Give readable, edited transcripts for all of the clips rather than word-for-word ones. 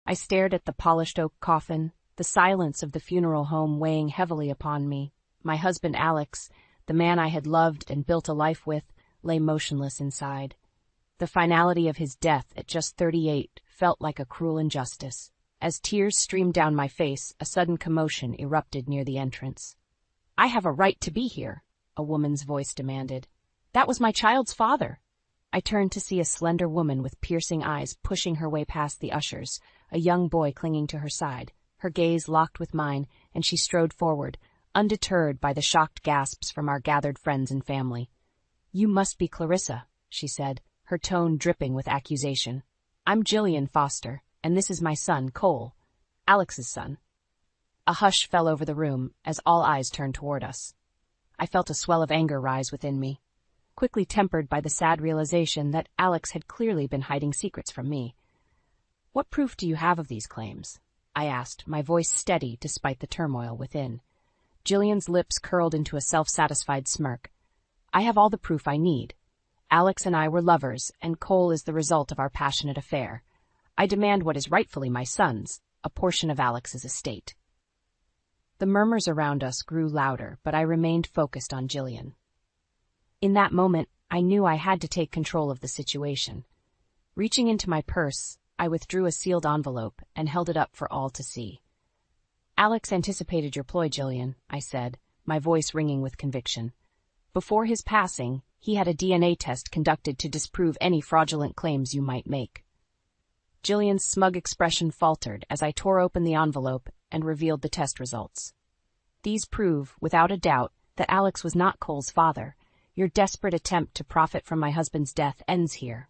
I stared at the polished oak coffin, the silence of the funeral home weighing heavily upon me. My husband Alex, the man I had loved and built a life with, lay motionless inside. The finality of his death at just 38 felt like a cruel injustice. As tears streamed down my face, a sudden commotion erupted near the entrance. "I have a right to be here," a woman's voice demanded. "That was my child's father." I turned to see a slender woman with piercing eyes pushing her way past the ushers, a young boy clinging to her side. Her gaze locked with mine, and she strode forward, undeterred by the shocked gasps from our gathered friends and family. "You must be Clarissa," she said, her tone dripping with accusation. "I'm Jillian Foster, and this is my son, Cole, Alex's son." A hush fell over the room as all eyes turned toward us. I felt a swell of anger rise within me, quickly tempered by the sad realization that Alex had clearly been hiding secrets from me. "What proof do you have of these claims?" I asked, my voice steady despite the turmoil within. Jillian's lips curled into a self-satisfied smirk. "I have all the proof I need. Alex and I were lovers, and Cole is the result of our passionate affair. I demand what is rightfully my son's, a portion of Alex's estate." The murmurs around us grew louder, but I remained focused on Jillian. In that moment, I knew I had to take control of the situation. Reaching into my purse, I withdrew a sealed envelope and held it up for all to see. "Alex anticipated your ploy, Jillian," I said, my voice ringing with conviction. "Before his passing, he had a DNA test conducted to disprove any fraudulent claims you might make." Jillian's smug expression faltered as I tore open the envelope and revealed the test results. "These prove, without a doubt, that Alex was not Cole's father. Your desperate attempt to profit from my husband's death ends here."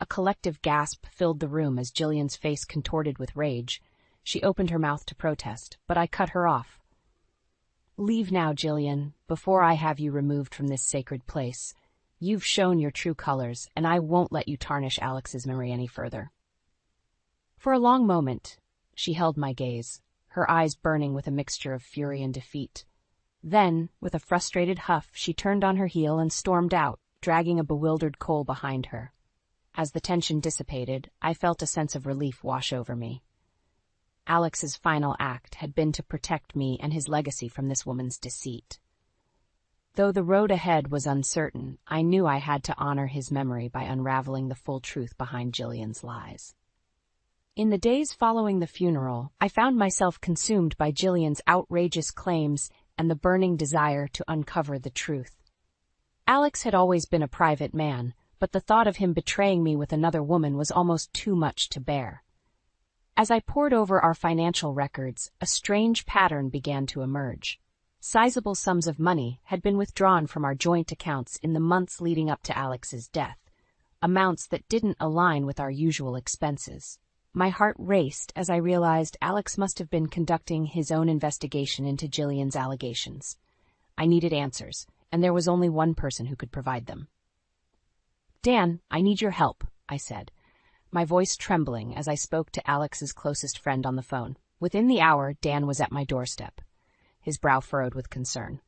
A collective gasp filled the room as Jillian's face contorted with rage. She opened her mouth to protest, but I cut her off. "Leave now, Jillian, before I have you removed from this sacred place. You've shown your true colors, and I won't let you tarnish Alex's memory any further." For a long moment, she held my gaze, her eyes burning with a mixture of fury and defeat. Then, with a frustrated huff, she turned on her heel and stormed out, dragging a bewildered Cole behind her. As the tension dissipated, I felt a sense of relief wash over me. Alex's final act had been to protect me and his legacy from this woman's deceit. Though the road ahead was uncertain, I knew I had to honor his memory by unraveling the full truth behind Jillian's lies. In the days following the funeral, I found myself consumed by Jillian's outrageous claims and the burning desire to uncover the truth. Alex had always been a private man, but the thought of him betraying me with another woman was almost too much to bear. As I pored over our financial records, a strange pattern began to emerge. Sizable sums of money had been withdrawn from our joint accounts in the months leading up to Alex's death, amounts that didn't align with our usual expenses. My heart raced as I realized Alex must have been conducting his own investigation into Jillian's allegations. I needed answers, and there was only one person who could provide them. "Dan, I need your help," I said, my voice trembling as I spoke to Alex's closest friend on the phone. Within the hour, Dan was at my doorstep, his brow furrowed with concern.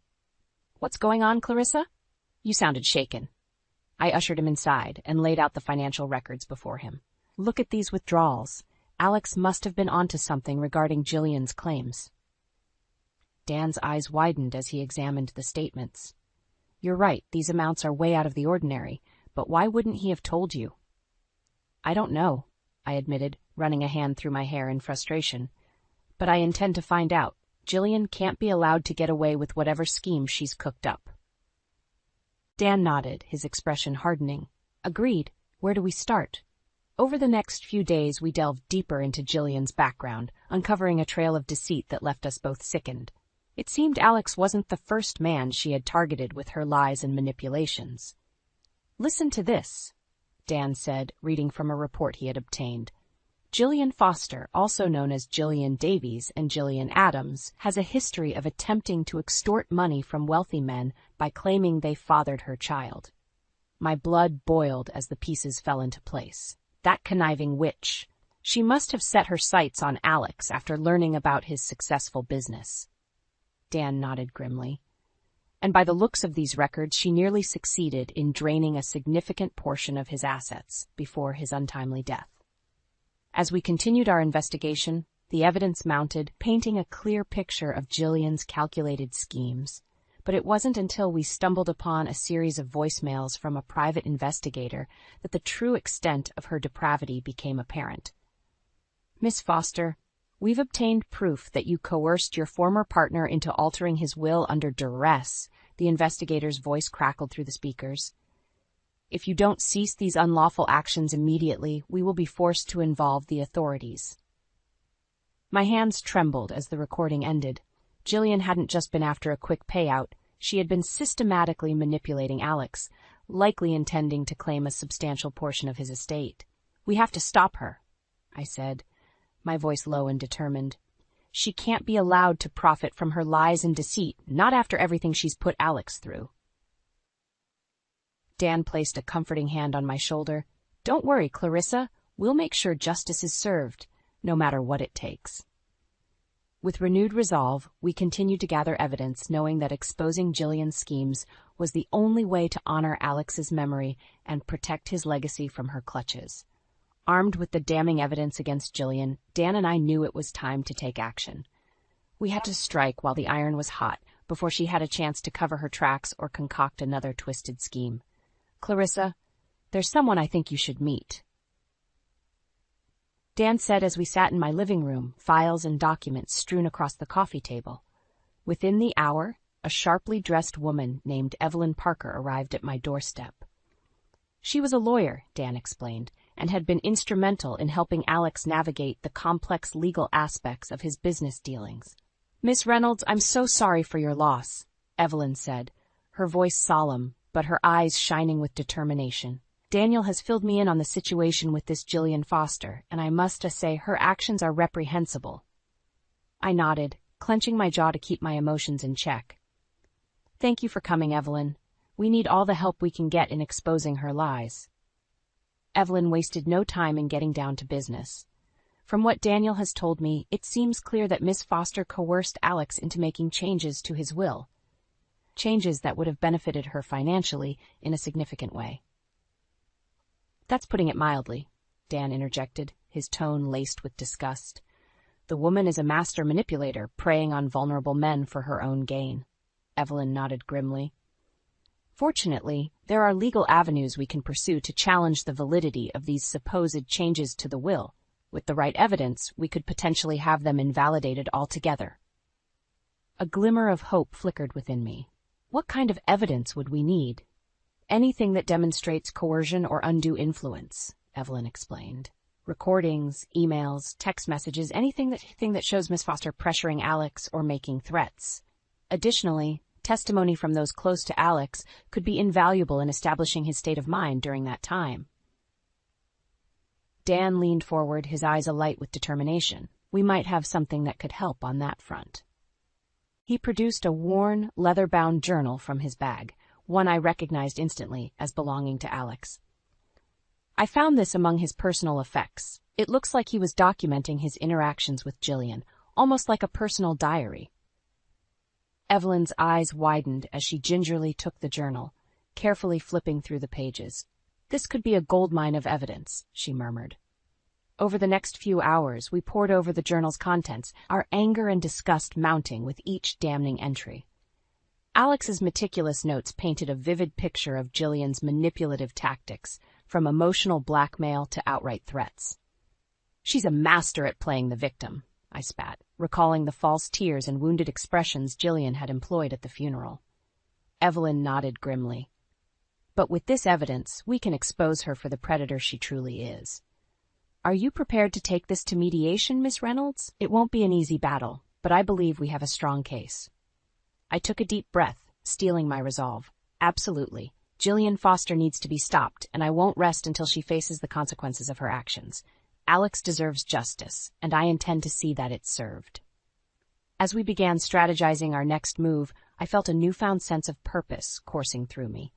"What's going on, Clarissa? You sounded shaken." I ushered him inside and laid out the financial records before him. "Look at these withdrawals. Alex must have been onto something regarding Jillian's claims." Dan's eyes widened as he examined the statements. "You're right, these amounts are way out of the ordinary, but why wouldn't he have told you?" "I don't know," I admitted, running a hand through my hair in frustration. "But I intend to find out. Jillian can't be allowed to get away with whatever scheme she's cooked up." Dan nodded, his expression hardening. "Agreed. Where do we start?" Over the next few days, we delved deeper into Jillian's background, uncovering a trail of deceit that left us both sickened. It seemed Alex wasn't the first man she had targeted with her lies and manipulations. "Listen to this," Dan said, reading from a report he had obtained. "Jillian Foster, also known as Jillian Davies and Jillian Adams, has a history of attempting to extort money from wealthy men by claiming they fathered her child." My blood boiled as the pieces fell into place. That conniving witch. She must have set her sights on Alex after learning about his successful business. Dan nodded grimly. "And by the looks of these records, she nearly succeeded in draining a significant portion of his assets before his untimely death." As we continued our investigation, the evidence mounted, painting a clear picture of Jillian's calculated schemes. But it wasn't until we stumbled upon a series of voicemails from a private investigator that the true extent of her depravity became apparent. "Miss Foster, we've obtained proof that you coerced your former partner into altering his will under duress," the investigator's voice crackled through the speakers. "If you don't cease these unlawful actions immediately, we will be forced to involve the authorities." My hands trembled as the recording ended. Jillian hadn't just been after a quick payout. She had been systematically manipulating Alex, likely intending to claim a substantial portion of his estate. "We have to stop her," I said, my voice low and determined. "She can't be allowed to profit from her lies and deceit, not after everything she's put Alex through." Dan placed a comforting hand on my shoulder. "Don't worry, Clarissa. We'll make sure justice is served, no matter what it takes." With renewed resolve, we continued to gather evidence, knowing that exposing Jillian's schemes was the only way to honor Alex's memory and protect his legacy from her clutches. Armed with the damning evidence against Jillian, Dan and I knew it was time to take action. We had to strike while the iron was hot, before she had a chance to cover her tracks or concoct another twisted scheme. "Clarissa, there's someone I think you should meet," Dan said as we sat in my living room, files and documents strewn across the coffee table. Within the hour, a sharply dressed woman named Evelyn Parker arrived at my doorstep. She was a lawyer, Dan explained, and had been instrumental in helping Alex navigate the complex legal aspects of his business dealings. "Miss Reynolds, I'm so sorry for your loss," Evelyn said, her voice solemn, but her eyes shining with determination. "Daniel has filled me in on the situation with this Jillian Foster, and I must say her actions are reprehensible." I nodded, clenching my jaw to keep my emotions in check. "Thank you for coming, Evelyn. We need all the help we can get in exposing her lies." Evelyn wasted no time in getting down to business. "From what Daniel has told me, it seems clear that Miss Foster coerced Alex into making changes to his will. Changes that would have benefited her financially in a significant way." "That's putting it mildly," Dan interjected, his tone laced with disgust. "The woman is a master manipulator, preying on vulnerable men for her own gain." Evelyn nodded grimly. "Fortunately, there are legal avenues we can pursue to challenge the validity of these supposed changes to the will. With the right evidence, we could potentially have them invalidated altogether." A glimmer of hope flickered within me. What kind of evidence would we need? "Anything that demonstrates coercion or undue influence," Evelyn explained. "Recordings, emails, text messages, anything that shows Miss Foster pressuring Alex or making threats. Additionally, testimony from those close to Alex could be invaluable in establishing his state of mind during that time." Dan leaned forward, his eyes alight with determination. "We might have something that could help on that front." He produced a worn, leather-bound journal from his bag, one I recognized instantly as belonging to Alex. "I found this among his personal effects. It looks like he was documenting his interactions with Jillian, almost like a personal diary." Evelyn's eyes widened as she gingerly took the journal, carefully flipping through the pages. "This could be a goldmine of evidence," she murmured. Over the next few hours, we pored over the journal's contents, our anger and disgust mounting with each damning entry. Alex's meticulous notes painted a vivid picture of Jillian's manipulative tactics, from emotional blackmail to outright threats. "She's a master at playing the victim," I spat, recalling the false tears and wounded expressions Jillian had employed at the funeral. Evelyn nodded grimly. "But with this evidence, we can expose her for the predator she truly is." "Are you prepared to take this to mediation, Miss Reynolds? It won't be an easy battle, but I believe we have a strong case." I took a deep breath, steeling my resolve. "Absolutely. Jillian Foster needs to be stopped, and I won't rest until she faces the consequences of her actions. Alex deserves justice, and I intend to see that it's served." As we began strategizing our next move, I felt a newfound sense of purpose coursing through me.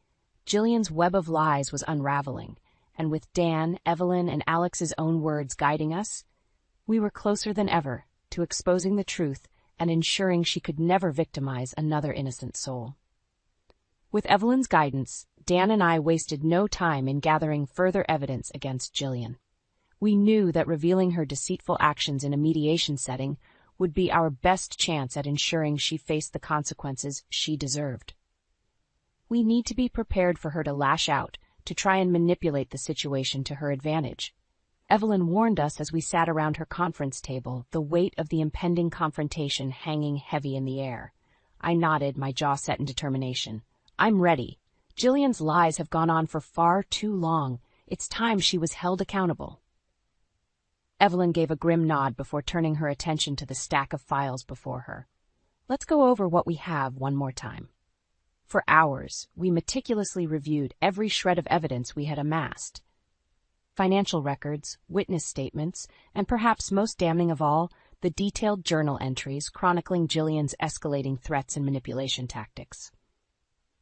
Jillian's web of lies was unraveling, and with Dan, Evelyn, and Alex's own words guiding us, we were closer than ever to exposing the truth and ensuring she could never victimize another innocent soul. With Evelyn's guidance, Dan and I wasted no time in gathering further evidence against Jillian. We knew that revealing her deceitful actions in a mediation setting would be our best chance at ensuring she faced the consequences she deserved. We need to be prepared for her to lash out, to try and manipulate the situation to her advantage. Evelyn warned us as we sat around her conference table, the weight of the impending confrontation hanging heavy in the air. I nodded, my jaw set in determination. I'm ready. Jillian's lies have gone on for far too long. It's time she was held accountable. Evelyn gave a grim nod before turning her attention to the stack of files before her. Let's go over what we have one more time. For hours, we meticulously reviewed every shred of evidence we had amassed. Financial records, witness statements, and perhaps most damning of all, the detailed journal entries chronicling Jillian's escalating threats and manipulation tactics.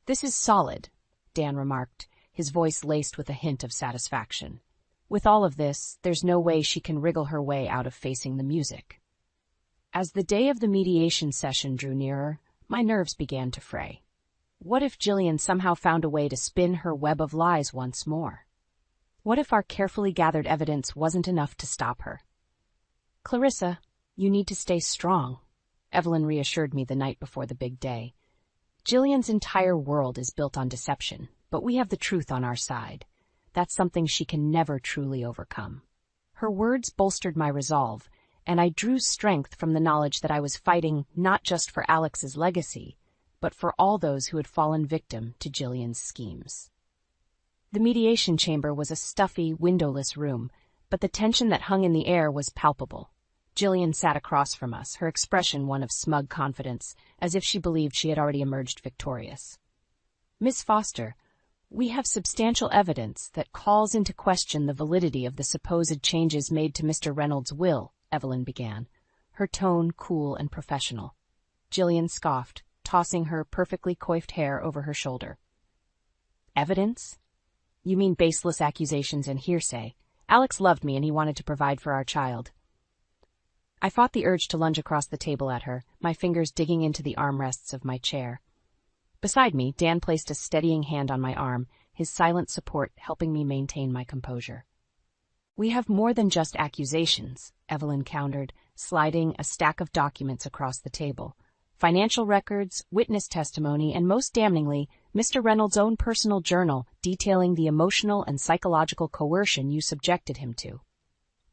This is solid, Dan remarked, his voice laced with a hint of satisfaction. With all of this, there's no way she can wriggle her way out of facing the music. As the day of the mediation session drew nearer, my nerves began to fray. What if Jillian somehow found a way to spin her web of lies once more? What if our carefully gathered evidence wasn't enough to stop her? Clarissa, you need to stay strong, Evelyn reassured me the night before the big day. Jillian's entire world is built on deception, but we have the truth on our side. That's something she can never truly overcome. Her words bolstered my resolve, and I drew strength from the knowledge that I was fighting not just for Alex's legacy, but for all those who had fallen victim to Jillian's schemes. The mediation chamber was a stuffy, windowless room, but the tension that hung in the air was palpable. Jillian sat across from us, her expression one of smug confidence, as if she believed she had already emerged victorious. Miss Foster, we have substantial evidence that calls into question the validity of the supposed changes made to Mr. Reynolds' will, Evelyn began, her tone cool and professional. Jillian scoffed, tossing her perfectly coiffed hair over her shoulder. Evidence? You mean baseless accusations and hearsay. Alex loved me and he wanted to provide for our child. I fought the urge to lunge across the table at her, my fingers digging into the armrests of my chair. Beside me, Dan placed a steadying hand on my arm, his silent support helping me maintain my composure. We have more than just accusations, Evelyn countered, sliding a stack of documents across the table. Financial records, witness testimony, and most damningly, Mr. Reynolds' own personal journal detailing the emotional and psychological coercion you subjected him to.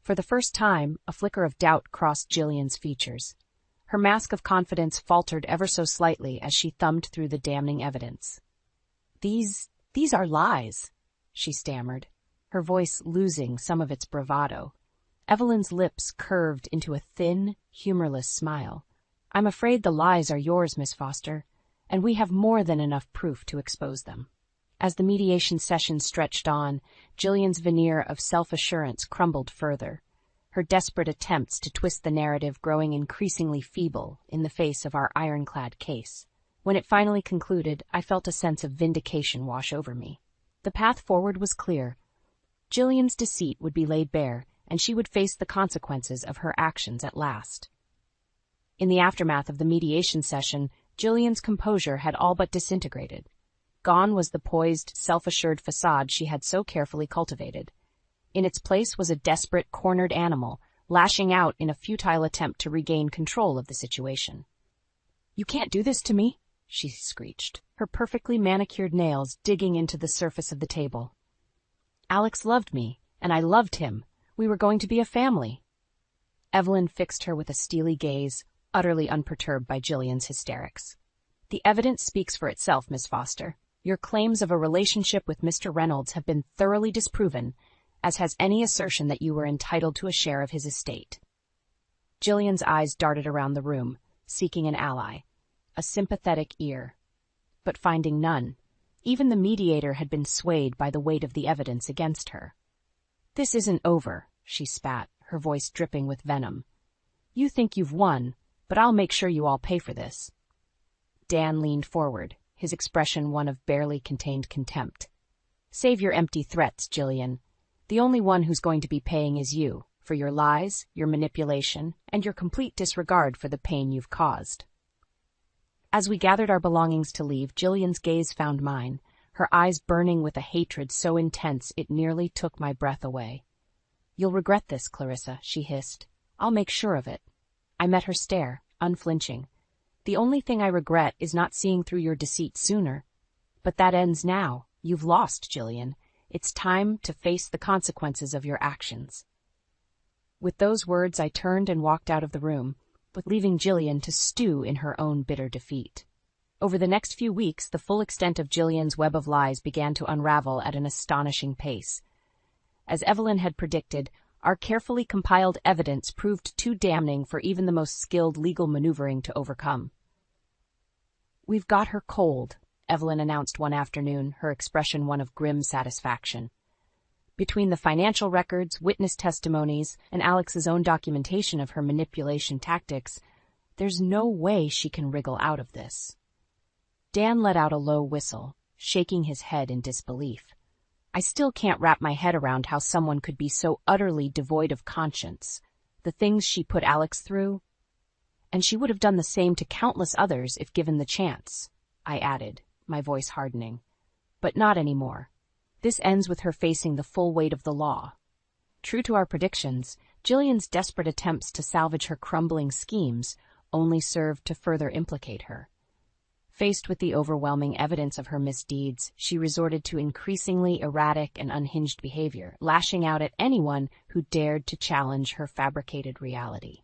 For the first time, a flicker of doubt crossed Jillian's features. Her mask of confidence faltered ever so slightly as she thumbed through the damning evidence. These are lies, she stammered, her voice losing some of its bravado. Evelyn's lips curved into a thin, humorless smile. I'm afraid the lies are yours, Miss Foster, and we have more than enough proof to expose them. As the mediation session stretched on, Jillian's veneer of self-assurance crumbled further, her desperate attempts to twist the narrative growing increasingly feeble in the face of our ironclad case. When it finally concluded, I felt a sense of vindication wash over me. The path forward was clear. Jillian's deceit would be laid bare, and she would face the consequences of her actions at last. In the aftermath of the mediation session, Jillian's composure had all but disintegrated. Gone was the poised, self-assured facade she had so carefully cultivated. In its place was a desperate, cornered animal, lashing out in a futile attempt to regain control of the situation. "You can't do this to me," she screeched, her perfectly manicured nails digging into the surface of the table. "Alex loved me, and I loved him. We were going to be a family." Evelyn fixed her with a steely gaze, utterly unperturbed by Jillian's hysterics. "The evidence speaks for itself, Miss Foster. Your claims of a relationship with Mr. Reynolds have been thoroughly disproven, as has any assertion that you were entitled to a share of his estate." Jillian's eyes darted around the room, seeking an ally, a sympathetic ear. But finding none, even the mediator had been swayed by the weight of the evidence against her. "This isn't over," she spat, her voice dripping with venom. "You think you've won, but I'll make sure you all pay for this." Dan leaned forward, his expression one of barely contained contempt. "Save your empty threats, Jillian. The only one who's going to be paying is you, for your lies, your manipulation, and your complete disregard for the pain you've caused." As we gathered our belongings to leave, Jillian's gaze found mine, her eyes burning with a hatred so intense it nearly took my breath away. "You'll regret this, Clarissa," she hissed. "I'll make sure of it." I met her stare, unflinching. "The only thing I regret is not seeing through your deceit sooner. But that ends now. You've lost, Jillian. It's time to face the consequences of your actions." With those words, I turned and walked out of the room, leaving Jillian to stew in her own bitter defeat. Over the next few weeks, the full extent of Jillian's web of lies began to unravel at an astonishing pace. As Evelyn had predicted, our carefully compiled evidence proved too damning for even the most skilled legal maneuvering to overcome. "We've got her cold," Evelyn announced one afternoon, her expression one of grim satisfaction. Between the financial records, witness testimonies, and Alex's own documentation of her manipulation tactics, there's no way she can wriggle out of this. Dan let out a low whistle, shaking his head in disbelief. "I still can't wrap my head around how someone could be so utterly devoid of conscience. The things she put Alex through. And she would have done the same to countless others if given the chance," I added, my voice hardening. "But not anymore. This ends with her facing the full weight of the law." True to our predictions, Jillian's desperate attempts to salvage her crumbling schemes only served to further implicate her. Faced with the overwhelming evidence of her misdeeds, she resorted to increasingly erratic and unhinged behavior, lashing out at anyone who dared to challenge her fabricated reality.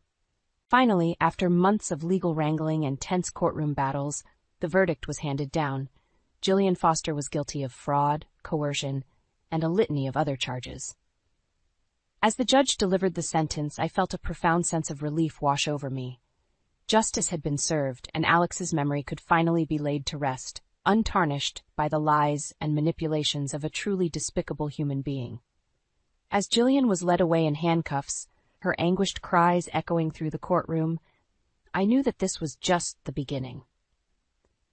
Finally, after months of legal wrangling and tense courtroom battles, the verdict was handed down. Jillian Foster was guilty of fraud, coercion, and a litany of other charges. As the judge delivered the sentence, I felt a profound sense of relief wash over me. Justice had been served, and Alex's memory could finally be laid to rest, untarnished by the lies and manipulations of a truly despicable human being. As Jillian was led away in handcuffs, her anguished cries echoing through the courtroom, I knew that this was just the beginning.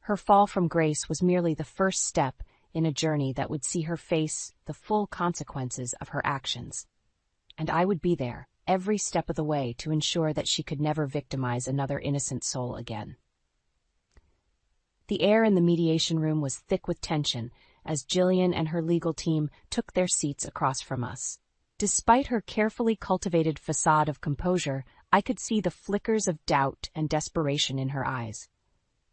Her fall from grace was merely the first step in a journey that would see her face the full consequences of her actions. And I would be there, every step of the way, to ensure that she could never victimize another innocent soul again. The air in the mediation room was thick with tension as Jillian and her legal team took their seats across from us. Despite her carefully cultivated facade of composure, I could see the flickers of doubt and desperation in her eyes.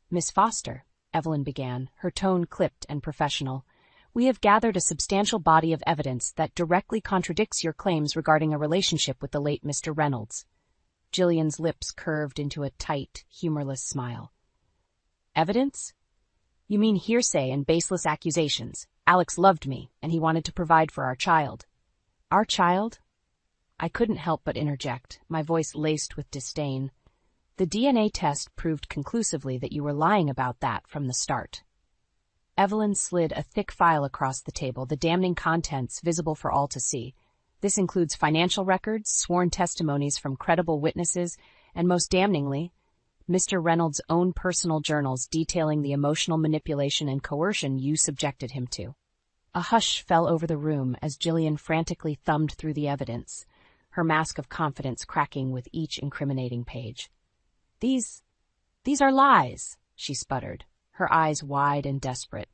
"Miss Foster," Evelyn began, her tone clipped and professional, "we have gathered a substantial body of evidence that directly contradicts your claims regarding a relationship with the late Mr. Reynolds." Jillian's lips curved into a tight, humorless smile. "Evidence? You mean hearsay and baseless accusations. Alex loved me, and he wanted to provide for our child." "Our child?" I couldn't help but interject, my voice laced with disdain. "The DNA test proved conclusively that you were lying about that from the start." Evelyn slid a thick file across the table, the damning contents visible for all to see. This includes financial records, sworn testimonies from credible witnesses, and most damningly, Mr. Reynolds' own personal journals detailing the emotional manipulation and coercion you subjected him to. A hush fell over the room as Jillian frantically thumbed through the evidence, her mask of confidence cracking with each incriminating page. These are lies," she sputtered, her eyes wide and desperate.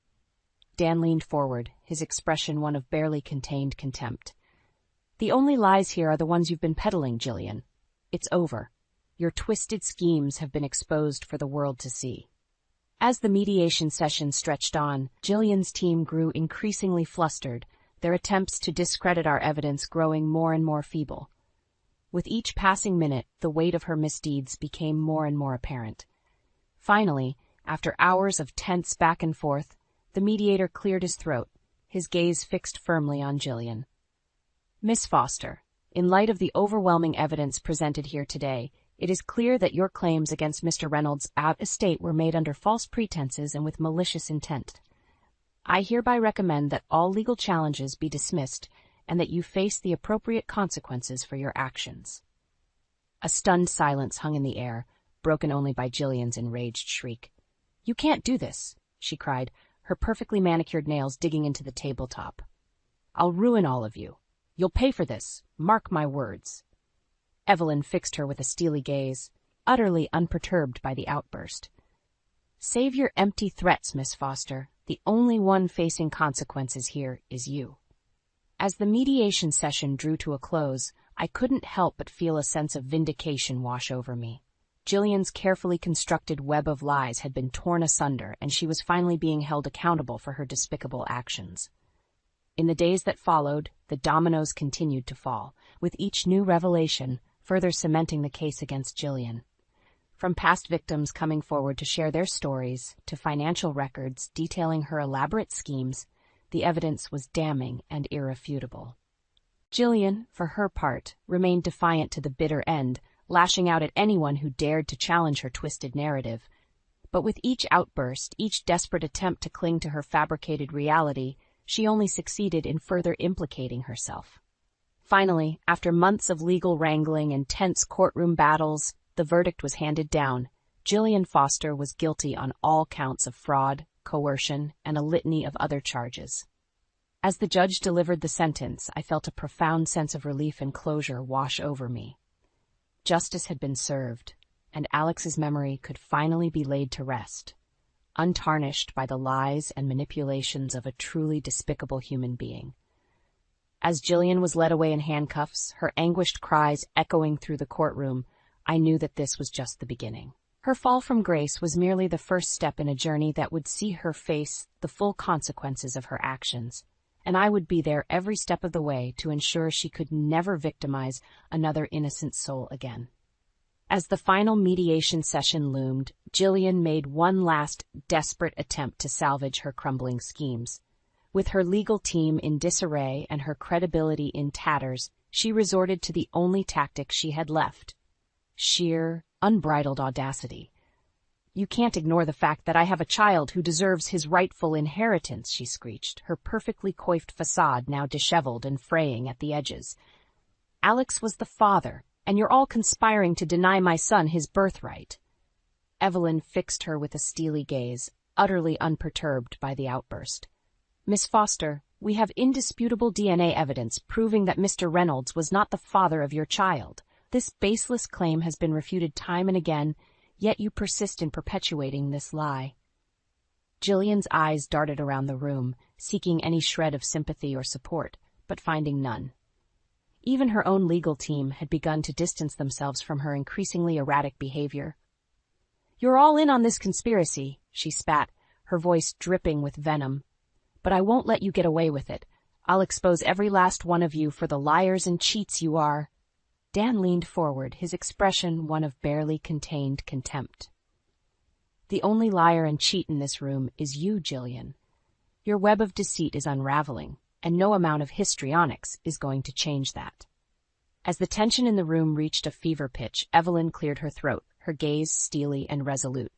Dan leaned forward, his expression one of barely contained contempt. "The only lies here are the ones you've been peddling, Jillian. It's over. Your twisted schemes have been exposed for the world to see." As the mediation session stretched on, Jillian's team grew increasingly flustered, their attempts to discredit our evidence growing more and more feeble. With each passing minute, the weight of her misdeeds became more and more apparent. Finally, after hours of tense back and forth, the mediator cleared his throat, his gaze fixed firmly on Jillian. "Miss Foster, in light of the overwhelming evidence presented here today, it is clear that your claims against Mr. Reynolds' estate were made under false pretenses and with malicious intent. I hereby recommend that all legal challenges be dismissed and that you face the appropriate consequences for your actions." A stunned silence hung in the air, broken only by Jillian's enraged shriek. "You can't do this," she cried, her perfectly manicured nails digging into the tabletop. "I'll ruin all of you. You'll pay for this, mark my words." Evelyn fixed her with a steely gaze, utterly unperturbed by the outburst. "Save your empty threats, Miss Foster. The only one facing consequences here is you." As the mediation session drew to a close, I couldn't help but feel a sense of vindication wash over me. Jillian's carefully constructed web of lies had been torn asunder, and she was finally being held accountable for her despicable actions. In the days that followed, the dominoes continued to fall, with each new revelation further cementing the case against Jillian. From past victims coming forward to share their stories, to financial records detailing her elaborate schemes, the evidence was damning and irrefutable. Jillian, for her part, remained defiant to the bitter end, lashing out at anyone who dared to challenge her twisted narrative. But with each outburst, each desperate attempt to cling to her fabricated reality, she only succeeded in further implicating herself. Finally, after months of legal wrangling and tense courtroom battles, the verdict was handed down. Jillian Foster was guilty on all counts of fraud, coercion, and a litany of other charges. As the judge delivered the sentence, I felt a profound sense of relief and closure wash over me. Justice had been served, and Alex's memory could finally be laid to rest, untarnished by the lies and manipulations of a truly despicable human being. As Jillian was led away in handcuffs, her anguished cries echoing through the courtroom, I knew that this was just the beginning. Her fall from grace was merely the first step in a journey that would see her face the full consequences of her actions, and I would be there every step of the way to ensure she could never victimize another innocent soul again. As the final mediation session loomed, Jillian made one last desperate attempt to salvage her crumbling schemes. With her legal team in disarray and her credibility in tatters, she resorted to the only tactic she had left: sheer, unbridled audacity. "You can't ignore the fact that I have a child who deserves his rightful inheritance," she screeched, her perfectly coiffed facade now disheveled and fraying at the edges. "Alex was the father, and you're all conspiring to deny my son his birthright." Evelyn fixed her with a steely gaze, utterly unperturbed by the outburst. "Miss Foster, we have indisputable DNA evidence proving that Mr. Reynolds was not the father of your child. This baseless claim has been refuted time and again, yet you persist in perpetuating this lie." Jillian's eyes darted around the room, seeking any shred of sympathy or support, but finding none. Even her own legal team had begun to distance themselves from her increasingly erratic behavior. "You're all in on this conspiracy," she spat, her voice dripping with venom. "But I won't let you get away with it. I'll expose every last one of you for the liars and cheats you are." Dan leaned forward, his expression one of barely contained contempt. "The only liar and cheat in this room is you, Jillian. Your web of deceit is unraveling, and no amount of histrionics is going to change that." As the tension in the room reached a fever pitch, Evelyn cleared her throat, her gaze steely and resolute.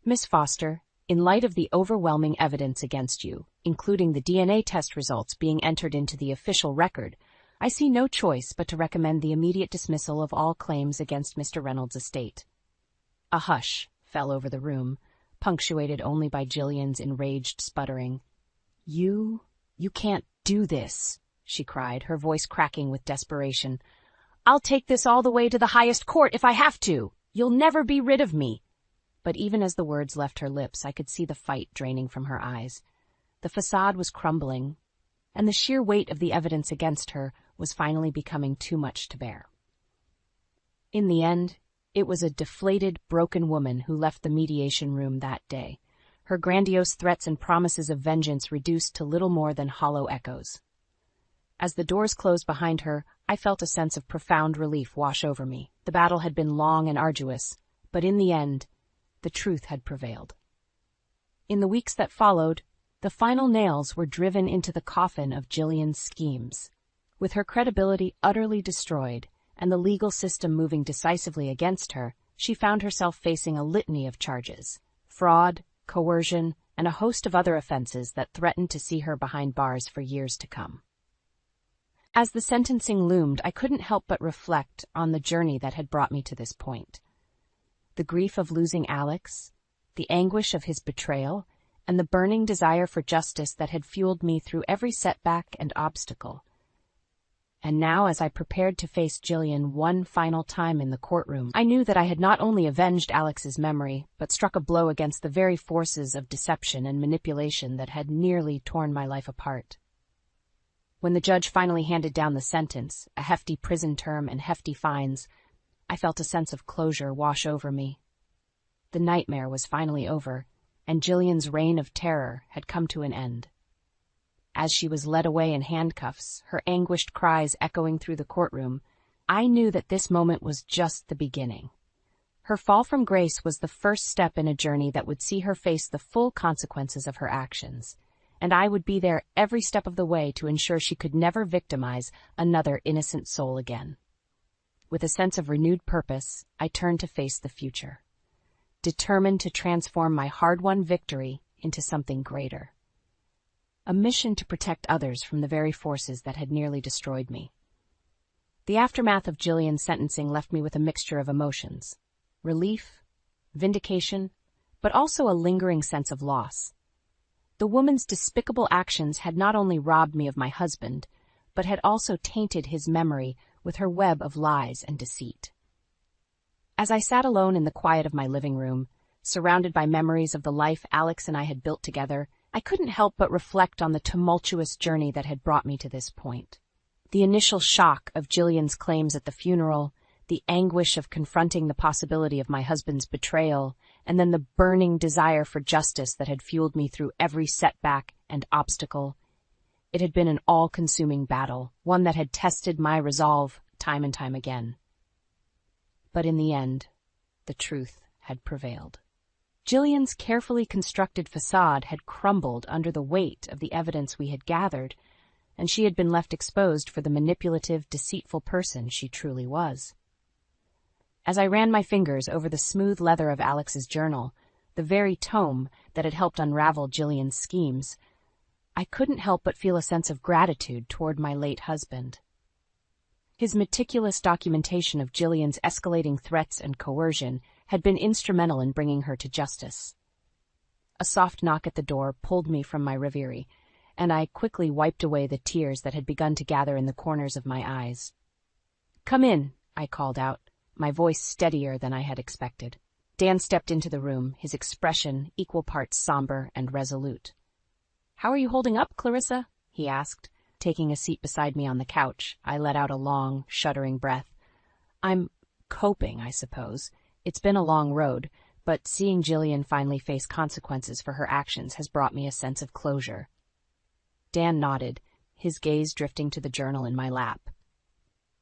"Miss Foster, in light of the overwhelming evidence against you, including the DNA test results being entered into the official record, I see no choice but to recommend the immediate dismissal of all claims against Mr. Reynolds' estate." A hush fell over the room, punctuated only by Jillian's enraged sputtering. You can't do this," she cried, her voice cracking with desperation. "I'll take this all the way to the highest court if I have to. You'll never be rid of me." But even as the words left her lips, I could see the fight draining from her eyes. The facade was crumbling, and the sheer weight of the evidence against her was finally becoming too much to bear. In the end, it was a deflated, broken woman who left the mediation room that day, her grandiose threats and promises of vengeance reduced to little more than hollow echoes. As the doors closed behind her, I felt a sense of profound relief wash over me. The battle had been long and arduous, but in the end, the truth had prevailed. In the weeks that followed, the final nails were driven into the coffin of Jillian's schemes. With her credibility utterly destroyed and the legal system moving decisively against her, she found herself facing a litany of charges: fraud, coercion, and a host of other offenses that threatened to see her behind bars for years to come. As the sentencing loomed, I couldn't help but reflect on the journey that had brought me to this point. The grief of losing Alex, the anguish of his betrayal, and the burning desire for justice that had fueled me through every setback and obstacle. And now, as I prepared to face Jillian one final time in the courtroom, I knew that I had not only avenged Alex's memory, but struck a blow against the very forces of deception and manipulation that had nearly torn my life apart. When the judge finally handed down the sentence, a hefty prison term and hefty fines, I felt a sense of closure wash over me. The nightmare was finally over, and Jillian's reign of terror had come to an end. As she was led away in handcuffs, her anguished cries echoing through the courtroom, I knew that this moment was just the beginning. Her fall from grace was the first step in a journey that would see her face the full consequences of her actions, and I would be there every step of the way to ensure she could never victimize another innocent soul again. With a sense of renewed purpose, I turned to face the future, determined to transform my hard-won victory into something greater. A mission to protect others from the very forces that had nearly destroyed me. The aftermath of Jillian's sentencing left me with a mixture of emotions: relief, vindication, but also a lingering sense of loss. The woman's despicable actions had not only robbed me of my husband, but had also tainted his memory with her web of lies and deceit. As I sat alone in the quiet of my living room, surrounded by memories of the life Alex and I had built together, I couldn't help but reflect on the tumultuous journey that had brought me to this point. The initial shock of Jillian's claims at the funeral, the anguish of confronting the possibility of my husband's betrayal, and then the burning desire for justice that had fueled me through every setback and obstacle. It had been an all-consuming battle, one that had tested my resolve time and time again. But in the end, the truth had prevailed. Jillian's carefully constructed facade had crumbled under the weight of the evidence we had gathered, and she had been left exposed for the manipulative, deceitful person she truly was. As I ran my fingers over the smooth leather of Alex's journal, the very tome that had helped unravel Jillian's schemes, I couldn't help but feel a sense of gratitude toward my late husband. His meticulous documentation of Jillian's escalating threats and coercion had been instrumental in bringing her to justice. A soft knock at the door pulled me from my reverie, and I quickly wiped away the tears that had begun to gather in the corners of my eyes. "Come in," I called out, my voice steadier than I had expected. Dan stepped into the room, his expression equal parts somber and resolute. "How are you holding up, Clarissa?" he asked. Taking a seat beside me on the couch, I let out a long, shuddering breath. "I'm coping, I suppose. It's been a long road, but seeing Jillian finally face consequences for her actions has brought me a sense of closure." Dan nodded, his gaze drifting to the journal in my lap.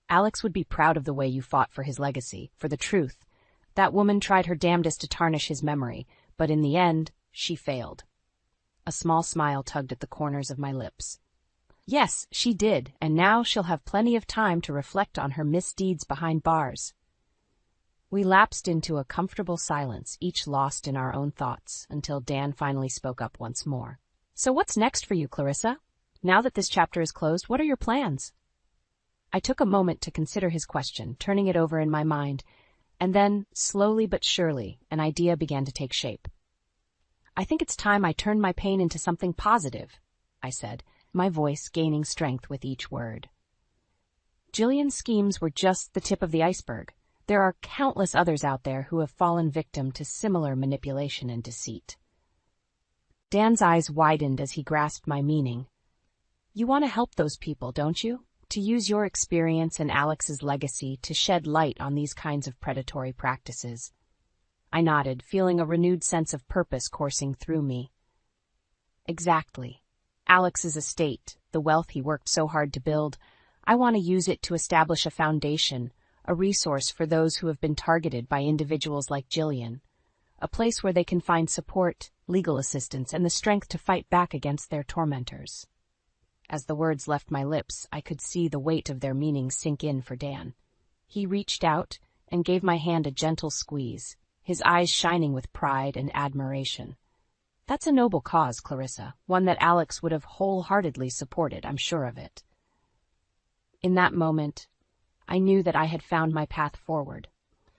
"Alex would be proud of the way you fought for his legacy, for the truth. That woman tried her damnedest to tarnish his memory, but in the end, she failed." A small smile tugged at the corners of my lips. "Yes, she did, and now she'll have plenty of time to reflect on her misdeeds behind bars." We lapsed into a comfortable silence, each lost in our own thoughts, until Dan finally spoke up once more. "So what's next for you, Clarissa? Now that this chapter is closed, what are your plans?" I took a moment to consider his question, turning it over in my mind, and then, slowly but surely, an idea began to take shape. "I think it's time I turned my pain into something positive," I said, my voice gaining strength with each word. Jillian's schemes were just the tip of the iceberg. There are countless others out there who have fallen victim to similar manipulation and deceit. Dan's eyes widened as he grasped my meaning. "You want to help those people, don't you? To use your experience and Alex's legacy to shed light on these kinds of predatory practices." I nodded, feeling a renewed sense of purpose coursing through me. "Exactly. Alex's estate, the wealth he worked so hard to build, I want to use it to establish a foundation, a resource for those who have been targeted by individuals like Jillian, a place where they can find support, legal assistance, and the strength to fight back against their tormentors." As the words left my lips, I could see the weight of their meaning sink in for Dan. He reached out and gave my hand a gentle squeeze, his eyes shining with pride and admiration. "That's a noble cause, Clarissa, one that Alex would have wholeheartedly supported, I'm sure of it." In that moment, I knew that I had found my path forward,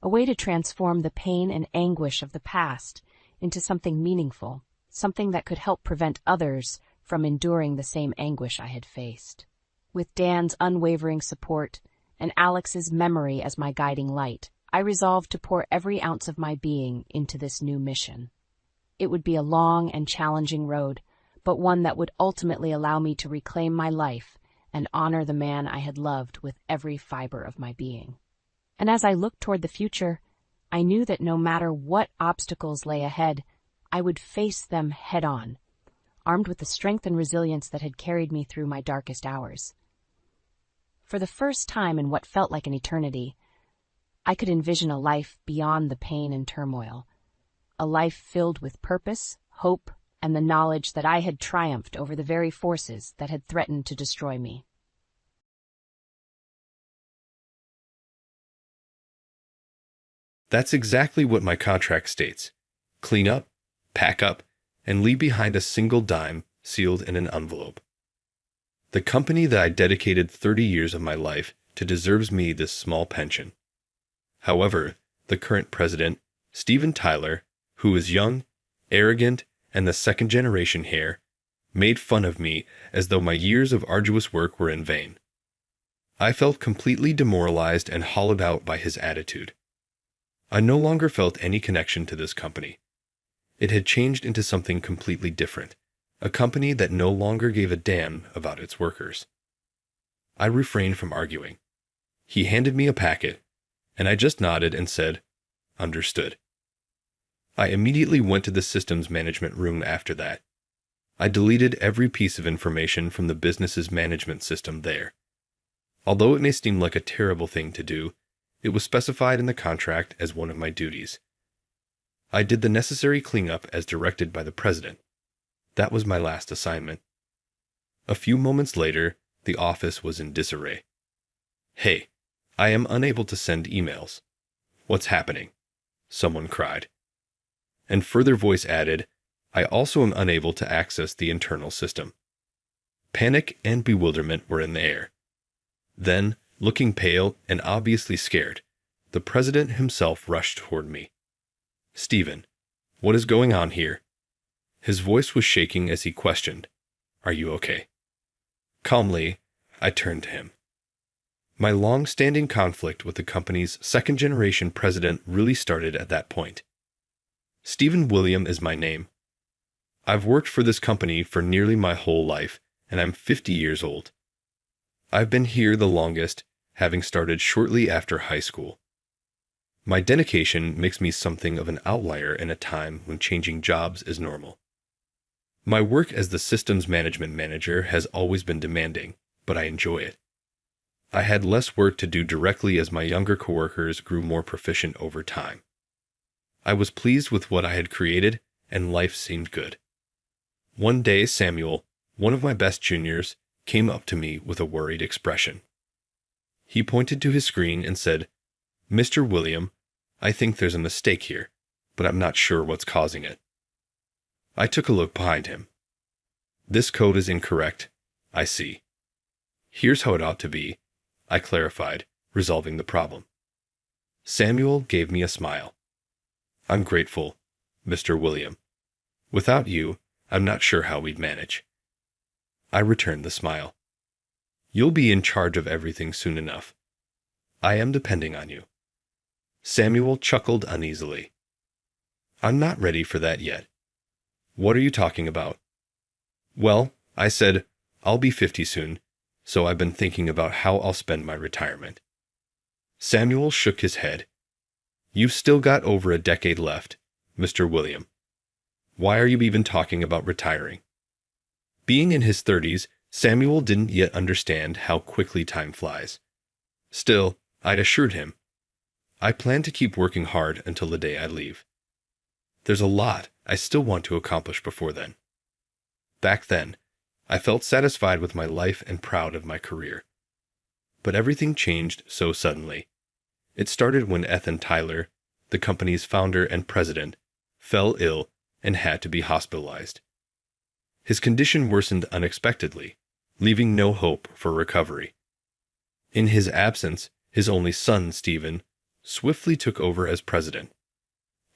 a way to transform the pain and anguish of the past into something meaningful, something that could help prevent others from enduring the same anguish I had faced. With Dan's unwavering support and Alex's memory as my guiding light, I resolved to pour every ounce of my being into this new mission. It would be a long and challenging road, but one that would ultimately allow me to reclaim my life and honor the man I had loved with every fiber of my being. And as I looked toward the future, I knew that no matter what obstacles lay ahead, I would face them head-on, armed with the strength and resilience that had carried me through my darkest hours. For the first time in what felt like an eternity, I could envision a life beyond the pain and turmoil, a life filled with purpose, hope, and the knowledge that I had triumphed over the very forces that had threatened to destroy me. That's exactly what my contract states. Clean up, pack up, and leave behind a single dime sealed in an envelope. The company that I dedicated 30 years of my life to deserves me this small pension. However, the current president, Steven Tyler, who is young, arrogant, and the second-generation heir, made fun of me as though my years of arduous work were in vain. I felt completely demoralized and hollowed out by his attitude. I no longer felt any connection to this company. It had changed into something completely different, a company that no longer gave a damn about its workers. I refrained from arguing. He handed me a packet, and I just nodded and said, "Understood." I immediately went to the systems management room after that. I deleted every piece of information from the business's management system there. Although it may seem like a terrible thing to do, it was specified in the contract as one of my duties. I did the necessary cleanup as directed by the president. That was my last assignment. A few moments later, the office was in disarray. "Hey, I am unable to send emails." "What's happening?" someone cried. And further voice added, "I also am unable to access the internal system." Panic and bewilderment were in the air. Then, looking pale and obviously scared, the president himself rushed toward me. "Stephen, what is going on here?" His voice was shaking as he questioned, "Are you okay?" Calmly, I turned to him. My long-standing conflict with the company's second-generation president really started at that point. Stephen William is my name. I've worked for this company for nearly my whole life, and I'm 50 years old. I've been here the longest, having started shortly after high school. My dedication makes me something of an outlier in a time when changing jobs is normal. My work as the systems management manager has always been demanding, but I enjoy it. I had less work to do directly as my younger coworkers grew more proficient over time. I was pleased with what I had created, and life seemed good. One day Samuel, one of my best juniors, came up to me with a worried expression. He pointed to his screen and said, "Mr. William, I think there's a mistake here, but I'm not sure what's causing it." I took a look behind him. "This code is incorrect. I see. Here's how it ought to be," I clarified, resolving the problem. Samuel gave me a smile. "I'm grateful, Mr. William. Without you, I'm not sure how we'd manage." I returned the smile. "You'll be in charge of everything soon enough. I am depending on you." Samuel chuckled uneasily. "I'm not ready for that yet." "What are you talking about?" "Well," I said, "I'll be 50 soon, so I've been thinking about how I'll spend my retirement." Samuel shook his head. "You've still got over a decade left, Mr. William. Why are you even talking about retiring?" Being in his 30s, Samuel didn't yet understand how quickly time flies. Still, I'd assured him, I plan to keep working hard until the day I leave. There's a lot I still want to accomplish before then. Back then, I felt satisfied with my life and proud of my career. But everything changed so suddenly. It started when Ethan Tyler, the company's founder and president, fell ill and had to be hospitalized. His condition worsened unexpectedly, leaving no hope for recovery. In his absence, his only son, Stephen, swiftly took over as president.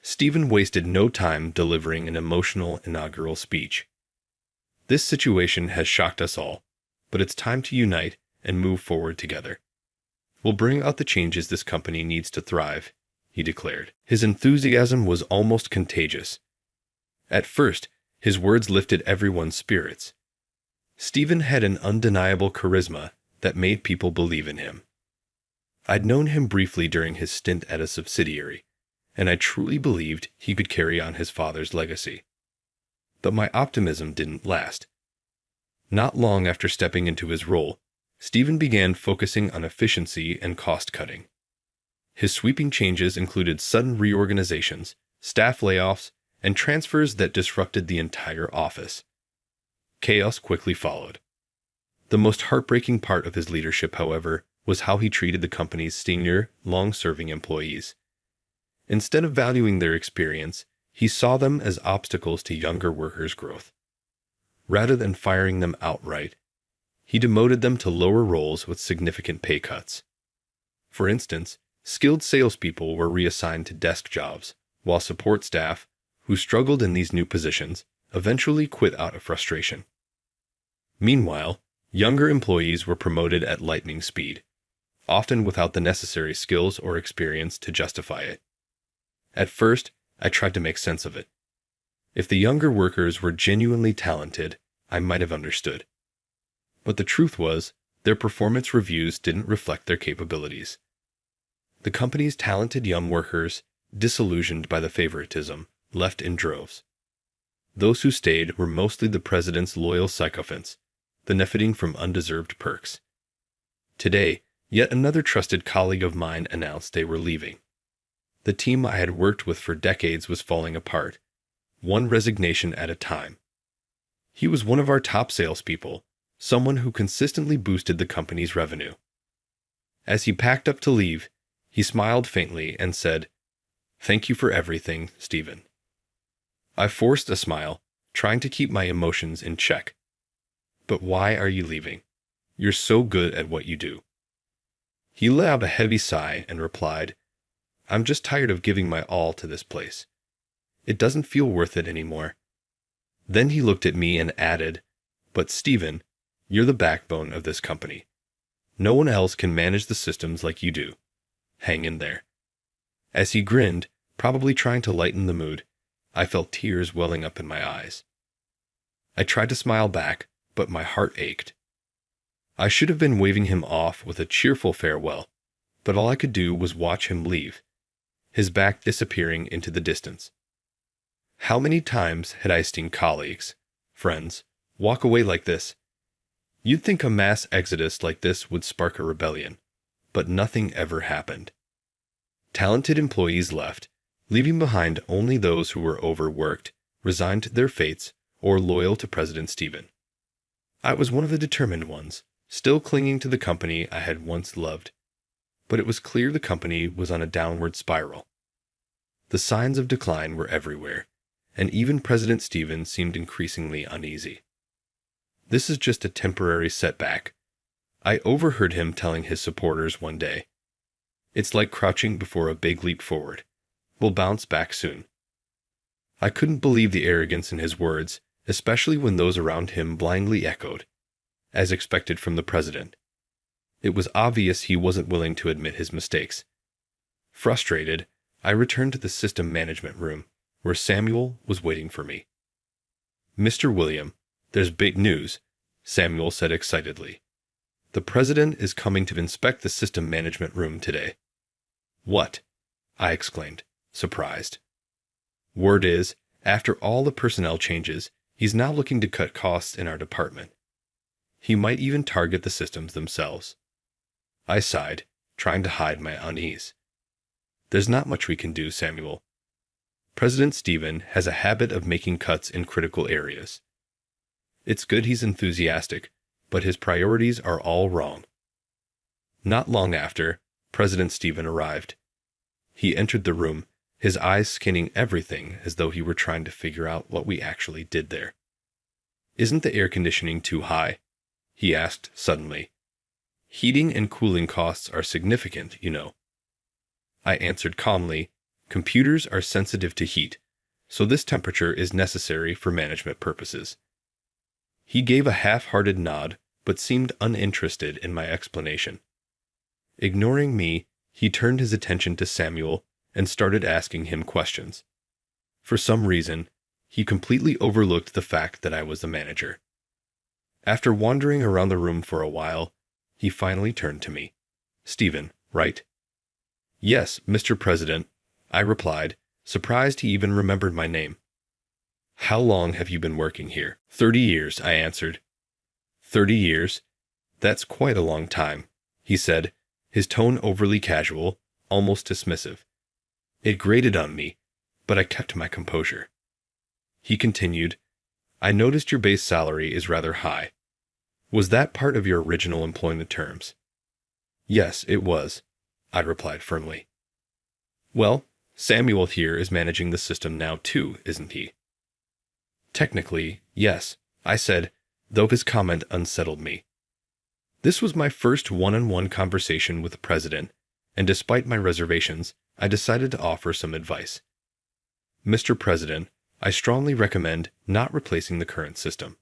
Stephen wasted no time delivering an emotional inaugural speech. "This situation has shocked us all, but it's time to unite and move forward together. We'll bring out the changes this company needs to thrive," he declared. His enthusiasm was almost contagious. At first, his words lifted everyone's spirits. Stephen had an undeniable charisma that made people believe in him. I'd known him briefly during his stint at a subsidiary, and I truly believed he could carry on his father's legacy. But my optimism didn't last. Not long after stepping into his role, Stephen began focusing on efficiency and cost-cutting. His sweeping changes included sudden reorganizations, staff layoffs, and transfers that disrupted the entire office. Chaos quickly followed. The most heartbreaking part of his leadership, however, was how he treated the company's senior, long-serving employees. Instead of valuing their experience, he saw them as obstacles to younger workers' growth. Rather than firing them outright, he demoted them to lower roles with significant pay cuts. For instance, skilled salespeople were reassigned to desk jobs, while support staff, who struggled in these new positions, eventually quit out of frustration. Meanwhile, younger employees were promoted at lightning speed, often without the necessary skills or experience to justify it. At first, I tried to make sense of it. If the younger workers were genuinely talented, I might have understood. But the truth was, their performance reviews didn't reflect their capabilities. The company's talented young workers, disillusioned by the favoritism, left in droves. Those who stayed were mostly the president's loyal sycophants, benefiting from undeserved perks. Today, yet another trusted colleague of mine announced they were leaving. The team I had worked with for decades was falling apart, one resignation at a time. He was one of our top salespeople, someone who consistently boosted the company's revenue. As he packed up to leave, he smiled faintly and said, "Thank you for everything, Stephen." I forced a smile, trying to keep my emotions in check. "But why are you leaving? You're so good at what you do." He let out a heavy sigh and replied, "I'm just tired of giving my all to this place. It doesn't feel worth it anymore." Then he looked at me and added, "But Stephen, you're the backbone of this company. No one else can manage the systems like you do. Hang in there." As he grinned, probably trying to lighten the mood, I felt tears welling up in my eyes. I tried to smile back, but my heart ached. I should have been waving him off with a cheerful farewell, but all I could do was watch him leave, his back disappearing into the distance. How many times had I seen colleagues, friends, walk away like this? You'd think a mass exodus like this would spark a rebellion, but nothing ever happened. Talented employees left, leaving behind only those who were overworked, resigned to their fates, or loyal to President Stephen. I was one of the determined ones, still clinging to the company I had once loved. But it was clear the company was on a downward spiral. The signs of decline were everywhere, and even President Stephen seemed increasingly uneasy. "This is just a temporary setback," I overheard him telling his supporters one day. "It's like crouching before a big leap forward. We'll bounce back soon." I couldn't believe the arrogance in his words, especially when those around him blindly echoed, as expected from the president. It was obvious he wasn't willing to admit his mistakes. Frustrated, I returned to the system management room, where Samuel was waiting for me. "Mr. William, there's big news," Samuel said excitedly. "The president is coming to inspect the system management room today." "What?" I exclaimed, surprised. "Word is, after all the personnel changes, he's now looking to cut costs in our department. He might even target the systems themselves." I sighed, trying to hide my unease. "There's not much we can do, Samuel. President Stephen has a habit of making cuts in critical areas. It's good he's enthusiastic, but his priorities are all wrong." Not long after, President Stephen arrived. He entered the room, his eyes scanning everything as though he were trying to figure out what we actually did there. "Isn't the air conditioning too high?" he asked suddenly. "Heating and cooling costs are significant, you know." I answered calmly, "Computers are sensitive to heat, so this temperature is necessary for management purposes." He gave a half-hearted nod, but seemed uninterested in my explanation. Ignoring me, he turned his attention to Samuel and started asking him questions. For some reason, he completely overlooked the fact that I was the manager. After wandering around the room for a while, he finally turned to me. "Stephen, right?" "Yes, Mr. President," I replied, surprised he even remembered my name. "How long have you been working here?" 30 years, I answered. 30 years? That's quite a long time, he said, his tone overly casual, almost dismissive. It grated on me, but I kept my composure. He continued, "I noticed your base salary is rather high. Was that part of your original employment terms?" "Yes, it was," I replied firmly. "Well, Samuel here is managing the system now too, isn't he?" "Technically, yes," I said, though his comment unsettled me. This was my first one-on-one conversation with the president, and despite my reservations, I decided to offer some advice. "Mr. President, I strongly recommend not replacing the current system.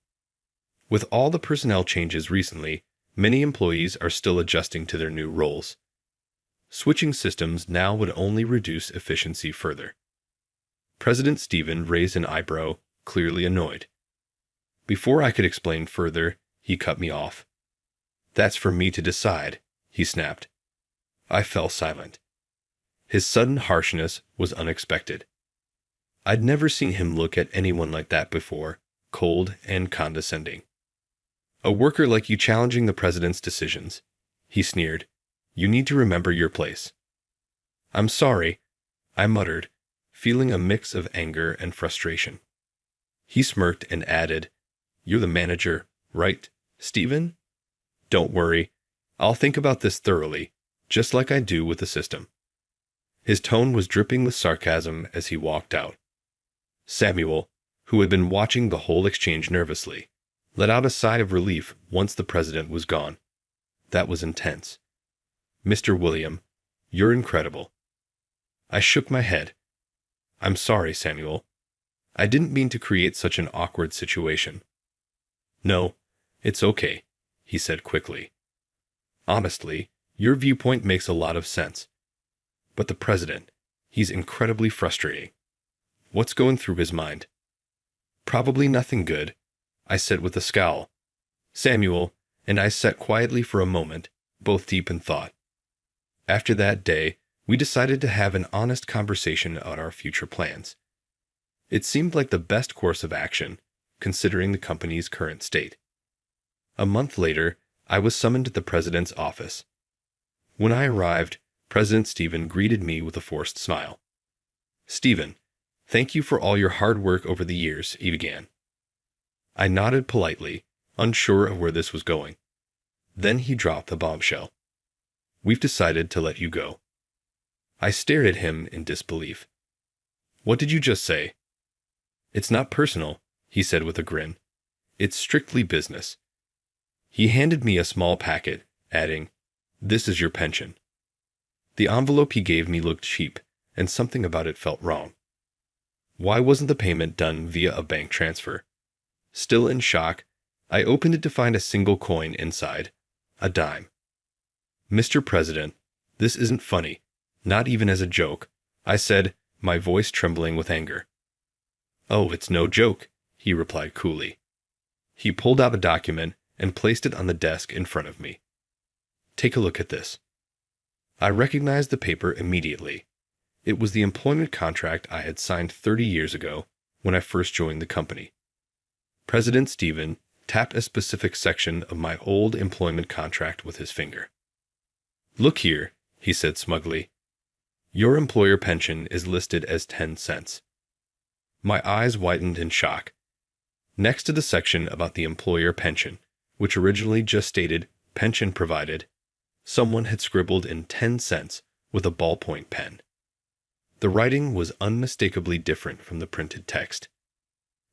With all the personnel changes recently, many employees are still adjusting to their new roles. Switching systems now would only reduce efficiency further." President Stephen raised an eyebrow, clearly annoyed. Before I could explain further, he cut me off. "That's for me to decide," he snapped. I fell silent. His sudden harshness was unexpected. I'd never seen him look at anyone like that before, cold and condescending. "A worker like you challenging the president's decisions," he sneered. "You need to remember your place." "I'm sorry," I muttered, feeling a mix of anger and frustration. He smirked and added, "You're the manager, right, Stephen? Don't worry, I'll think about this thoroughly, just like I do with the system." His tone was dripping with sarcasm as he walked out. Samuel, who had been watching the whole exchange nervously, let out a sigh of relief once the president was gone. That was intense. "Mr. William, you're incredible." I shook my head. "I'm sorry, Samuel. I didn't mean to create such an awkward situation." "No, it's okay," he said quickly. "Honestly, your viewpoint makes a lot of sense. But the president, he's incredibly frustrating. What's going through his mind?" "Probably nothing good," I said with a scowl. Samuel and I sat quietly for a moment, both deep in thought. After that day, we decided to have an honest conversation on our future plans. It seemed like the best course of action, considering the company's current state. A month later, I was summoned to the president's office. When I arrived, President Stephen greeted me with a forced smile. "Stephen, thank you for all your hard work over the years," he began. I nodded politely, unsure of where this was going. Then he dropped the bombshell. "We've decided to let you go." I stared at him in disbelief. "What did you just say?" "It's not personal," he said with a grin. "It's strictly business." He handed me a small packet, adding, "This is your pension." The envelope he gave me looked cheap, and something about it felt wrong. Why wasn't the payment done via a bank transfer? Still in shock, I opened it to find a single coin inside, a dime. "Mr. President, this isn't funny, not even as a joke," I said, my voice trembling with anger. "Oh, it's no joke," he replied coolly. He pulled out a document and placed it on the desk in front of me. "Take a look at this." I recognized the paper immediately. It was the employment contract I had signed 30 years ago when I first joined the company. President Stephen tapped a specific section of my old employment contract with his finger. "Look here," he said smugly. "Your employer pension is listed as 10 cents. My eyes widened in shock. Next to the section about the employer pension, which originally just stated "pension provided," someone had scribbled in 10 cents with a ballpoint pen. The writing was unmistakably different from the printed text.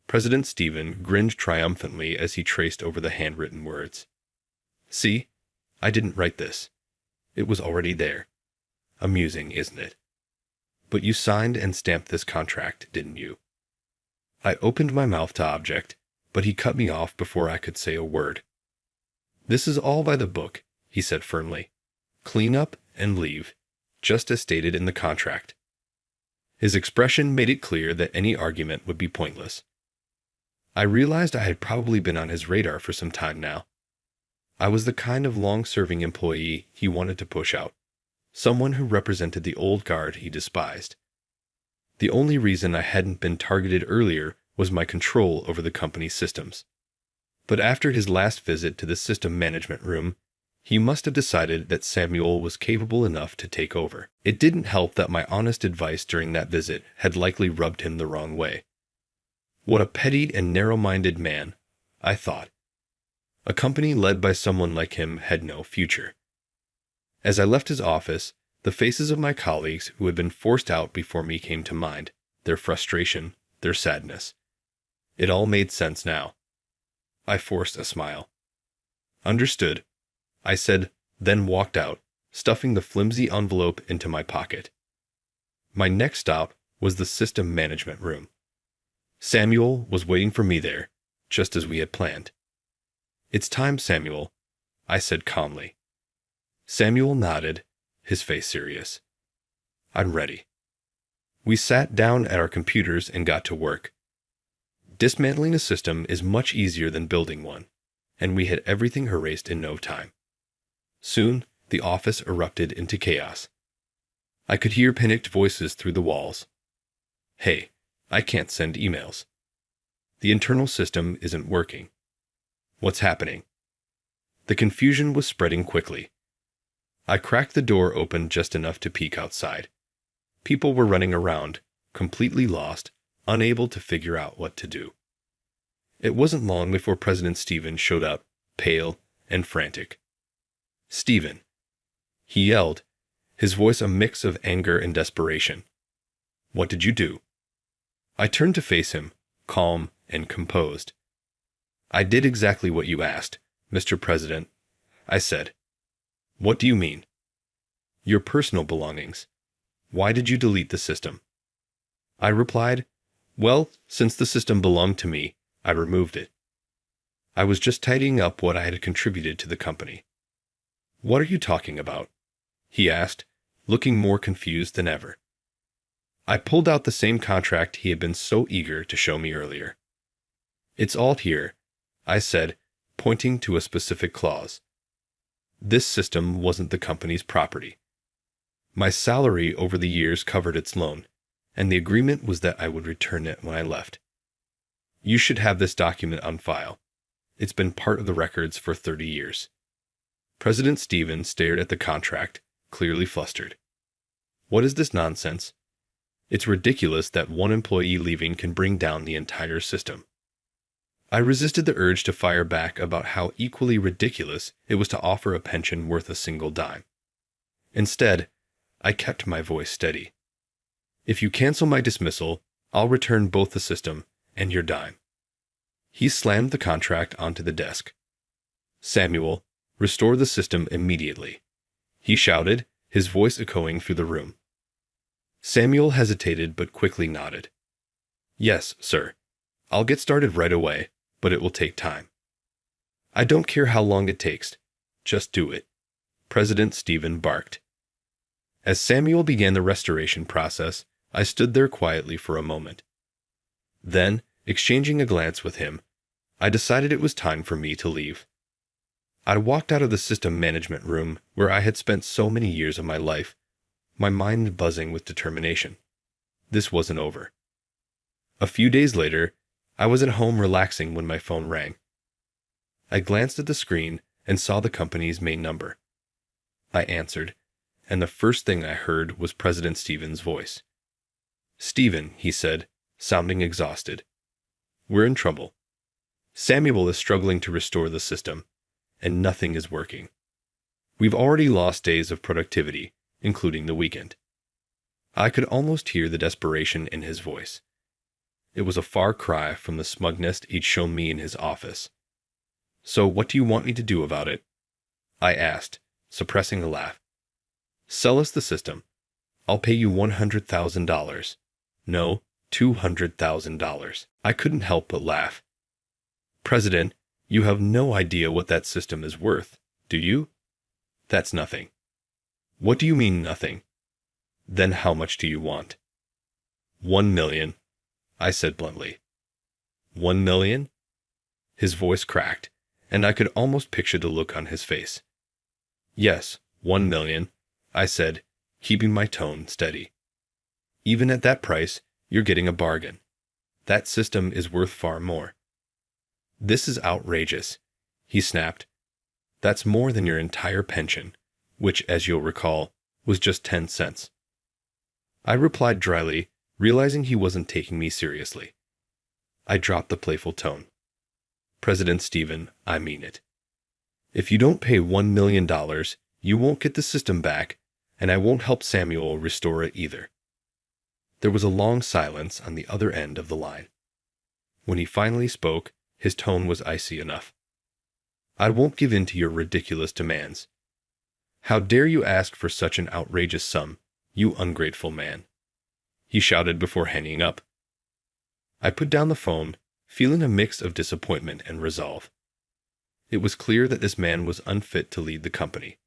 President Stephen grinned triumphantly as he traced over the handwritten words. "See? I didn't write this. It was already there. Amusing, isn't it? But you signed and stamped this contract, didn't you?" I opened my mouth to object, but he cut me off before I could say a word. "This is all by the book," he said firmly. "Clean up and leave, just as stated in the contract." His expression made it clear that any argument would be pointless. I realized I had probably been on his radar for some time now. I was the kind of long-serving employee he wanted to push out, someone who represented the old guard he despised. The only reason I hadn't been targeted earlier was my control over the company's systems. But after his last visit to the system management room, he must have decided that Samuel was capable enough to take over. It didn't help that my honest advice during that visit had likely rubbed him the wrong way. What a petty and narrow-minded man, I thought. A company led by someone like him had no future. As I left his office, the faces of my colleagues who had been forced out before me came to mind, their frustration, their sadness. It all made sense now. I forced a smile. Understood, I said, then walked out, stuffing the flimsy envelope into my pocket. My next stop was the system management room. Samuel was waiting for me there, just as we had planned. "It's time, Samuel," I said calmly. Samuel nodded, his face serious. "I'm ready." We sat down at our computers and got to work. Dismantling a system is much easier than building one, and we had everything erased in no time. Soon, the office erupted into chaos. I could hear panicked voices through the walls. "Hey, I can't send emails. The internal system isn't working. What's happening?" The confusion was spreading quickly. I cracked the door open just enough to peek outside. People were running around, completely lost, unable to figure out what to do. It wasn't long before President Stephen showed up, pale and frantic. "Stephen," he yelled, his voice a mix of anger and desperation. "What did you do?" I turned to face him, calm and composed. "I did exactly what you asked, Mr. President," I said. "What do you mean?" "Your personal belongings. Why did you delete the system?" I replied, "Well, since the system belonged to me, I removed it. I was just tidying up what I had contributed to the company." "What are you talking about?" he asked, looking more confused than ever. I pulled out the same contract he had been so eager to show me earlier. "It's all here," I said, pointing to a specific clause. This system wasn't the company's property. My salary over the years covered its loan, and the agreement was that I would return it when I left. "You should have this document on file. It's been part of the records for 30 years. President Stephen stared at the contract, clearly flustered. "What is this nonsense? It's ridiculous that one employee leaving can bring down the entire system." I resisted the urge to fire back about how equally ridiculous it was to offer a pension worth a single dime. Instead, I kept my voice steady. "If you cancel my dismissal, I'll return both the system and your dime." He slammed the contract onto the desk. "Samuel, restore the system immediately," he shouted, his voice echoing through the room. Samuel hesitated but quickly nodded. "Yes, sir. I'll get started right away, but it will take time." "I don't care how long it takes. Just do it," President Stephen barked. As Samuel began the restoration process, I stood there quietly for a moment. Then, exchanging a glance with him, I decided it was time for me to leave. I walked out of the system management room where I had spent so many years of my life, my mind buzzing with determination. This wasn't over. A few days later, I was at home relaxing when my phone rang. I glanced at the screen and saw the company's main number. I answered, and the first thing I heard was President Stephen's voice. "Stephen," he said, sounding exhausted. "We're in trouble. Samuel is struggling to restore the system, and nothing is working. We've already lost days of productivity, including the weekend." I could almost hear the desperation in his voice. It was a far cry from the smugness he'd shown me in his office. "So what do you want me to do about it?" I asked, suppressing a laugh. "Sell us the system. I'll pay you $100,000. No, $200,000. I couldn't help but laugh. "President, you have no idea what that system is worth, do you?" "That's nothing." "What do you mean nothing?" "Then how much do you want?" $1 million, I said bluntly. 1 million? His voice cracked, and I could almost picture the look on his face. Yes, 1 million, I said, keeping my tone steady. Even at that price, you're getting a bargain. That system is worth far more. This is outrageous, he snapped. That's more than your entire pension, which, as you'll recall, was just 10 cents. I replied dryly, realizing he wasn't taking me seriously. I dropped the playful tone. President Stephen, I mean it. If you don't pay $1 million, you won't get the system back, and I won't help Samuel restore it either. There was a long silence on the other end of the line. When he finally spoke, his tone was icy enough. I won't give in to your ridiculous demands. How dare you ask for such an outrageous sum, you ungrateful man, he shouted before hanging up. I put down the phone, feeling a mix of disappointment and resolve. It was clear that this man was unfit to lead the company.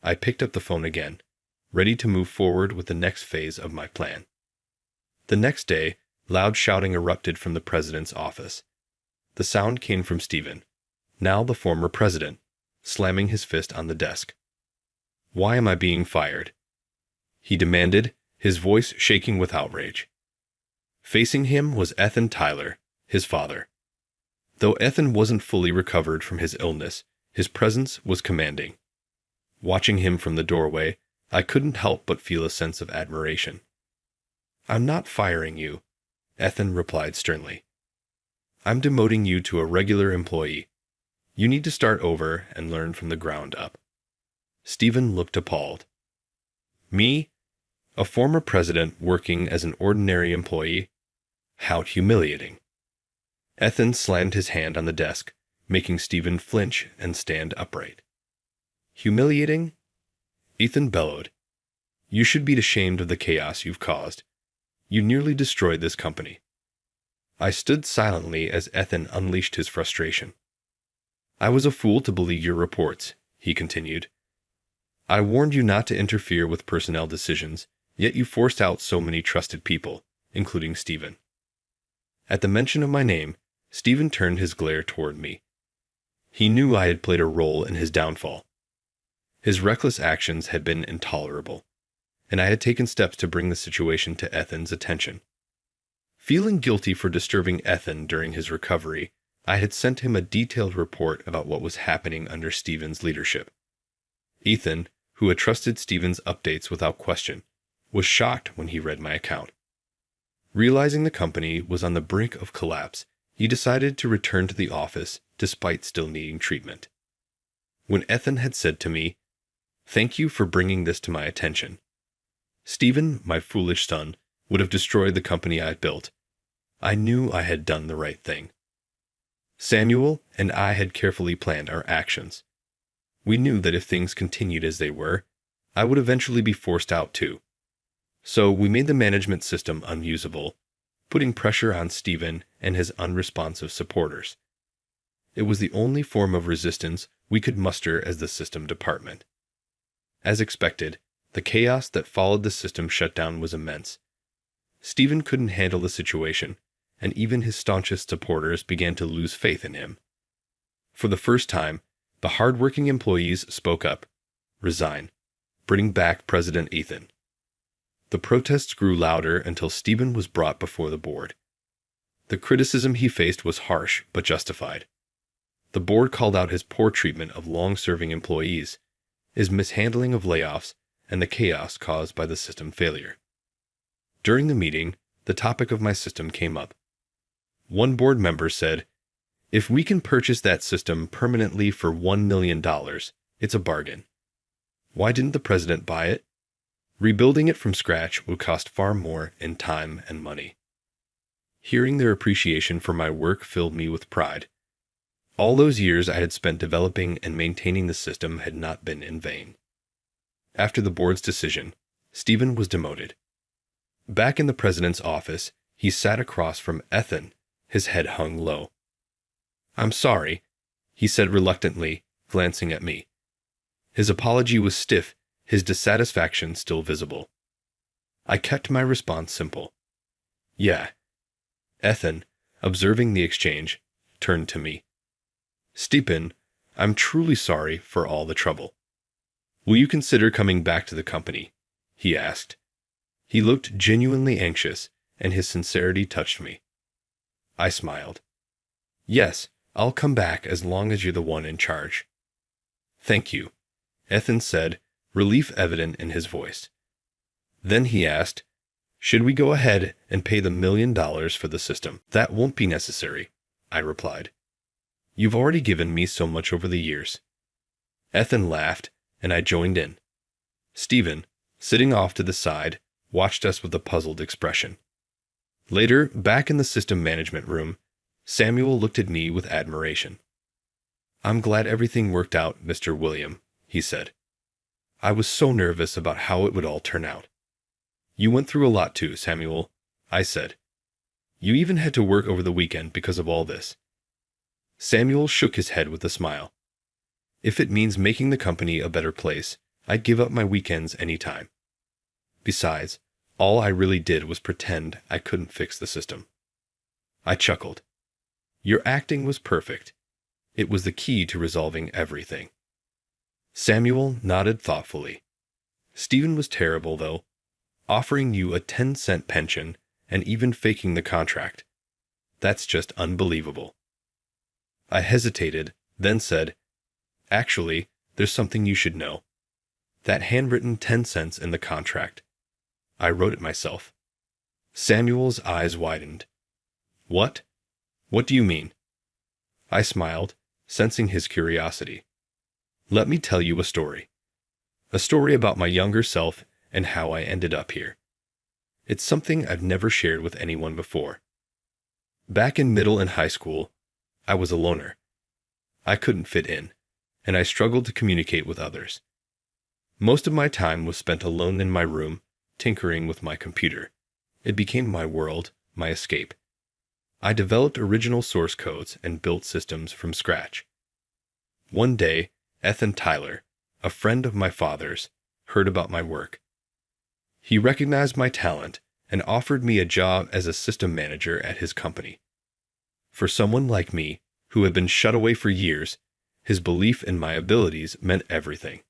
I picked up the phone again, ready to move forward with the next phase of my plan. The next day, loud shouting erupted from the president's office. The sound came from Stephen, now the former president, slamming his fist on the desk. Why am I being fired? He demanded, his voice shaking with outrage. Facing him was Ethan Tyler, his father. Though Ethan wasn't fully recovered from his illness, his presence was commanding. Watching him from the doorway, I couldn't help but feel a sense of admiration. I'm not firing you, Ethan replied sternly. I'm demoting you to a regular employee. You need to start over and learn from the ground up. Stephen looked appalled. Me? A former president working as an ordinary employee? How humiliating. Ethan slammed his hand on the desk, making Stephen flinch and stand upright. Humiliating? Ethan bellowed. You should be ashamed of the chaos you've caused. You nearly destroyed this company. I stood silently as Ethan unleashed his frustration. I was a fool to believe your reports, he continued. I warned you not to interfere with personnel decisions, yet you forced out so many trusted people, including Stephen. At the mention of my name, Stephen turned his glare toward me. He knew I had played a role in his downfall. His reckless actions had been intolerable, and I had taken steps to bring the situation to Ethan's attention. Feeling guilty for disturbing Ethan during his recovery, I had sent him a detailed report about what was happening under Stephen's leadership. Ethan, who had trusted Stephen's updates without question, was shocked when he read my account. Realizing the company was on the brink of collapse, he decided to return to the office despite still needing treatment. When Ethan had said to me, "Thank you for bringing this to my attention. Stephen, my foolish son, would have destroyed the company I had built," I knew I had done the right thing. Samuel and I had carefully planned our actions. We knew that if things continued as they were, I would eventually be forced out too. So we made the management system unusable, putting pressure on Stephen and his unresponsive supporters. It was the only form of resistance we could muster as the system department. As expected, the chaos that followed the system shutdown was immense. Stephen couldn't handle the situation, and even his staunchest supporters began to lose faith in him. For the first time, the hard-working employees spoke up, "Resign. Bring back President Ethan." The protests grew louder until Stephen was brought before the board. The criticism he faced was harsh but justified. The board called out his poor treatment of long-serving employees, his mishandling of layoffs, and the chaos caused by the system failure. During the meeting, the topic of my system came up. One board member said, "If we can purchase that system permanently for $1 million, it's a bargain. Why didn't the president buy it? Rebuilding it from scratch would cost far more in time and money." Hearing their appreciation for my work filled me with pride. All those years I had spent developing and maintaining the system had not been in vain. After the board's decision, Stephen was demoted. Back in the president's office, he sat across from Ethan, his head hung low. "I'm sorry," he said reluctantly, glancing at me. His apology was stiff, his dissatisfaction still visible. I kept my response simple. "Yeah, Ethan, observing the exchange, turned to me. "Stephen, I'm truly sorry for all the trouble. Will you consider coming back to the company?" he asked. He looked genuinely anxious, and his sincerity touched me. I smiled. "Yes, I'll come back as long as you're the one in charge." "Thank you," Ethan said, relief evident in his voice. Then he asked, "Should we go ahead and pay the $1 million for the system?" "That won't be necessary," I replied. "You've already given me so much over the years." Ethan laughed, and I joined in. Stephen, sitting off to the side, watched us with a puzzled expression. Later, back in the system management room, Samuel looked at me with admiration. "I'm glad everything worked out, Mr. William," he said. "I was so nervous about how it would all turn out." "You went through a lot too, Samuel," I said. "You even had to work over the weekend because of all this." Samuel shook his head with a smile. "If it means making the company a better place, I'd give up my weekends any time. Besides, all I really did was pretend I couldn't fix the system." I chuckled. "Your acting was perfect. It was the key to resolving everything." Samuel nodded thoughtfully. "Stephen was terrible, though, offering you a 10-cent pension and even faking the contract. That's just unbelievable." I hesitated, then said, "Actually, there's something you should know. That handwritten 10 cents in the contract. I wrote it myself." Samuel's eyes widened. "What? What do you mean?" I smiled, sensing his curiosity. "Let me tell you a story. A story about my younger self and how I ended up here. It's something I've never shared with anyone before. Back in middle and high school, I was a loner. I couldn't fit in, and I struggled to communicate with others. Most of my time was spent alone in my room, tinkering with my computer. It became my world, my escape. I developed original source codes and built systems from scratch. One day, Ethan Tyler, a friend of my father's, heard about my work. He recognized my talent and offered me a job as a system manager at his company. For someone like me, who had been shut away for years, his belief in my abilities meant everything.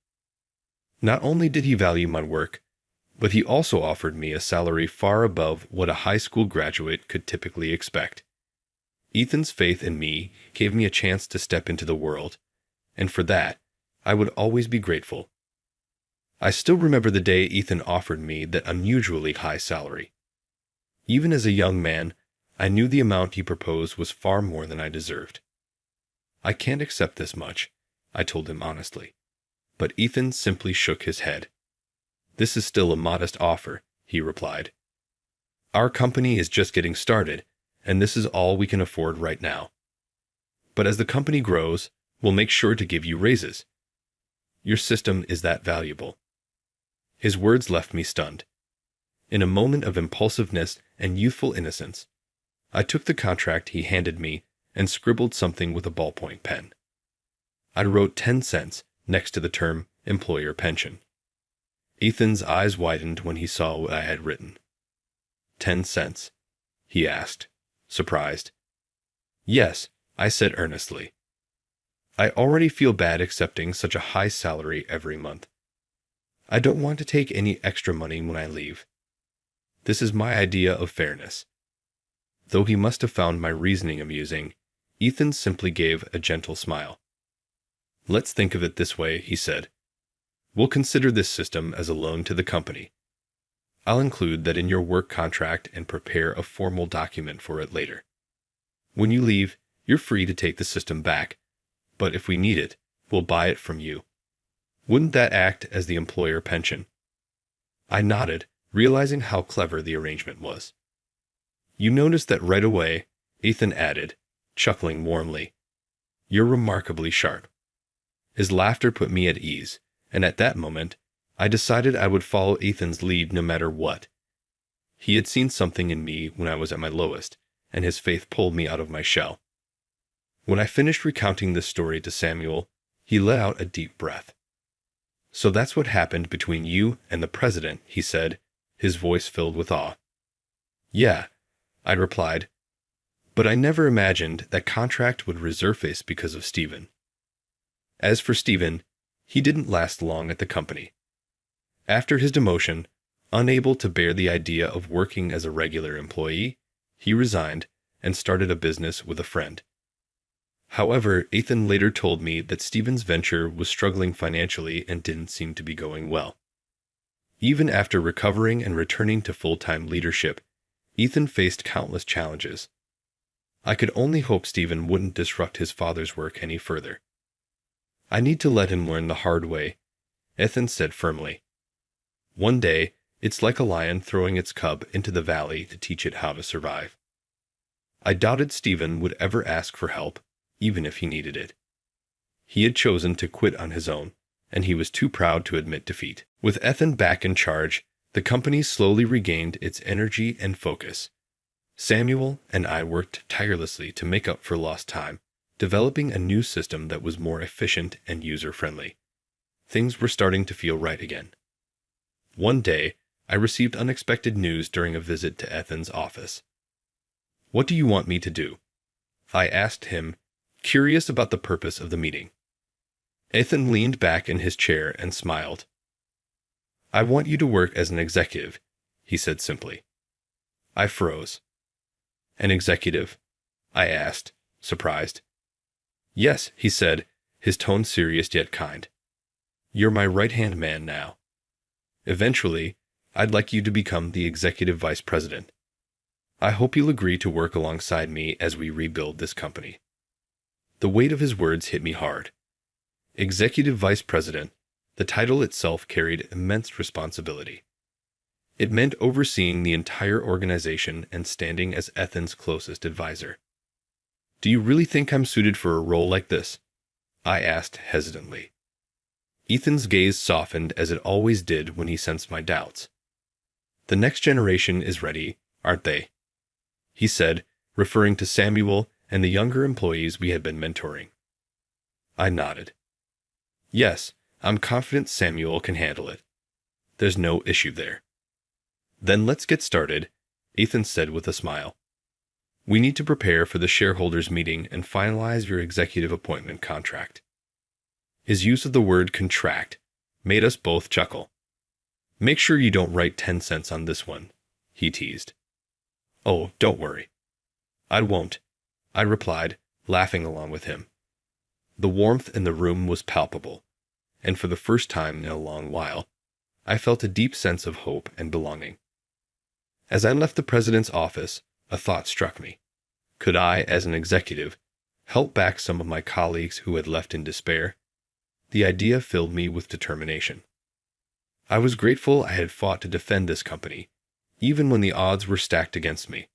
Not only did he value my work, but he also offered me a salary far above what a high school graduate could typically expect. Ethan's faith in me gave me a chance to step into the world, and for that, I would always be grateful. I still remember the day Ethan offered me that unusually high salary. Even as a young man, I knew the amount he proposed was far more than I deserved. "I can't accept this much," I told him honestly. But Ethan simply shook his head. "This is still a modest offer," he replied. "Our company is just getting started, and this is all we can afford right now. But as the company grows, we'll make sure to give you raises. Your system is that valuable." His words left me stunned. In a moment of impulsiveness and youthful innocence, I took the contract he handed me and scribbled something with a ballpoint pen. I wrote 10 cents next to the term employer pension. Ethan's eyes widened when he saw what I had written. 10 cents? He asked, surprised. "Yes," I said earnestly. "I already feel bad accepting such a high salary every month. I don't want to take any extra money when I leave. This is my idea of fairness." Though he must have found my reasoning amusing, Ethan simply gave a gentle smile. "Let's think of it this way," he said. "We'll consider this system as a loan to the company. I'll include that in your work contract and prepare a formal document for it later. When you leave, you're free to take the system back, but if we need it, we'll buy it from you. Wouldn't that act as the employer pension?" I nodded, realizing how clever the arrangement was. "You noticed that right away," Ethan added, chuckling warmly. "You're remarkably sharp." His laughter put me at ease, and at that moment, I decided I would follow Ethan's lead no matter what. He had seen something in me when I was at my lowest, and his faith pulled me out of my shell. When I finished recounting this story to Samuel, he let out a deep breath. "So that's what happened between you and the president," he said, his voice filled with awe. "Yeah," I replied. But I never imagined that contract would resurface because of Stephen. As for Stephen, he didn't last long at the company. After his demotion, unable to bear the idea of working as a regular employee, he resigned and started a business with a friend. However, Ethan later told me that Stephen's venture was struggling financially and didn't seem to be going well. Even after recovering and returning to full-time leadership, Ethan faced countless challenges. I could only hope Stephen wouldn't disrupt his father's work any further. I need to let him learn the hard way, Ethan said firmly. One day, it's like a lion throwing its cub into the valley to teach it how to survive. I doubted Stephen would ever ask for help, even if he needed it. He had chosen to quit on his own, and he was too proud to admit defeat. With Ethan back in charge, the company slowly regained its energy and focus. Samuel and I worked tirelessly to make up for lost time, developing a new system that was more efficient and user-friendly. Things were starting to feel right again. One day, I received unexpected news during a visit to Ethan's office. "What do you want me to do?" I asked him, curious about the purpose of the meeting. Ethan leaned back in his chair and smiled. "I want you to work as an executive," he said simply. I froze. "An executive?" I asked, surprised. "Yes," he said, his tone serious yet kind. "You're my right-hand man now. Eventually, I'd like you to become the executive vice president. I hope you'll agree to work alongside me as we rebuild this company." The weight of his words hit me hard. Executive vice president, the title itself carried immense responsibility. It meant overseeing the entire organization and standing as Ethan's closest advisor. "Do you really think I'm suited for a role like this?" I asked hesitantly. Ethan's gaze softened as it always did when he sensed my doubts. "The next generation is ready, aren't they?" he said, referring to Samuel and the younger employees we had been mentoring. I nodded. "Yes, I'm confident Samuel can handle it. There's no issue there." "Then let's get started," Ethan said with a smile. "We need to prepare for the shareholders' meeting and finalize your executive appointment contract." His use of the word contract made us both chuckle. "Make sure you don't write 10 cents on this one," he teased. "Oh, don't worry." "I won't," I replied, laughing along with him. The warmth in the room was palpable, and for the first time in a long while, I felt a deep sense of hope and belonging. As I left the president's office, a thought struck me. Could I, as an executive, help back some of my colleagues who had left in despair? The idea filled me with determination. I was grateful I had fought to defend this company, even when the odds were stacked against me.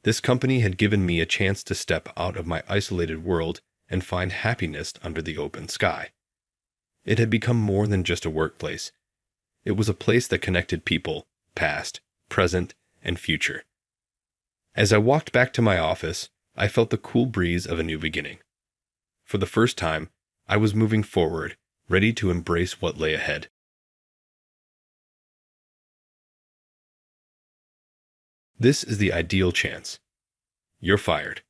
This company had given me a chance to step out of my isolated world and find happiness under the open sky. It had become more than just a workplace. It was a place that connected people, past, present, and future. As I walked back to my office, I felt the cool breeze of a new beginning. For the first time, I was moving forward, ready to embrace what lay ahead. This is the ideal chance. You're fired.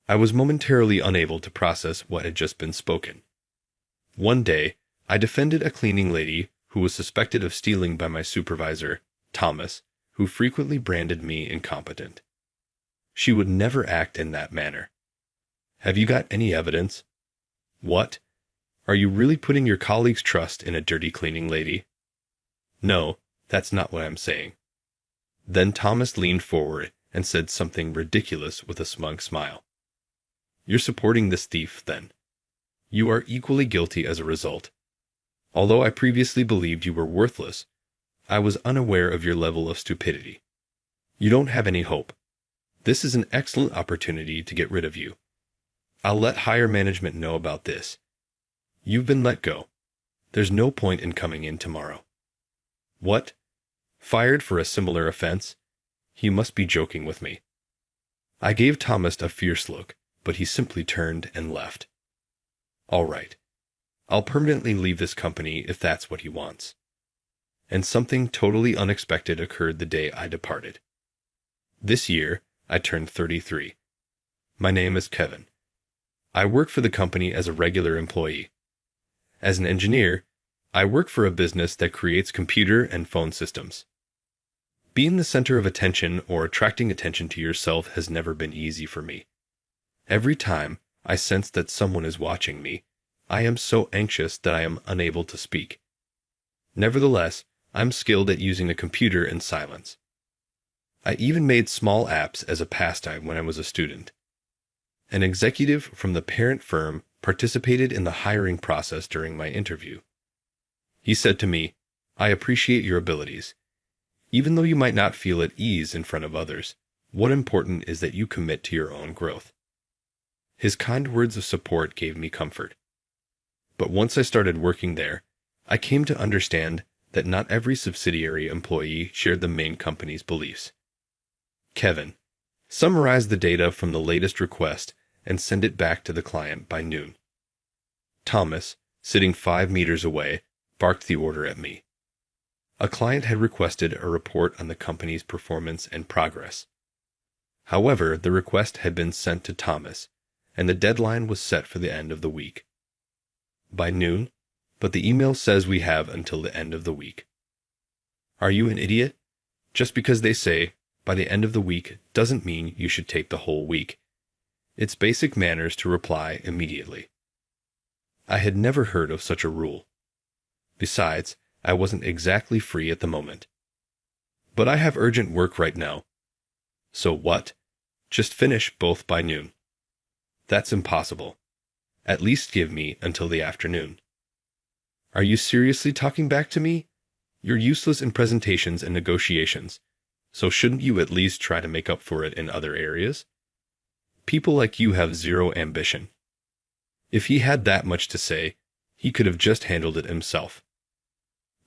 I was momentarily unable to process what had just been spoken. One day, I defended a cleaning lady who was suspected of stealing by my supervisor, Thomas, who frequently branded me incompetent. She would never act in that manner. "Have you got any evidence?" "What? Are you really putting your colleagues' trust in a dirty cleaning lady?" "No, that's not what I'm saying." Then Thomas leaned forward and said something ridiculous with a smug smile. "You're supporting this thief, then. You are equally guilty as a result. Although I previously believed you were worthless, I was unaware of your level of stupidity. You don't have any hope. This is an excellent opportunity to get rid of you. I'll let higher management know about this. You've been let go. There's no point in coming in tomorrow." "What? Fired for a similar offense? You must be joking with me." I gave Thomas a fierce look, but he simply turned and left. "All right. I'll permanently leave this company if that's what he wants." And something totally unexpected occurred the day I departed. This year, I turned 33. My name is Kevin. I work for the company as a regular employee. As an engineer, I work for a business that creates computer and phone systems. Being the center of attention or attracting attention to yourself has never been easy for me. Every time I sense that someone is watching me, I am so anxious that I am unable to speak. Nevertheless, I'm skilled at using a computer in silence. I even made small apps as a pastime when I was a student. An executive from the parent firm participated in the hiring process during my interview. He said to me, "I appreciate your abilities. Even though you might not feel at ease in front of others, what's important is that you commit to your own growth." His kind words of support gave me comfort. But once I started working there, I came to understand that not every subsidiary employee shared the main company's beliefs. Kevin, summarize the data from the latest request and send it back to the client by noon. Thomas, sitting 5 meters away, barked the order at me. A client had requested a report on the company's performance and progress. However, the request had been sent to Thomas, and the deadline was set for the end of the week. By noon, but the email says we have until the end of the week. Are you an idiot? Just because they say, by the end of the week, doesn't mean you should take the whole week. It's basic manners to reply immediately. I had never heard of such a rule. Besides, I wasn't exactly free at the moment. But I have urgent work right now. So what? Just finish both by noon. That's impossible. At least give me until the afternoon. Are you seriously talking back to me? You're useless in presentations and negotiations, so shouldn't you at least try to make up for it in other areas? People like you have zero ambition. If he had that much to say, he could have just handled it himself.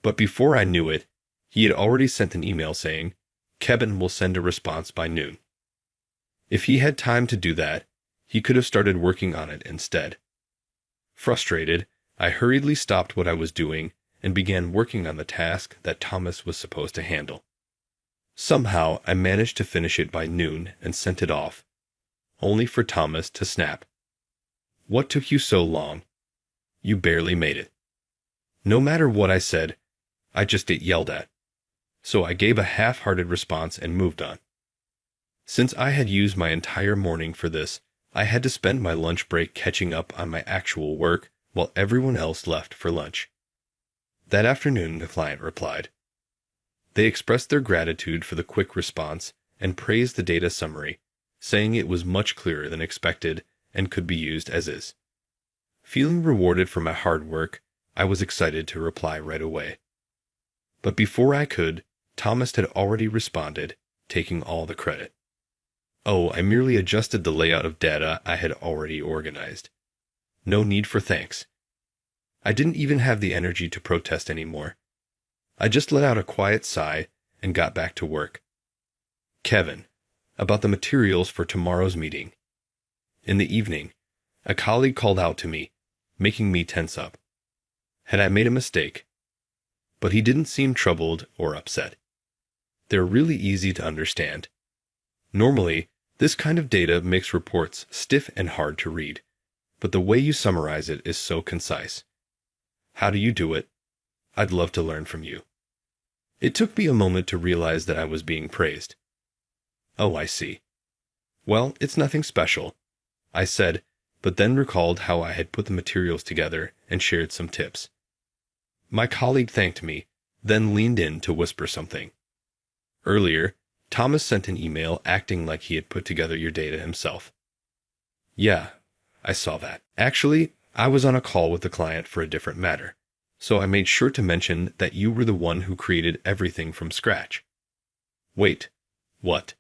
But before I knew it, he had already sent an email saying, "Kevin will send a response by noon." If he had time to do that, he could have started working on it instead. Frustrated, I hurriedly stopped what I was doing and began working on the task that Thomas was supposed to handle. Somehow, I managed to finish it by noon and sent it off, only for Thomas to snap. "What took you so long? You barely made it." No matter what I said, I just get yelled at. So I gave a half-hearted response and moved on. Since I had used my entire morning for this, I had to spend my lunch break catching up on my actual work while everyone else left for lunch. That afternoon, the client replied. They expressed their gratitude for the quick response and praised the data summary, saying it was much clearer than expected and could be used as is. Feeling rewarded for my hard work, I was excited to reply right away. But before I could, Thomas had already responded, taking all the credit. Oh, I merely adjusted the layout of data I had already organized. No need for thanks. I didn't even have the energy to protest anymore. I just let out a quiet sigh and got back to work. Kevin, about the materials for tomorrow's meeting. In the evening, a colleague called out to me, making me tense up. Had I made a mistake? But he didn't seem troubled or upset. They're really easy to understand. Normally, this kind of data makes reports stiff and hard to read, but the way you summarize it is so concise. How do you do it? I'd love to learn from you. It took me a moment to realize that I was being praised. Oh, I see. Well, it's nothing special, I said, but then recalled how I had put the materials together and shared some tips. My colleague thanked me, then leaned in to whisper something. Earlier, Thomas sent an email acting like he had put together your data himself. Yeah, I saw that. Actually, I was on a call with the client for a different matter, so I made sure to mention that you were the one who created everything from scratch. Wait, what?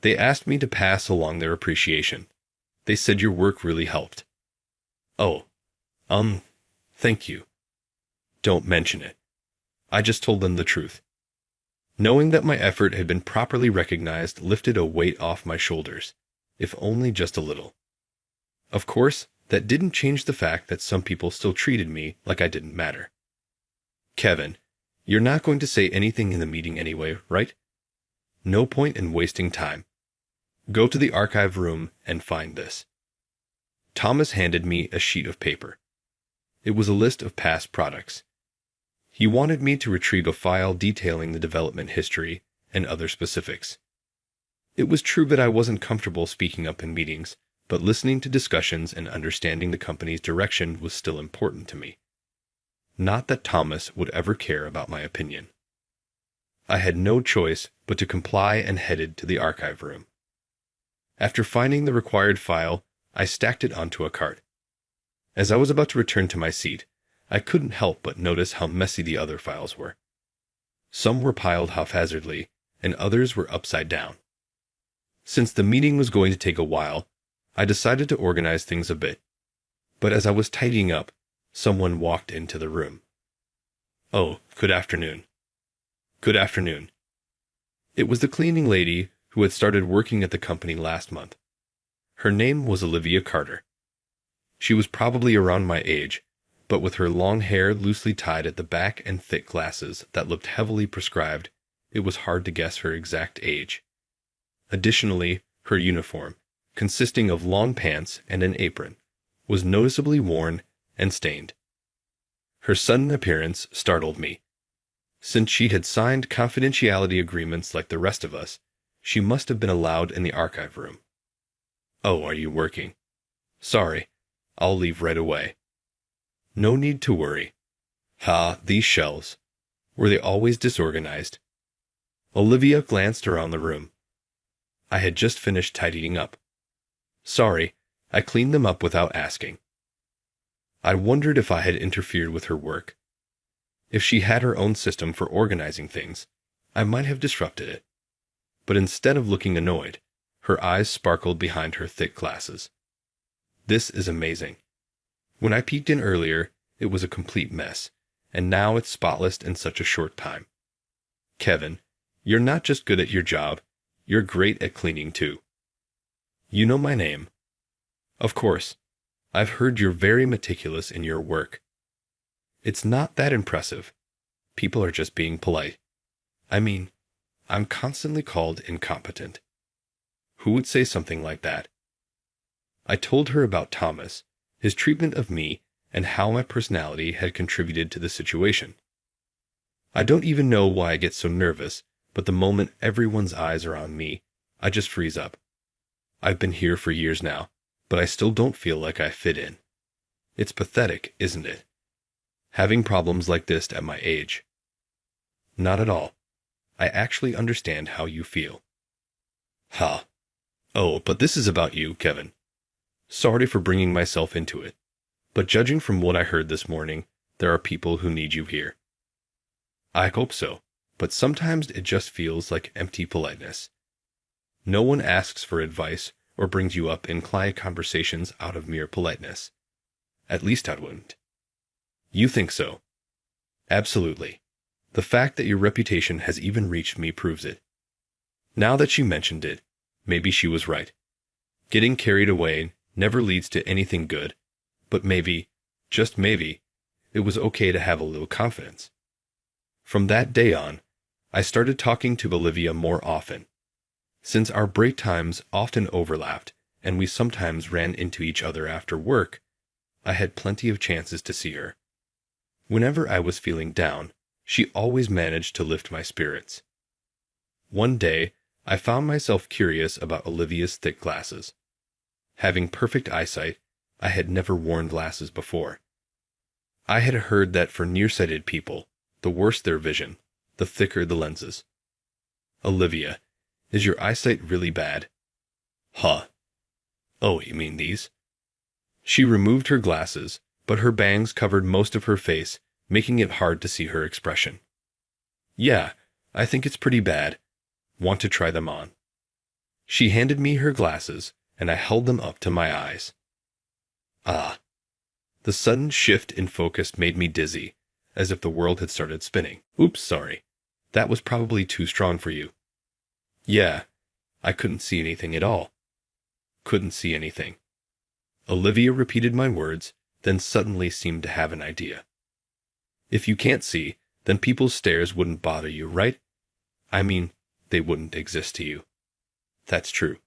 They asked me to pass along their appreciation. They said your work really helped. Oh, thank you. Don't mention it. I just told them the truth. Knowing that my effort had been properly recognized lifted a weight off my shoulders, if only just a little. Of course, that didn't change the fact that some people still treated me like I didn't matter. Kevin, you're not going to say anything in the meeting anyway, right? No point in wasting time. Go to the archive room and find this. Thomas handed me a sheet of paper. It was a list of past products. He wanted me to retrieve a file detailing the development history and other specifics. It was true that I wasn't comfortable speaking up in meetings, but listening to discussions and understanding the company's direction was still important to me. Not that Thomas would ever care about my opinion. I had no choice but to comply and headed to the archive room. After finding the required file, I stacked it onto a cart. As I was about to return to my seat, I couldn't help but notice how messy the other files were. Some were piled haphazardly, and others were upside down. Since the meeting was going to take a while, I decided to organize things a bit. But as I was tidying up, someone walked into the room. "Oh, good afternoon." "Good afternoon." It was the cleaning lady who had started working at the company last month. Her name was Olivia Carter. She was probably around my age, but with her long hair loosely tied at the back and thick glasses that looked heavily prescribed, it was hard to guess her exact age. Additionally, her uniform, consisting of long pants and an apron, was noticeably worn and stained. Her sudden appearance startled me. Since she had signed confidentiality agreements like the rest of us, she must have been allowed in the archive room. "Oh, are you working?" "Sorry, I'll leave right away." "No need to worry." These shelves. Were they always disorganized? Olivia glanced around the room. I had just finished tidying up. "Sorry, I cleaned them up without asking." I wondered if I had interfered with her work. If she had her own system for organizing things, I might have disrupted it. But instead of looking annoyed, her eyes sparkled behind her thick glasses. "This is amazing. When I peeked in earlier, it was a complete mess, and now it's spotless in such a short time. Kevin, you're not just good at your job, you're great at cleaning too." "You know my name?" "Of course. I've heard you're very meticulous in your work." "It's not that impressive. People are just being polite. I mean, I'm constantly called incompetent." Who would say something like that? I told her about Thomas, his treatment of me, and how my personality had contributed to the situation. I don't even know why I get so nervous, but the moment everyone's eyes are on me, I just freeze up. I've been here for years now, but I still don't feel like I fit in. It's pathetic, isn't it? Having problems like this at my age. Not at all. I actually understand how you feel. Oh, but this is about you, Kevin. Sorry for bringing myself into it, but judging from what I heard this morning, there are people who need you here. I hope so, but sometimes it just feels like empty politeness. No one asks for advice or brings you up in quiet conversations out of mere politeness. At least I wouldn't. You think so? Absolutely. The fact that your reputation has even reached me proves it. Now that she mentioned it, maybe she was right. Getting carried away never leads to anything good, but maybe, just maybe, it was okay to have a little confidence. From that day on, I started talking to Olivia more often. Since our break times often overlapped and we sometimes ran into each other after work, I had plenty of chances to see her. Whenever I was feeling down, she always managed to lift my spirits. One day, I found myself curious about Olivia's thick glasses. Having perfect eyesight, I had never worn glasses before. I had heard that for nearsighted people, the worse their vision, the thicker the lenses. "Olivia, is your eyesight really bad?" "Oh, you mean these?" She removed her glasses, but her bangs covered most of her face, making it hard to see her expression. "Yeah, I think it's pretty bad. Want to try them on?" She handed me her glasses, and I held them up to my eyes. The sudden shift in focus made me dizzy, as if the world had started spinning. "Oops, sorry. That was probably too strong for you." "Yeah, I couldn't see anything at all." "Couldn't see anything." Olivia repeated my words, then suddenly seemed to have an idea. "If you can't see, then people's stares wouldn't bother you, right? I mean, they wouldn't exist to you." "That's true."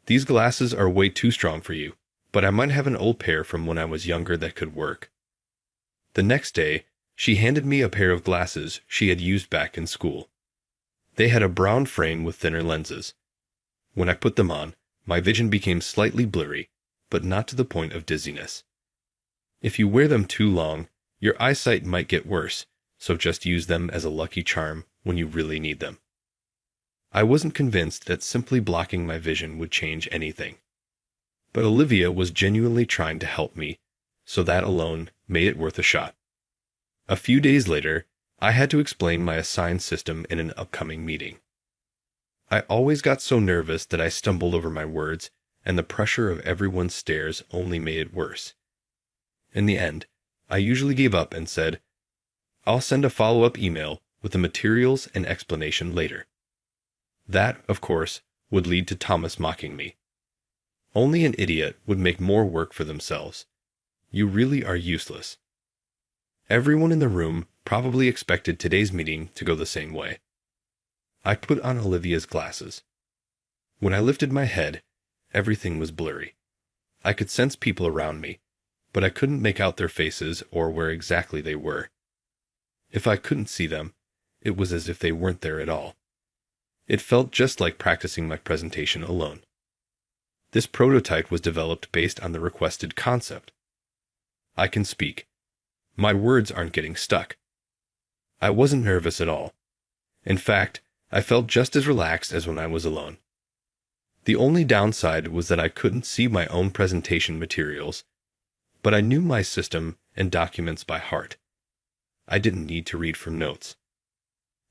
These glasses are way too strong for you, but I might have an old pair from when I was younger that could work. The next day, she handed me a pair of glasses she had used back in school. They had a brown frame with thinner lenses. When I put them on, my vision became slightly blurry, but not to the point of dizziness. If you wear them too long, your eyesight might get worse, so just use them as a lucky charm when you really need them. I wasn't convinced that simply blocking my vision would change anything. But Olivia was genuinely trying to help me, so that alone made it worth a shot. A few days later, I had to explain my assigned system in an upcoming meeting. I always got so nervous that I stumbled over my words, and the pressure of everyone's stares only made it worse. In the end, I usually gave up and said, "I'll send a follow-up email with the materials and explanation later." That, of course, would lead to Thomas mocking me. Only an idiot would make more work for themselves. You really are useless. Everyone in the room probably expected today's meeting to go the same way. I put on Olivia's glasses. When I lifted my head, everything was blurry. I could sense people around me, but I couldn't make out their faces or where exactly they were. If I couldn't see them, it was as if they weren't there at all. It felt just like practicing my presentation alone. This prototype was developed based on the requested concept. I can speak. My words aren't getting stuck. I wasn't nervous at all. In fact, I felt just as relaxed as when I was alone. The only downside was that I couldn't see my own presentation materials, but I knew my system and documents by heart. I didn't need to read from notes.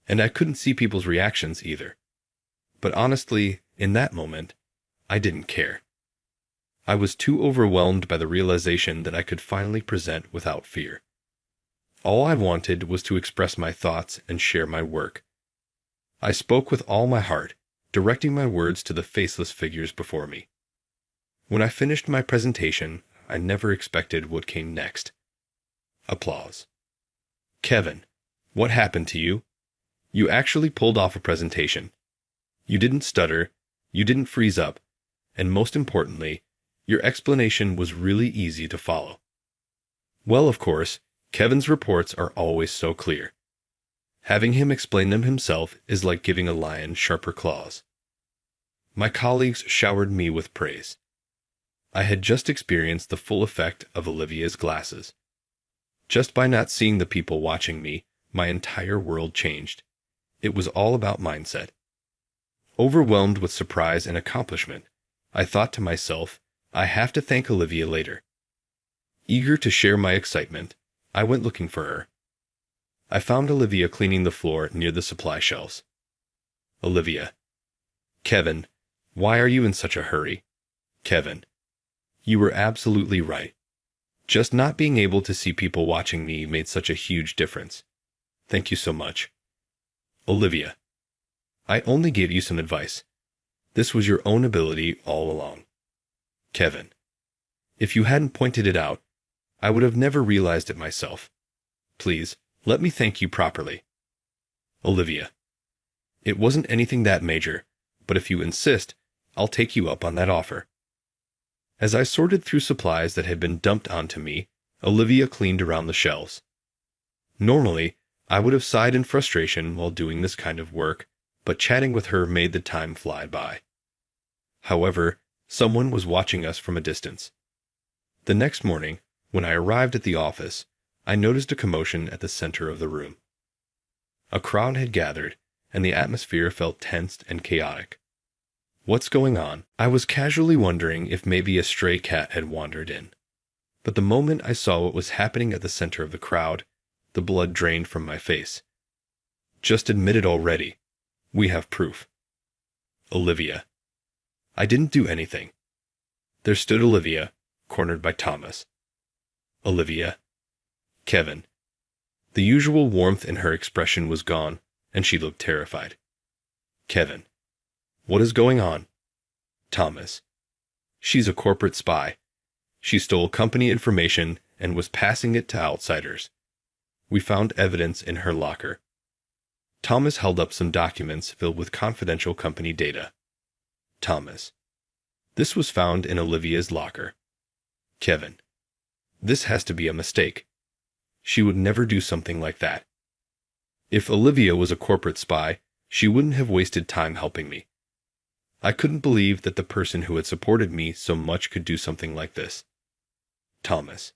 And I couldn't see people's reactions either. But honestly, in that moment, I didn't care. I was too overwhelmed by the realization that I could finally present without fear. All I wanted was to express my thoughts and share my work. I spoke with all my heart, directing my words to the faceless figures before me. When I finished my presentation, I never expected what came next. Applause. "Kevin, what happened to you? You actually pulled off a presentation. You didn't stutter, you didn't freeze up, and most importantly, your explanation was really easy to follow." Well, of course, Kevin's reports are always so clear. Having him explain them himself is like giving a lion sharper claws. My colleagues showered me with praise. I had just experienced the full effect of Olivia's glasses. Just by not seeing the people watching me, my entire world changed. It was all about mindset. Overwhelmed with surprise and accomplishment, I thought to myself, I have to thank Olivia later. Eager to share my excitement, I went looking for her. I found Olivia cleaning the floor near the supply shelves. Olivia. "Kevin, why are you in such a hurry?" Kevin. "You were absolutely right. Just not being able to see people watching me made such a huge difference. Thank you so much." Olivia. "I only gave you some advice. This was your own ability all along." Kevin. "If you hadn't pointed it out, I would have never realized it myself. Please, let me thank you properly." Olivia. "It wasn't anything that major, but if you insist, I'll take you up on that offer." As I sorted through supplies that had been dumped onto me, Olivia cleaned around the shelves. Normally, I would have sighed in frustration while doing this kind of work, but chatting with her made the time fly by. However, someone was watching us from a distance. The next morning, when I arrived at the office, I noticed a commotion at the center of the room. A crowd had gathered, and the atmosphere felt tense and chaotic. What's going on? I was casually wondering if maybe a stray cat had wandered in. But the moment I saw what was happening at the center of the crowd, the blood drained from my face. "Just admit it already. We have proof." Olivia. "I didn't do anything." There stood Olivia, cornered by Thomas. Olivia. Kevin. The usual warmth in her expression was gone, and she looked terrified. Kevin. "What is going on?" Thomas. "She's a corporate spy. She stole company information and was passing it to outsiders. We found evidence in her locker." Thomas held up some documents filled with confidential company data. Thomas. This was found in Olivia's locker. Kevin. This has to be a mistake. She would never do something like that. If Olivia was a corporate spy, she wouldn't have wasted time helping me. I couldn't believe that the person who had supported me so much could do something like this. Thomas.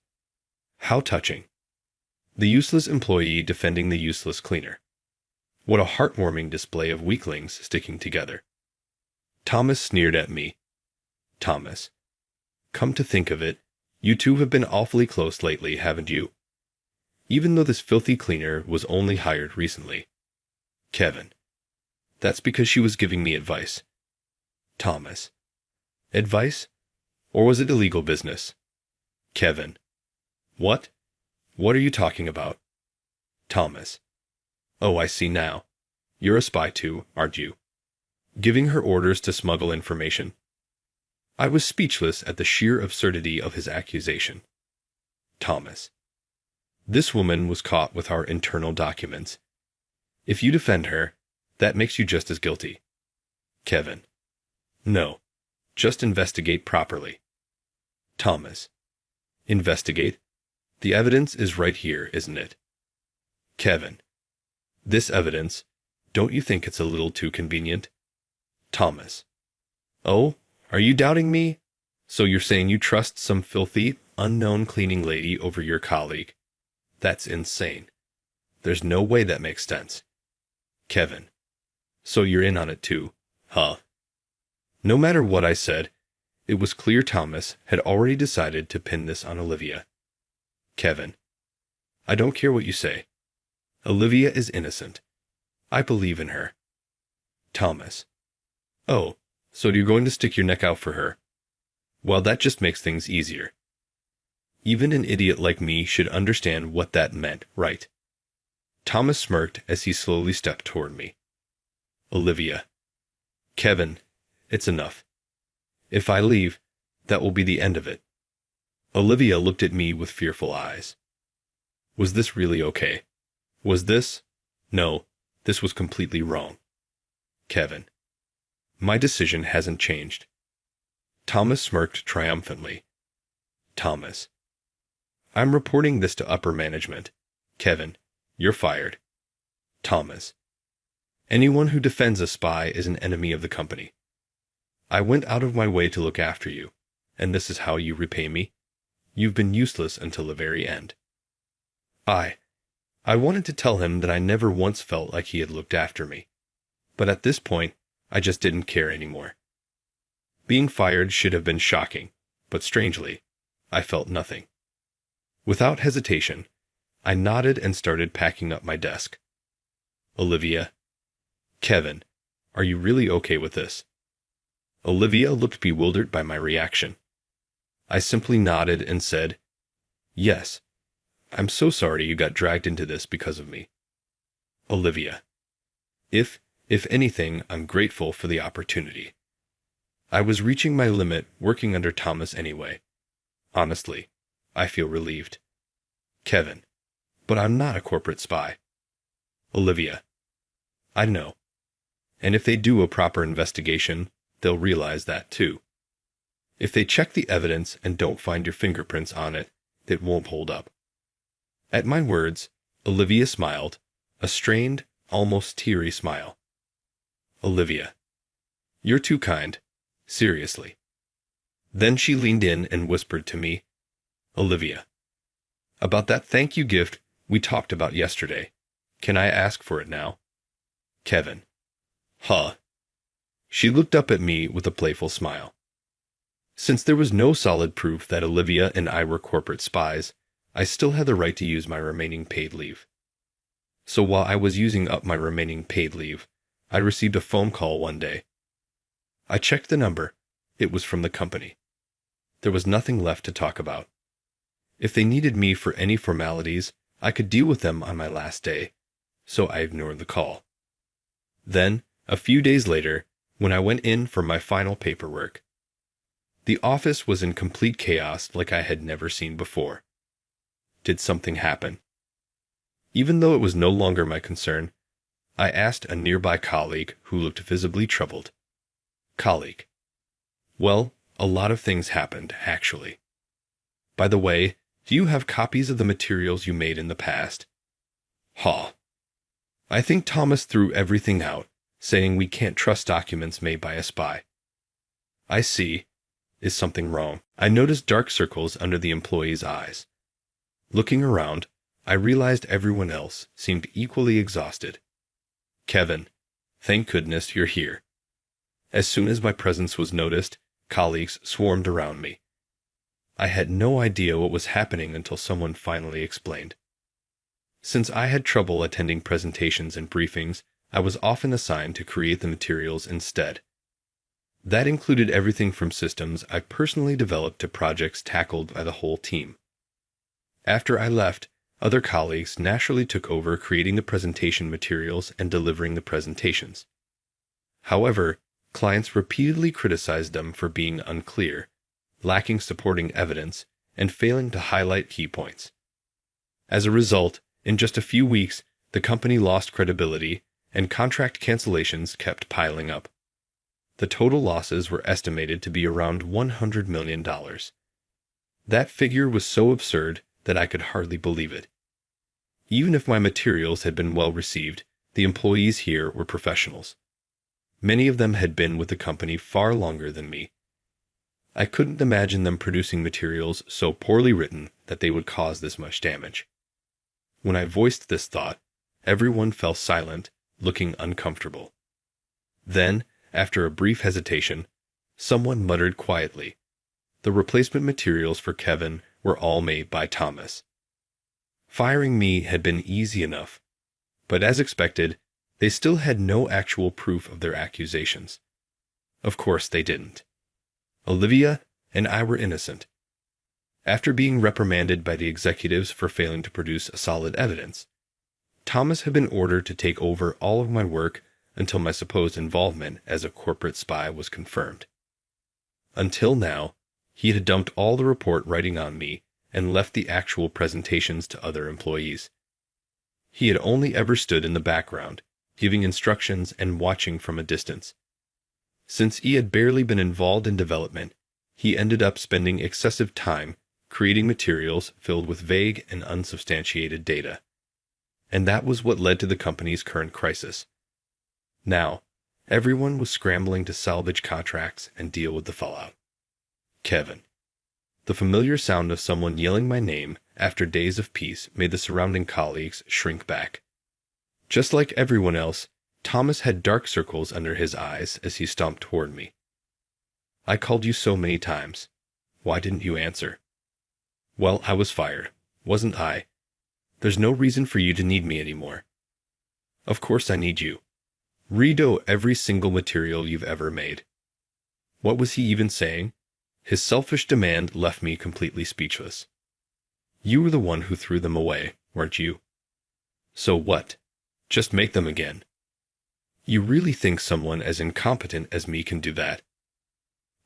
How touching. The useless employee defending the useless cleaner. What a heartwarming display of weaklings sticking together. Thomas sneered at me. Thomas. Come to think of it, you two have been awfully close lately, haven't you? Even though this filthy cleaner was only hired recently. Kevin. That's because she was giving me advice. Thomas. Advice? Or was it illegal business? Kevin. What? What are you talking about? Thomas. Oh, I see now. You're a spy too, aren't you? Giving her orders to smuggle information. I was speechless at the sheer absurdity of his accusation. Thomas. This woman was caught with our internal documents. If you defend her, that makes you just as guilty. Kevin. No. Just investigate properly. Thomas. Investigate? The evidence is right here, isn't it? Kevin. This evidence, don't you think it's a little too convenient? Thomas. Oh, are you doubting me? So you're saying you trust some filthy, unknown cleaning lady over your colleague? That's insane. There's no way that makes sense. Kevin. So you're in on it too, huh? No matter what I said, it was clear Thomas had already decided to pin this on Olivia. Kevin. I don't care what you say. Olivia is innocent. I believe in her. Thomas. Oh, so you're going to stick your neck out for her? Well, that just makes things easier. Even an idiot like me should understand what that meant, right? Thomas smirked as he slowly stepped toward me. Olivia. Kevin, it's enough. If I leave, that will be the end of it. Olivia looked at me with fearful eyes. Was this really okay? Was this? No, this was completely wrong. Kevin. My decision hasn't changed. Thomas smirked triumphantly. Thomas. I'm reporting this to upper management. Kevin, you're fired. Thomas. Anyone who defends a spy is an enemy of the company. I went out of my way to look after you, and this is how you repay me? You've been useless until the very end. I wanted to tell him that I never once felt like he had looked after me. But at this point, I just didn't care anymore. Being fired should have been shocking, but strangely, I felt nothing. Without hesitation, I nodded and started packing up my desk. Olivia. Kevin, are you really okay with this? Olivia looked bewildered by my reaction. I simply nodded and said, Yes. I'm so sorry you got dragged into this because of me. Olivia. If anything, I'm grateful for the opportunity. I was reaching my limit working under Thomas anyway. Honestly, I feel relieved. Kevin. But I'm not a corporate spy. Olivia. I know. And if they do a proper investigation, they'll realize that too. If they check the evidence and don't find your fingerprints on it, it won't hold up. At my words, Olivia smiled, a strained, almost teary smile. Olivia. You're too kind. Seriously. Then she leaned in and whispered to me, Olivia. About that thank you gift we talked about yesterday. Can I ask for it now? Kevin. Huh. She looked up at me with a playful smile. Since there was no solid proof that Olivia and I were corporate spies, I still had the right to use my remaining paid leave. So while I was using up my remaining paid leave, I received a phone call one day. I checked the number. It was from the company. There was nothing left to talk about. If they needed me for any formalities, I could deal with them on my last day, so I ignored the call. Then, a few days later, when I went in for my final paperwork, the office was in complete chaos like I had never seen before. Did something happen? Even though it was no longer my concern, I asked a nearby colleague who looked visibly troubled. Colleague. Well, A lot of things happened, actually. By the way, do you have copies of the materials you made in the past? Ha. I think Thomas threw everything out, saying we can't trust documents made by a spy. I see. Is something wrong? I noticed dark circles under the employee's eyes. Looking around, I realized everyone else seemed equally exhausted. Kevin, thank goodness you're here. As soon as my presence was noticed, colleagues swarmed around me. I had no idea what was happening until someone finally explained. Since I had trouble attending presentations and briefings, I was often assigned to create the materials instead. That included everything from systems I personally developed to projects tackled by the whole team. After I left, other colleagues naturally took over creating the presentation materials and delivering the presentations. However, clients repeatedly criticized them for being unclear, lacking supporting evidence, and failing to highlight key points. As a result, in just a few weeks, the company lost credibility, and contract cancellations kept piling up. The total losses were estimated to be around $100 million. That figure was so absurd that I could hardly believe it. Even if my materials had been well received, the employees here were professionals. Many of them had been with the company far longer than me. I couldn't imagine them producing materials so poorly written that they would cause this much damage. When I voiced this thought, everyone fell silent, looking uncomfortable. Then, after a brief hesitation, someone muttered quietly, "The replacement materials for Kevin were all made by Thomas." Firing me had been easy enough, but as expected, they still had no actual proof of their accusations. Of course they didn't. Olivia and I were innocent. After being reprimanded by the executives for failing to produce solid evidence, Thomas had been ordered to take over all of my work until my supposed involvement as a corporate spy was confirmed. Until now, he had dumped all the report writing on me and left the actual presentations to other employees. He had only ever stood in the background, giving instructions and watching from a distance. Since he had barely been involved in development, he ended up spending excessive time creating materials filled with vague and unsubstantiated data. And that was what led to the company's current crisis. Now, everyone was scrambling to salvage contracts and deal with the fallout. Kevin. The familiar sound of someone yelling my name after days of peace made the surrounding colleagues shrink back. Just like everyone else, Thomas had dark circles under his eyes as he stomped toward me. "I called you so many times. Why didn't you answer?" "Well, I was fired, wasn't I? There's no reason for you to need me anymore." "Of course I need you. Redo every single material you've ever made." What was he even saying? His selfish demand left me completely speechless. "You were the one who threw them away, weren't you? So what? Just make them again." "You really think someone as incompetent as me can do that?"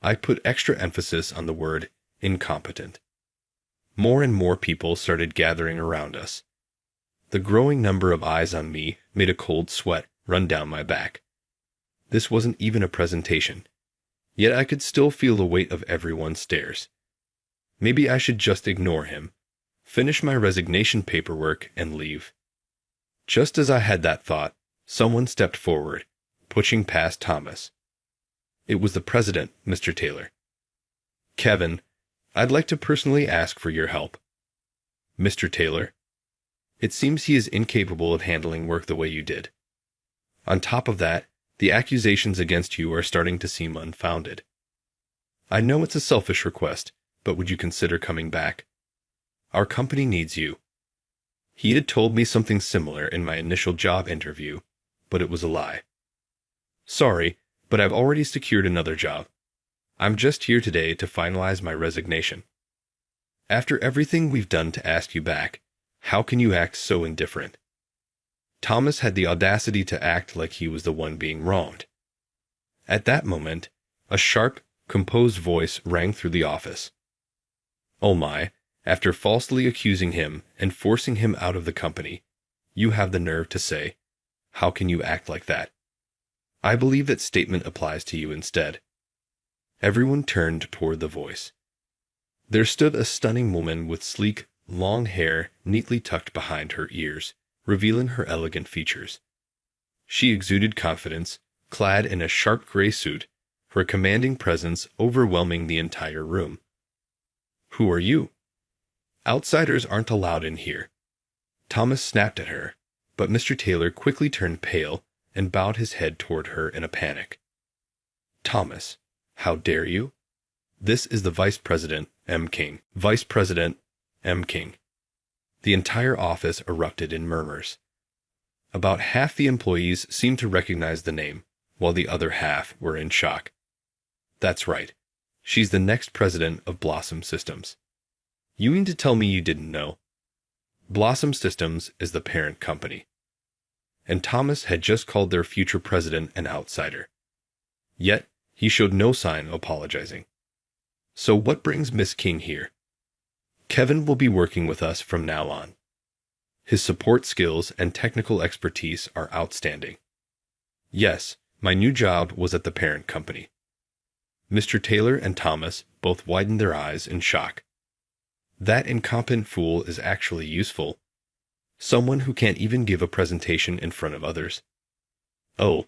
I put extra emphasis on the word incompetent. More and more people started gathering around us. The growing number of eyes on me made a cold sweat run down my back. This wasn't even a presentation, yet I could still feel the weight of everyone's stares. Maybe I should just ignore him, finish my resignation paperwork, and leave. Just as I had that thought, someone stepped forward, pushing past Thomas. It was the president, Mr. Taylor. "Kevin, I'd like to personally ask for your help." "Mr. Taylor? It seems he is incapable of handling work the way you did. On top of that, the accusations against you are starting to seem unfounded. I know it's a selfish request, but would you consider coming back? Our company needs you." He had told me something similar in my initial job interview, but it was a lie. "Sorry, but I've already secured another job. I'm just here today to finalize my resignation." "After everything we've done to ask you back, how can you act so indifferent?" Thomas had the audacity to act like he was the one being wronged. At that moment, a sharp, composed voice rang through the office. "Oh my, after falsely accusing him and forcing him out of the company, you have the nerve to say, 'How can you act like that?' I believe that statement applies to you instead." Everyone turned toward the voice. There stood a stunning woman with sleek, long hair neatly tucked behind her ears, revealing her elegant features. She exuded confidence, clad in a sharp gray suit, her commanding presence overwhelming the entire room. "Who are you?" "Outsiders aren't allowed in here." Thomas snapped at her, but Mr. Taylor quickly turned pale and bowed his head toward her in a panic. "Thomas, how dare you? This is the Vice President, M. King." "Vice President, M. King." The entire office erupted in murmurs. About half the employees seemed to recognize the name, while the other half were in shock. "That's right. She's the next president of Blossom Systems." "You mean to tell me you didn't know?" Blossom Systems is the parent company. And Thomas had just called their future president an outsider. Yet, he showed no sign of apologizing. "So what brings Miss King here?" "Kevin will be working with us from now on. His support skills and technical expertise are outstanding." "Yes, my new job was at the parent company." Mr. Taylor and Thomas both widened their eyes in shock. That incompetent fool is actually useful. Someone who can't even give a presentation in front of others. "Oh.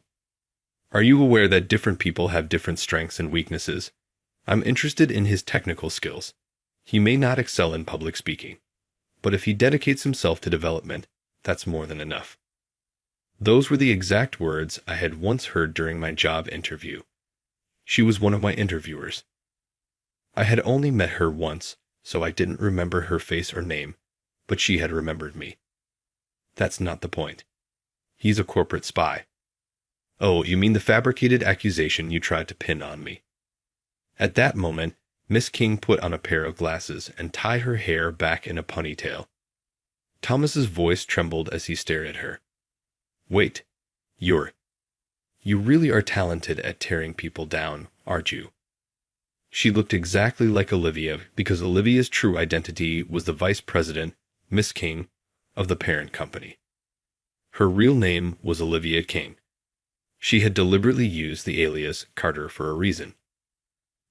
Are you aware that different people have different strengths and weaknesses? I'm interested in his technical skills. He may not excel in public speaking, but if he dedicates himself to development, that's more than enough." Those were the exact words I had once heard during my job interview. She was one of my interviewers. I had only met her once, so I didn't remember her face or name, but she had remembered me. That's not the point. He's a corporate spy. "Oh, you mean the fabricated accusation you tried to pin on me?" At that moment, Miss King put on a pair of glasses and tied her hair back in a ponytail. Thomas's voice trembled as he stared at her. "Wait, you really are talented at tearing people down, aren't you?" She looked exactly like Olivia because Olivia's true identity was the vice president, Miss King, of the parent company. Her real name was Olivia King. She had deliberately used the alias Carter for a reason.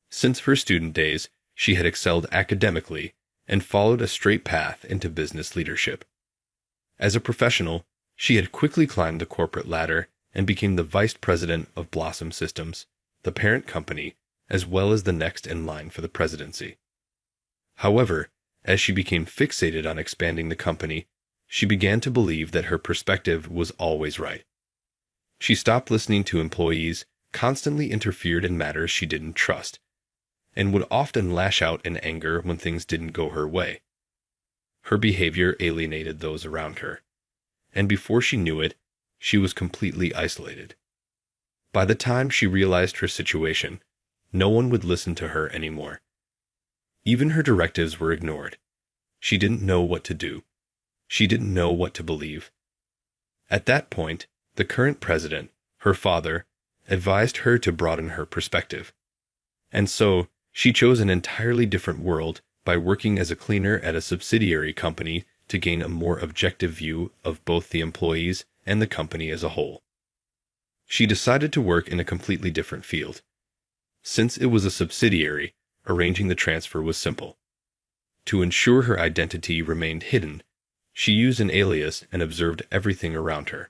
Since her student days, she had excelled academically and followed a straight path into business leadership. As a professional, she had quickly climbed the corporate ladder and became the vice president of Blossom Systems, the parent company, as well as the next in line for the presidency. However, as she became fixated on expanding the company, she began to believe that her perspective was always right. She stopped listening to employees, constantly interfered in matters she didn't trust, and would often lash out in anger when things didn't go her way. Her behavior alienated those around her, and before she knew it, she was completely isolated. By the time she realized her situation, no one would listen to her anymore. Even her directives were ignored. She didn't know what to do. She didn't know what to believe. At that point, the current president, her father, advised her to broaden her perspective. And so, she chose an entirely different world by working as a cleaner at a subsidiary company to gain a more objective view of both the employees and the company as a whole. She decided to work in a completely different field. Since it was a subsidiary, arranging the transfer was simple. To ensure her identity remained hidden, she used an alias and observed everything around her.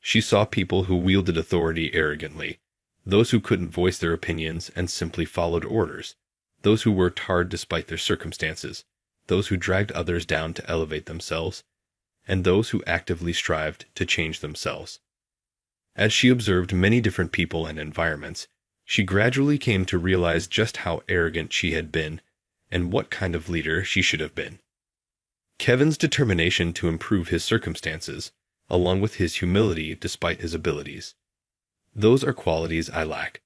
She saw people who wielded authority arrogantly, those who couldn't voice their opinions and simply followed orders, those who worked hard despite their circumstances, those who dragged others down to elevate themselves, and those who actively strived to change themselves. As she observed many different people and environments, she gradually came to realize just how arrogant she had been and what kind of leader she should have been. Kevin's determination to improve his circumstances, along with his humility despite his abilities. Those are qualities I lack.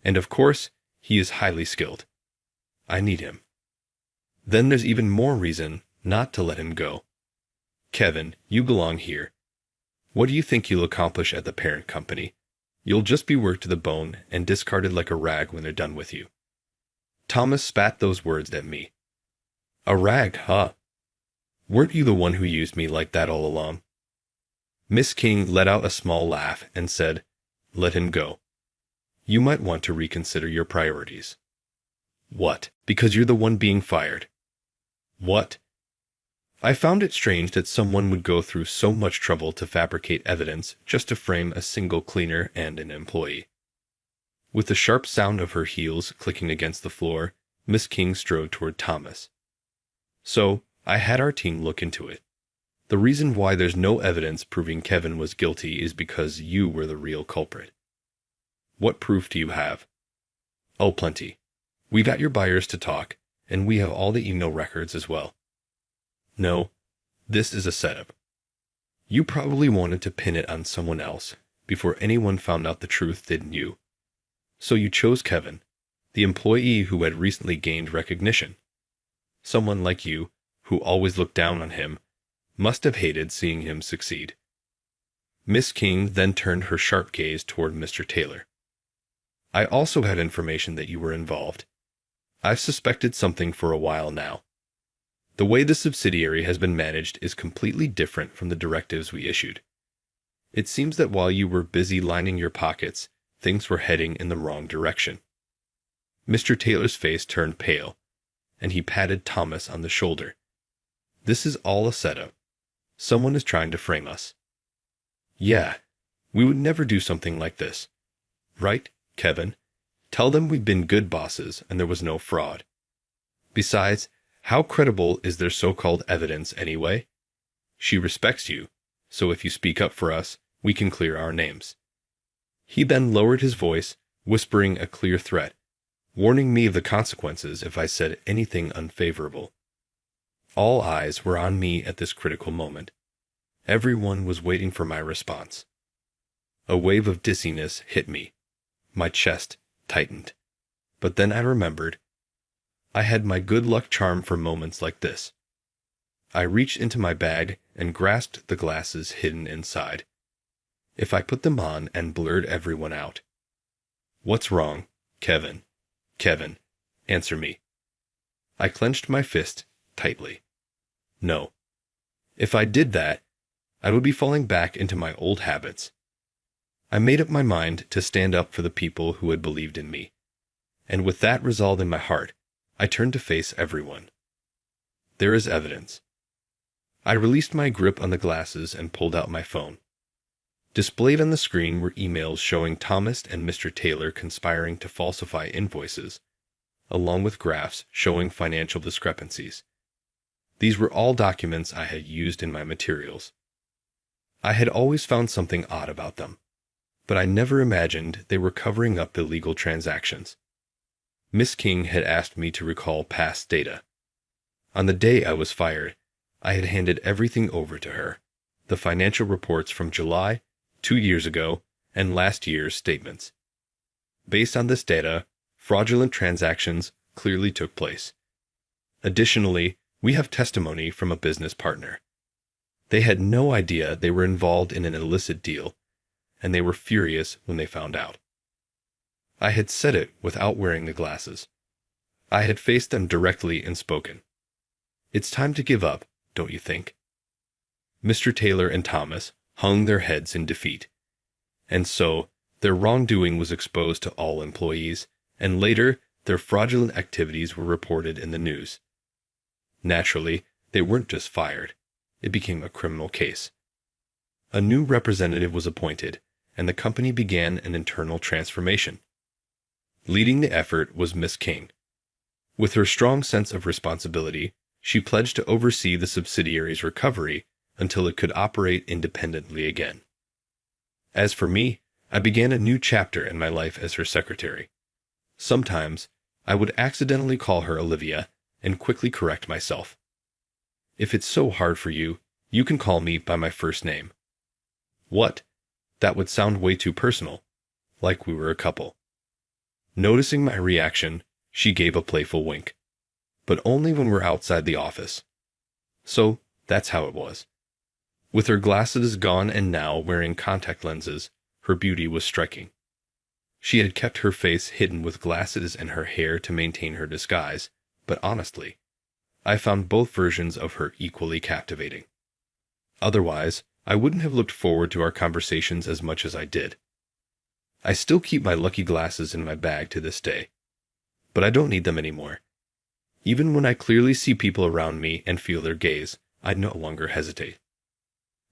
And of course, he is highly skilled. I need him. Then there's even more reason not to let him go. Kevin, you belong here. What do you think you'll accomplish at the parent company? You'll just be worked to the bone and discarded like a rag when they're done with you. Thomas spat those words at me. A rag, huh? Weren't you the one who used me like that all along? Miss King let out a small laugh and said, "Let him go." you might want to reconsider your priorities. What? Because you're the one being fired. What? I found it strange that someone would go through so much trouble to fabricate evidence just to frame a single cleaner and an employee. With the sharp sound of her heels clicking against the floor, Miss King strode toward Thomas. So, I had our team look into it. The reason why there's no evidence proving Kevin was guilty is because you were the real culprit. What proof do you have? Oh, plenty. We got your buyers to talk, and we have all the email records as well. No, this is a setup. You probably wanted to pin it on someone else before anyone found out the truth, didn't you? So you chose Kevin, the employee who had recently gained recognition. Someone like you, who always looked down on him, must have hated seeing him succeed. Miss King then turned her sharp gaze toward Mr. Taylor. I also had information that you were involved. I've suspected something for a while now. The way the subsidiary has been managed is completely different from the directives we issued. It seems that while you were busy lining your pockets, things were heading in the wrong direction. Mr. Taylor's face turned pale, and he patted Thomas on the shoulder. This is all a setup. Someone is trying to frame us. Yeah, we would never do something like this. Right, Kevin? Tell them we've been good bosses and there was no fraud. Besides, how credible is their so-called evidence anyway? She respects you, so if you speak up for us, we can clear our names. He then lowered his voice, whispering a clear threat, warning me of the consequences if I said anything unfavorable. All eyes were on me at this critical moment. Everyone was waiting for my response. A wave of dizziness hit me. My chest tightened. But then I remembered. I had my good luck charm for moments like this. I reached into my bag and grasped the glasses hidden inside. If I put them on and blurred everyone out. What's wrong, Kevin? Kevin, answer me. I clenched my fist tightly. No. If I did that, I would be falling back into my old habits. I made up my mind to stand up for the people who had believed in me. And with that resolve in my heart, I turned to face everyone. There is evidence. I released my grip on the glasses and pulled out my phone. Displayed on the screen were emails showing Thomas and Mr. Taylor conspiring to falsify invoices, along with graphs showing financial discrepancies. These were all documents I had used in my materials. I had always found something odd about them, but I never imagined they were covering up illegal transactions. Miss King had asked me to recall past data. On the day I was fired, I had handed everything over to her, the financial reports from July, 2 years ago, and last year's statements. Based on this data, fraudulent transactions clearly took place. Additionally, we have testimony from a business partner. They had no idea they were involved in an illicit deal, and they were furious when they found out. I had said it without wearing the glasses. I had faced them directly and spoken. It's time to give up, don't you think? Mr. Taylor and Thomas hung their heads in defeat. And so, their wrongdoing was exposed to all employees, and later, their fraudulent activities were reported in the news. Naturally, they weren't just fired. It became a criminal case. A new representative was appointed, and the company began an internal transformation. Leading the effort was Miss King. With her strong sense of responsibility, she pledged to oversee the subsidiary's recovery until it could operate independently again. As for me, I began a new chapter in my life as her secretary. Sometimes, I would accidentally call her Olivia and quickly correct myself. If it's so hard for you, you can call me by my first name. What? That would sound way too personal, like we were a couple. Noticing my reaction, she gave a playful wink. But only when we're outside the office. So, that's how it was. With her glasses gone and now wearing contact lenses, her beauty was striking. She had kept her face hidden with glasses and her hair to maintain her disguise, but honestly, I found both versions of her equally captivating. Otherwise, I wouldn't have looked forward to our conversations as much as I did. I still keep my lucky glasses in my bag to this day, but I don't need them anymore. Even when I clearly see people around me and feel their gaze, I no longer hesitate.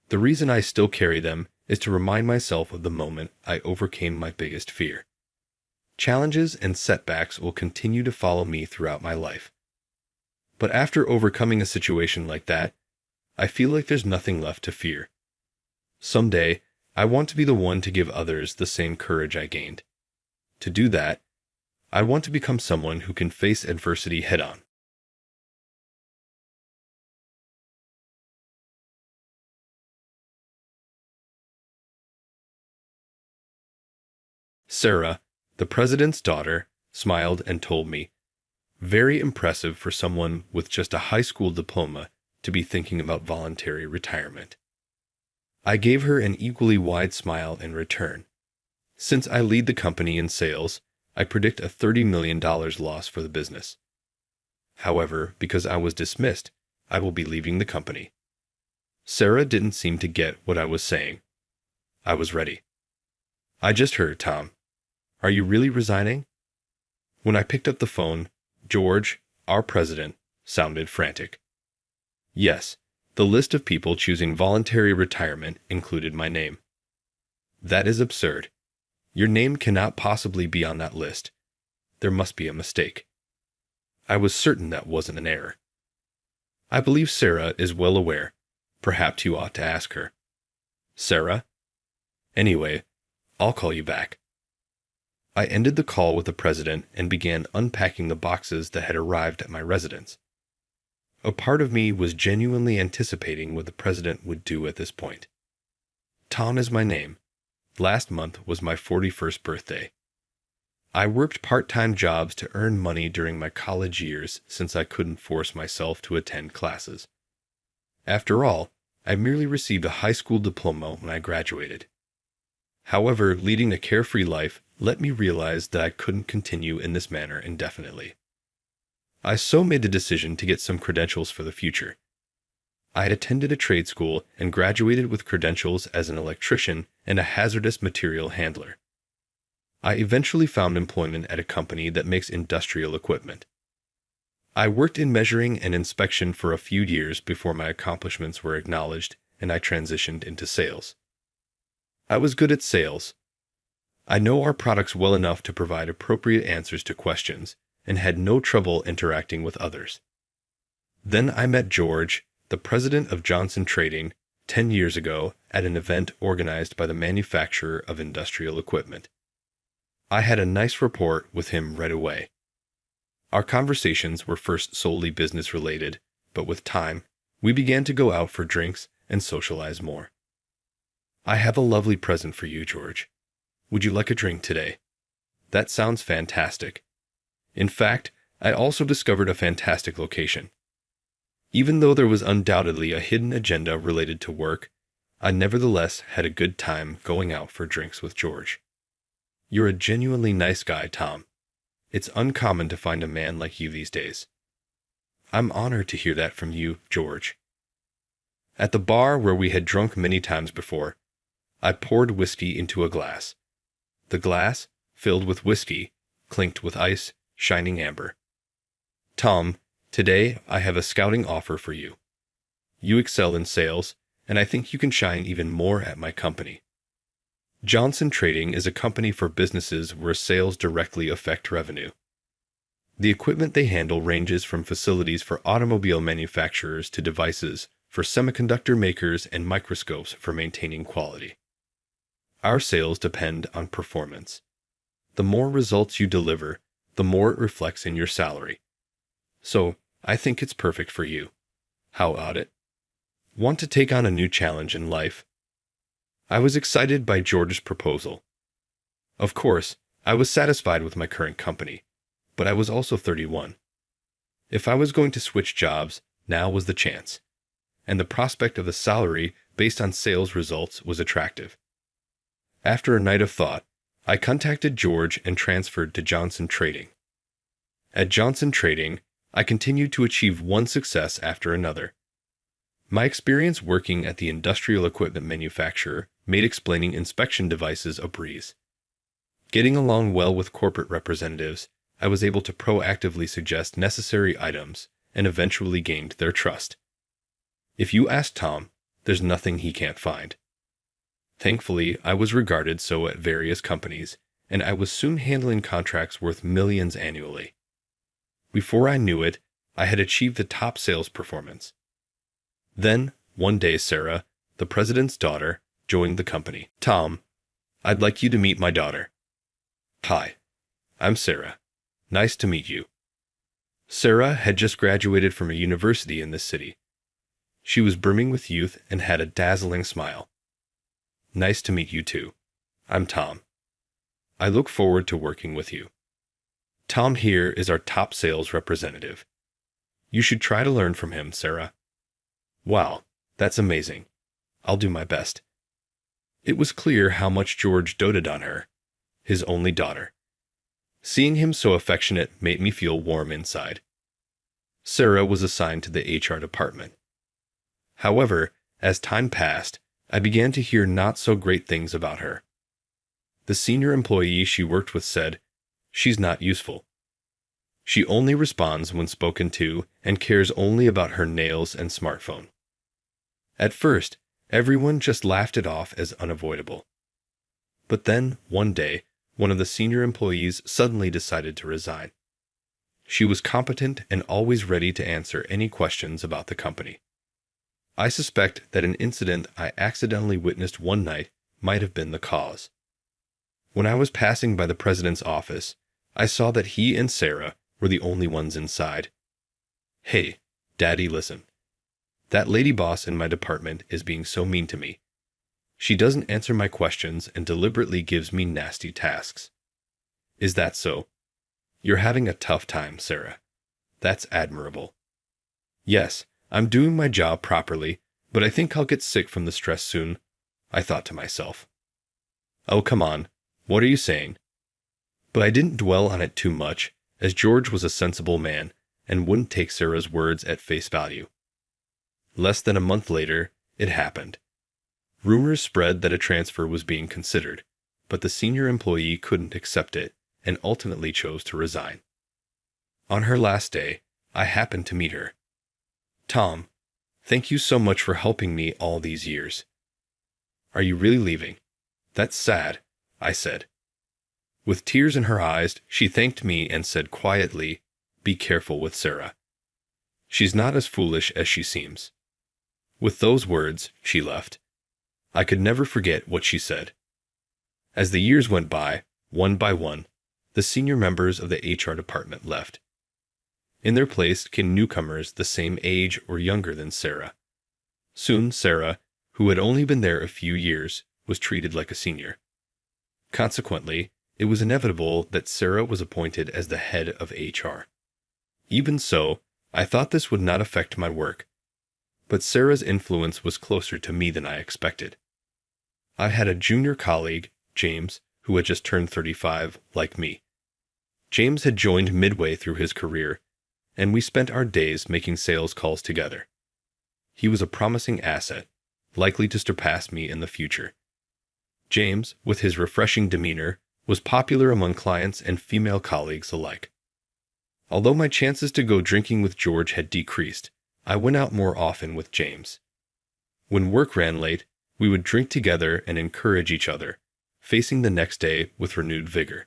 The reason I still carry them is to remind myself of the moment I overcame my biggest fear. Challenges and setbacks will continue to follow me throughout my life. But after overcoming a situation like that, I feel like there's nothing left to fear. Someday, I want to be the one to give others the same courage I gained. To do that, I want to become someone who can face adversity head-on. Sarah, the president's daughter, smiled and told me, "Very impressive for someone with just a high school diploma to be thinking about voluntary retirement." I gave her an equally wide smile in return. Since I lead the company in sales, I predict a $30 million loss for the business. However, because I was dismissed, I will be leaving the company. Sarah didn't seem to get what I was saying. I was ready. "I just heard, Tom. Are you really resigning?" When I picked up the phone, George, our president, sounded frantic. Yes, the list of people choosing voluntary retirement included my name. "That is absurd. Your name cannot possibly be on that list. There must be a mistake." I was certain that wasn't an error. "I believe Sarah is well aware. Perhaps you ought to ask her." "Sarah? Anyway, I'll call you back." I ended the call with the president and began unpacking the boxes that had arrived at my residence. A part of me was genuinely anticipating what the president would do at this point. Tom is my name. Last month was my 41st birthday. I worked part-time jobs to earn money during my college years since I couldn't force myself to attend classes. After all, I merely received a high school diploma when I graduated. However, leading a carefree life let me realize that I couldn't continue in this manner indefinitely. I so made the decision to get some credentials for the future. I had attended a trade school and graduated with credentials as an electrician and a hazardous material handler. I eventually found employment at a company that makes industrial equipment. I worked in measuring and inspection for a few years before my accomplishments were acknowledged and I transitioned into sales. I was good at sales. I know our products well enough to provide appropriate answers to questions and had no trouble interacting with others. Then I met George, the president of Johnson Trading, 10 years ago at an event organized by the manufacturer of industrial equipment. I had a nice rapport with him right away. Our conversations were first solely business-related, but with time, we began to go out for drinks and socialize more. "I have a lovely present for you, George. Would you like a drink today?" "That sounds fantastic. In fact, I also discovered a fantastic location." Even though there was undoubtedly a hidden agenda related to work, I nevertheless had a good time going out for drinks with George. "You're a genuinely nice guy, Tom. It's uncommon to find a man like you these days." "I'm honored to hear that from you, George." At the bar where we had drunk many times before, I poured whiskey into a glass. The glass, filled with whiskey, clinked with ice, shining amber. "Tom, today I have a scouting offer for you. You excel in sales, and I think you can shine even more at my company. Johnson Trading is a company for businesses where sales directly affect revenue. The equipment they handle ranges from facilities for automobile manufacturers to devices for semiconductor makers and microscopes for maintaining quality. Our sales depend on performance. The more results you deliver, the more it reflects in your salary. So, I think it's perfect for you. How about it? Want to take on a new challenge in life?" I was excited by George's proposal. Of course, I was satisfied with my current company, but I was also 31. If I was going to switch jobs, now was the chance, and the prospect of a salary based on sales results was attractive. After a night of thought, I contacted George and transferred to Johnson Trading. At Johnson Trading, I continued to achieve one success after another. My experience working at the industrial equipment manufacturer made explaining inspection devices a breeze. Getting along well with corporate representatives, I was able to proactively suggest necessary items and eventually gained their trust. If you ask Tom, there's nothing he can't find. Thankfully, I was regarded so at various companies, and I was soon handling contracts worth millions annually. Before I knew it, I had achieved the top sales performance. Then, one day Sarah, the president's daughter, joined the company. Tom, I'd like you to meet my daughter. Hi, I'm Sarah. Nice to meet you. Sarah had just graduated from a university in this city. She was brimming with youth and had a dazzling smile. Nice to meet you too. I'm Tom. I look forward to working with you. Tom here is our top sales representative. You should try to learn from him, Sarah. Wow, that's amazing. I'll do my best. It was clear how much George doted on her, his only daughter. Seeing him so affectionate made me feel warm inside. Sarah was assigned to the HR department. However, as time passed, I began to hear not so great things about her. The senior employee she worked with said, "She's not useful. She only responds when spoken to and cares only about her nails and smartphone." At first, everyone just laughed it off as unavoidable. But then, one day, one of the senior employees suddenly decided to resign. She was competent and always ready to answer any questions about the company. I suspect that an incident I accidentally witnessed one night might have been the cause. When I was passing by the president's office, I saw that he and Sarah were the only ones inside. "Hey, Daddy, listen. That lady boss in my department is being so mean to me. She doesn't answer my questions and deliberately gives me nasty tasks." "Is that so? You're having a tough time, Sarah. That's admirable." "Yes, I'm doing my job properly, but I think I'll get sick from the stress soon," I thought to myself. "Oh, come on. What are you saying?" But I didn't dwell on it too much, as George was a sensible man and wouldn't take Sarah's words at face value. Less than a month later, it happened. Rumors spread that a transfer was being considered, but the senior employee couldn't accept it and ultimately chose to resign. On her last day, I happened to meet her. "Tom, thank you so much for helping me all these years." "Are you really leaving? That's sad," I said. With tears in her eyes, she thanked me and said quietly, "Be careful with Sarah. She's not as foolish as she seems." With those words, she left. I could never forget what she said. As the years went by, one by one, the senior members of the HR department left. In their place came newcomers the same age or younger than Sarah. Soon Sarah, who had only been there a few years, was treated like a senior. Consequently, it was inevitable that Sarah was appointed as the head of HR. Even so, I thought this would not affect my work. But Sarah's influence was closer to me than I expected. I had a junior colleague, James, who had just turned 35, like me. James had joined midway through his career, and we spent our days making sales calls together. He was a promising asset, likely to surpass me in the future. James, with his refreshing demeanor, was popular among clients and female colleagues alike. Although my chances to go drinking with George had decreased, I went out more often with James. When work ran late, we would drink together and encourage each other, facing the next day with renewed vigor.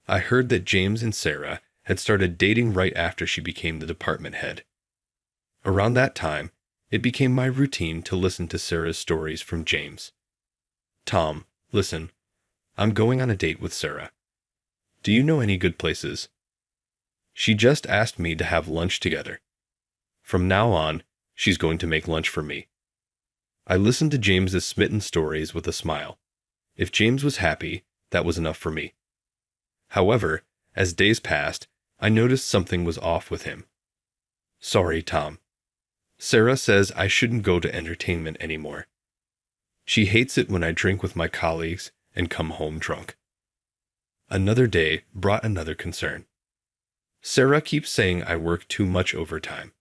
I heard that James and Sarah had started dating right after she became the department head. Around that time, it became my routine to listen to Sarah's stories from James. "Tom, listen, I'm going on a date with Sarah. Do you know any good places? She just asked me to have lunch together. From now on, she's going to make lunch for me." I listened to James's smitten stories with a smile. If James was happy, that was enough for me. However, as days passed, I noticed something was off with him. "Sorry, Tom. Sarah says I shouldn't go to entertainment anymore. She hates it when I drink with my colleagues and come home drunk." Another day brought another concern. "Sarah keeps saying I work too much overtime.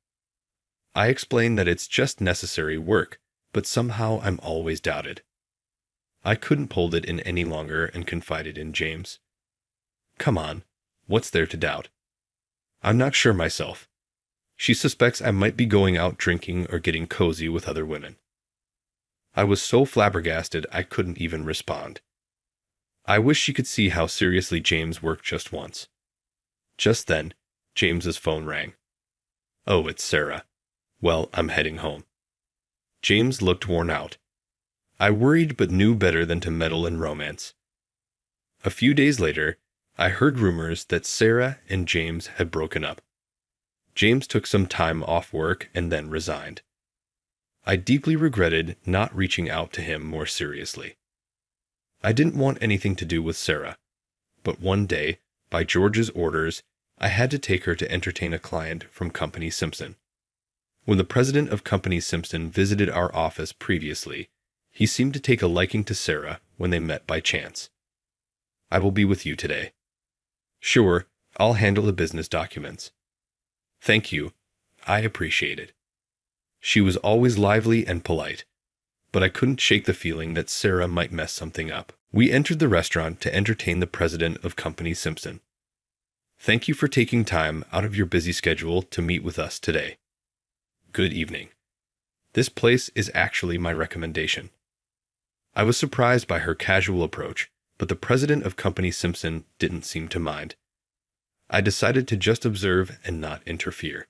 I explain that it's just necessary work, but somehow I'm always doubted. I couldn't hold it in any longer and confided in James. Come on, what's there to doubt? I'm not sure myself. She suspects I might be going out drinking or getting cozy with other women. I was so flabbergasted I couldn't even respond. I wish she could see how seriously James worked just once. Just then, James's phone rang. Oh, it's Sarah. Well, I'm heading home. James looked worn out. I worried but knew better than to meddle in romance. A few days later, I heard rumors that Sarah and James had broken up. James took some time off work and then resigned. I deeply regretted not reaching out to him more seriously. I didn't want anything to do with Sarah, but one day, by George's orders, I had to take her to entertain a client from Company Simpson. When the president of Company Simpson visited our office previously, he seemed to take a liking to Sarah when they met by chance. I will be with you today. Sure, I'll handle the business documents. Thank you. I appreciate it. She was always lively and polite, but I couldn't shake the feeling that Sarah might mess something up. We entered the restaurant to entertain the president of Company Simpson. Thank you for taking time out of your busy schedule to meet with us today. Good evening. This place is actually my recommendation. I was surprised by her casual approach, but the president of Company Simpson didn't seem to mind. I decided to just observe and not interfere.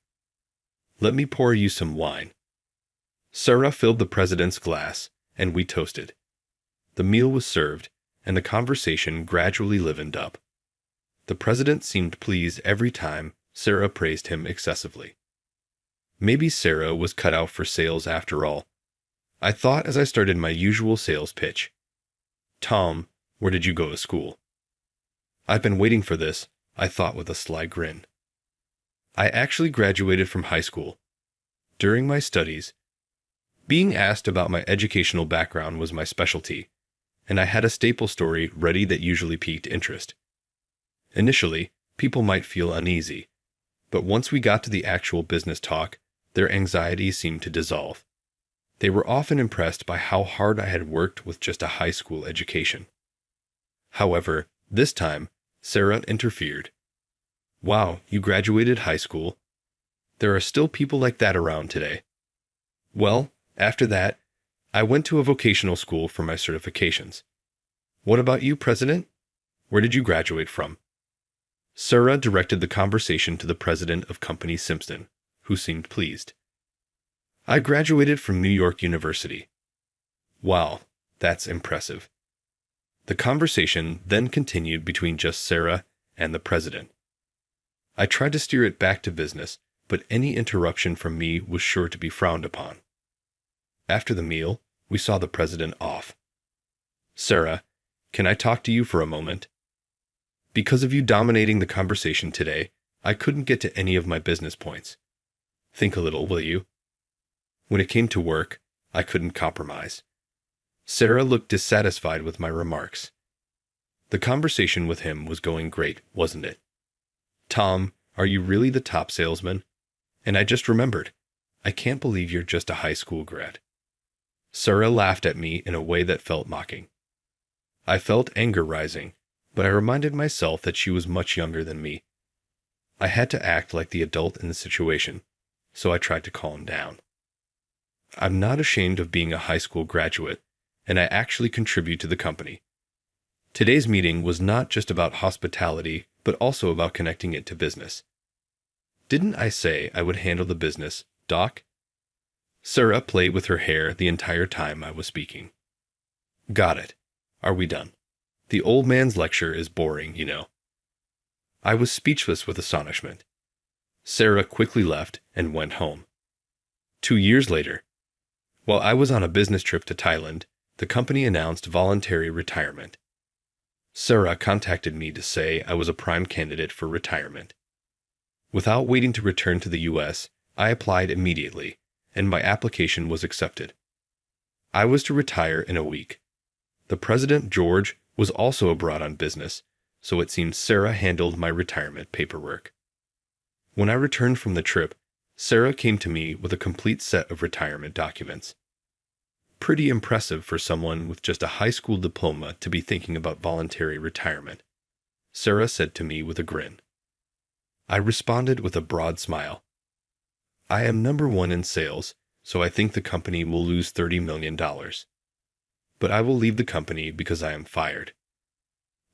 Let me pour you some wine. Sarah filled the president's glass, and we toasted. The meal was served, and the conversation gradually livened up. The president seemed pleased every time Sarah praised him excessively. Maybe Sarah was cut out for sales after all. I thought as I started my usual sales pitch. Tom, where did you go to school? I've been waiting for this, I thought with a sly grin. I actually graduated from high school. During my studies, being asked about my educational background was my specialty, and I had a staple story ready that usually piqued interest. Initially, people might feel uneasy, but once we got to the actual business talk, their anxiety seemed to dissolve. They were often impressed by how hard I had worked with just a high school education. However, this time, Sarah interfered. Wow, you graduated high school? There are still people like that around today. Well, after that, I went to a vocational school for my certifications. What about you, President? Where did you graduate from? Sarah directed the conversation to the president of Company Simpson, who seemed pleased. I graduated from New York University. Wow, that's impressive. The conversation then continued between just Sarah and the president. I tried to steer it back to business, but any interruption from me was sure to be frowned upon. After the meal, we saw the president off. Sarah, can I talk to you for a moment? Because of you dominating the conversation today, I couldn't get to any of my business points. Think a little, will you? When it came to work, I couldn't compromise. Sarah looked dissatisfied with my remarks. The conversation with him was going great, wasn't it? Tom, are you really the top salesman? And I just remembered. I can't believe you're just a high school grad. Sarah laughed at me in a way that felt mocking. I felt anger rising, but I reminded myself that she was much younger than me. I had to act like the adult in the situation, so I tried to calm down. I'm not ashamed of being a high school graduate, and I actually contribute to the company. Today's meeting was not just about hospitality, but also about connecting it to business. Didn't I say I would handle the business, Doc? Sarah played with her hair the entire time I was speaking. Got it. Are we done? The old man's lecture is boring, you know. I was speechless with astonishment. Sarah quickly left and went home. 2 years later, while I was on a business trip to Thailand, the company announced voluntary retirement. Sarah contacted me to say I was a prime candidate for retirement. Without waiting to return to the U.S., I applied immediately, and my application was accepted. I was to retire in a week. The president, George, was also abroad on business, so it seems Sarah handled my retirement paperwork. When I returned from the trip, Sarah came to me with a complete set of retirement documents. pretty impressive for someone with just a high school diploma to be thinking about voluntary retirement," Sarah said to me with a grin. I responded with a broad smile. "I am number one in sales, so I think the company will lose $30 million. But I will leave the company because I am fired."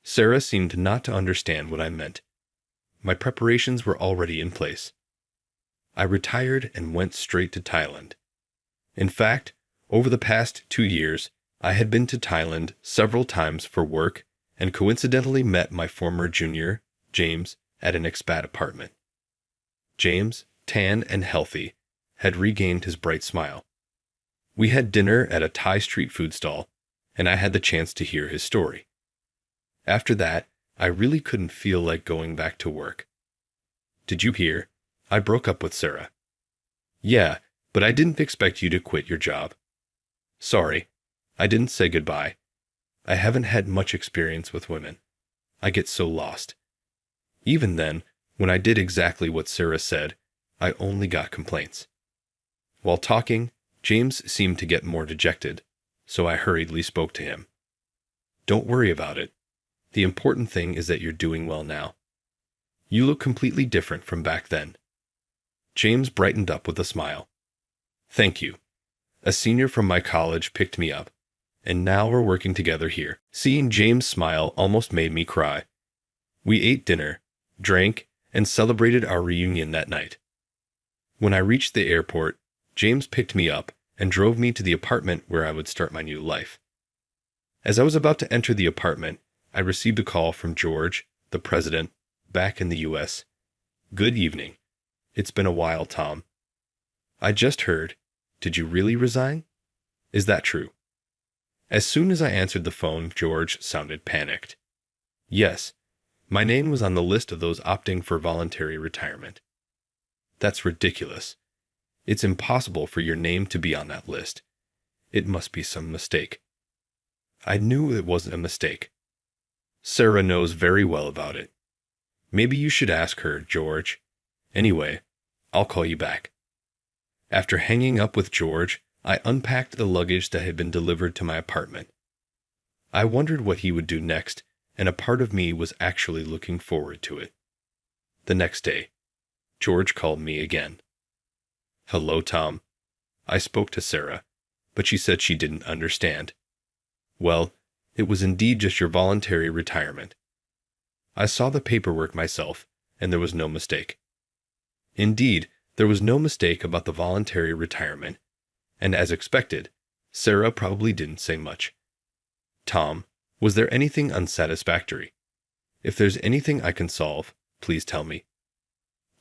Sarah seemed not to understand what I meant. My preparations were already in place. I retired and went straight to Thailand. In fact, over the past 2 years, I had been to Thailand several times for work and coincidentally met my former junior, James, at an expat apartment. James, tan and healthy, had regained his bright smile. We had dinner at a Thai street food stall, and I had the chance to hear his story. After that, I really couldn't feel like going back to work. "Did you hear? I broke up with Sarah." "Yeah, but I didn't expect you to quit your job." "Sorry, I didn't say goodbye. I haven't had much experience with women. I get so lost." Even then, when I did exactly what Sarah said, I only got complaints. While talking, James seemed to get more dejected, so I hurriedly spoke to him. "Don't worry about it. The important thing is that you're doing well now. You look completely different from back then." James brightened up with a smile. "Thank you. A senior from my college picked me up, and now we're working together here." Seeing James smile almost made me cry. We ate dinner, drank, and celebrated our reunion that night. When I reached the airport, James picked me up and drove me to the apartment where I would start my new life. As I was about to enter the apartment, I received a call from George, the president, back in the U.S. "Good evening. It's been a while, Tom. I just heard. Did you really resign? Is that true?" As soon as I answered the phone, George sounded panicked. "Yes, my name was on the list of those opting for voluntary retirement." "That's ridiculous. It's impossible for your name to be on that list. It must be some mistake." I knew it wasn't a mistake. Sarah knows very well about it. Maybe you should ask her, George. Anyway, I'll call you back. After hanging up with George, I unpacked the luggage that had been delivered to my apartment. I wondered what he would do next, and a part of me was actually looking forward to it. The next day, George called me again. "Hello, Tom." I spoke to Sarah, but she said she didn't understand. Well, it was indeed just your voluntary retirement. I saw the paperwork myself, and there was no mistake. Indeed, there was no mistake about the voluntary retirement, and as expected, Sarah probably didn't say much. "Tom, was there anything unsatisfactory? If there's anything I can solve, please tell me."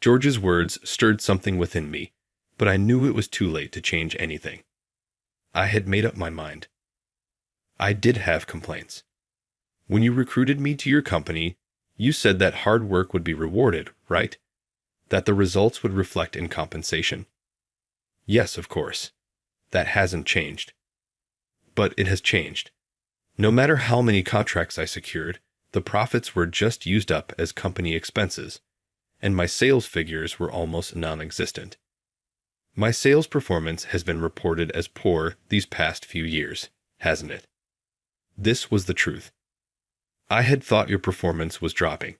George's words stirred something within me, but I knew it was too late to change anything. I had made up my mind. I did have complaints. When you recruited me to your company, you said that hard work would be rewarded, right? That the results would reflect in compensation. Yes, of course. That hasn't changed. But it has changed. No matter how many contracts I secured, the profits were just used up as company expenses, and my sales figures were almost non-existent. My sales performance has been reported as poor these past few years, hasn't it? This was the truth. I had thought your performance was dropping.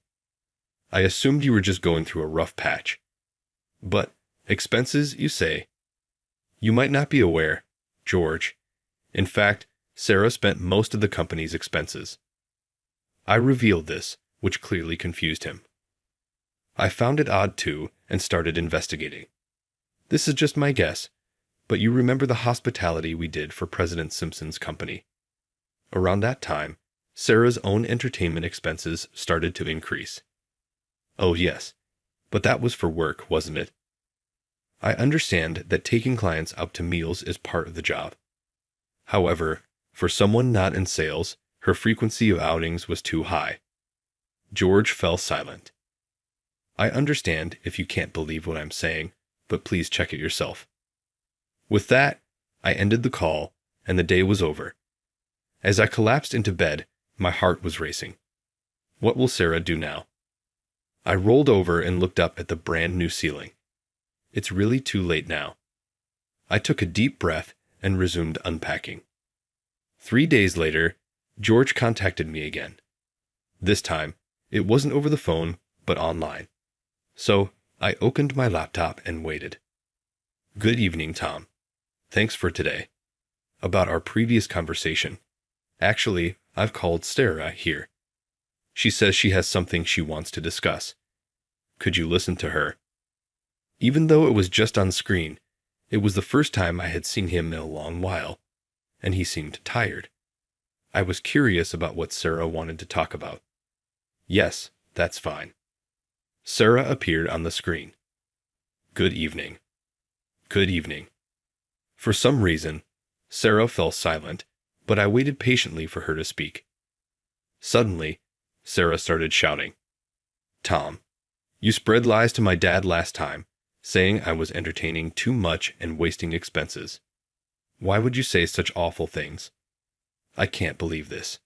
I assumed you were just going through a rough patch. But, expenses, you say? You might not be aware, George. In fact, Sarah spent most of the company's expenses. I revealed this, which clearly confused him. I found it odd too, and started investigating. This is just my guess, but you remember the hospitality we did for President Simpson's company. Around that time, Sarah's own entertainment expenses started to increase. Oh yes, but that was for work, wasn't it? I understand that taking clients out to meals is part of the job. However, for someone not in sales, her frequency of outings was too high. George fell silent. I understand if you can't believe what I'm saying, but please check it yourself. With that, I ended the call, and the day was over. As I collapsed into bed, my heart was racing. What will Sarah do now? I rolled over and looked up at the brand new ceiling. It's really too late now. I took a deep breath and resumed unpacking. 3 days later, George contacted me again. This time, it wasn't over the phone, but online. So, I opened my laptop and waited. "Good evening, Tom. Thanks for today. About our previous conversation. Actually, I've called Sarah here. She says she has something she wants to discuss. Could you listen to her?" Even though it was just on screen, it was the first time I had seen him in a long while, and he seemed tired. I was curious about what Sarah wanted to talk about. "Yes, that's fine." Sarah appeared on the screen. "Good evening." "Good evening." For some reason, Sarah fell silent, but I waited patiently for her to speak. Suddenly, Sarah started shouting, "Tom, you spread lies to my dad last time, saying I was entertaining too much and wasting expenses. Why would you say such awful things? I can't believe this."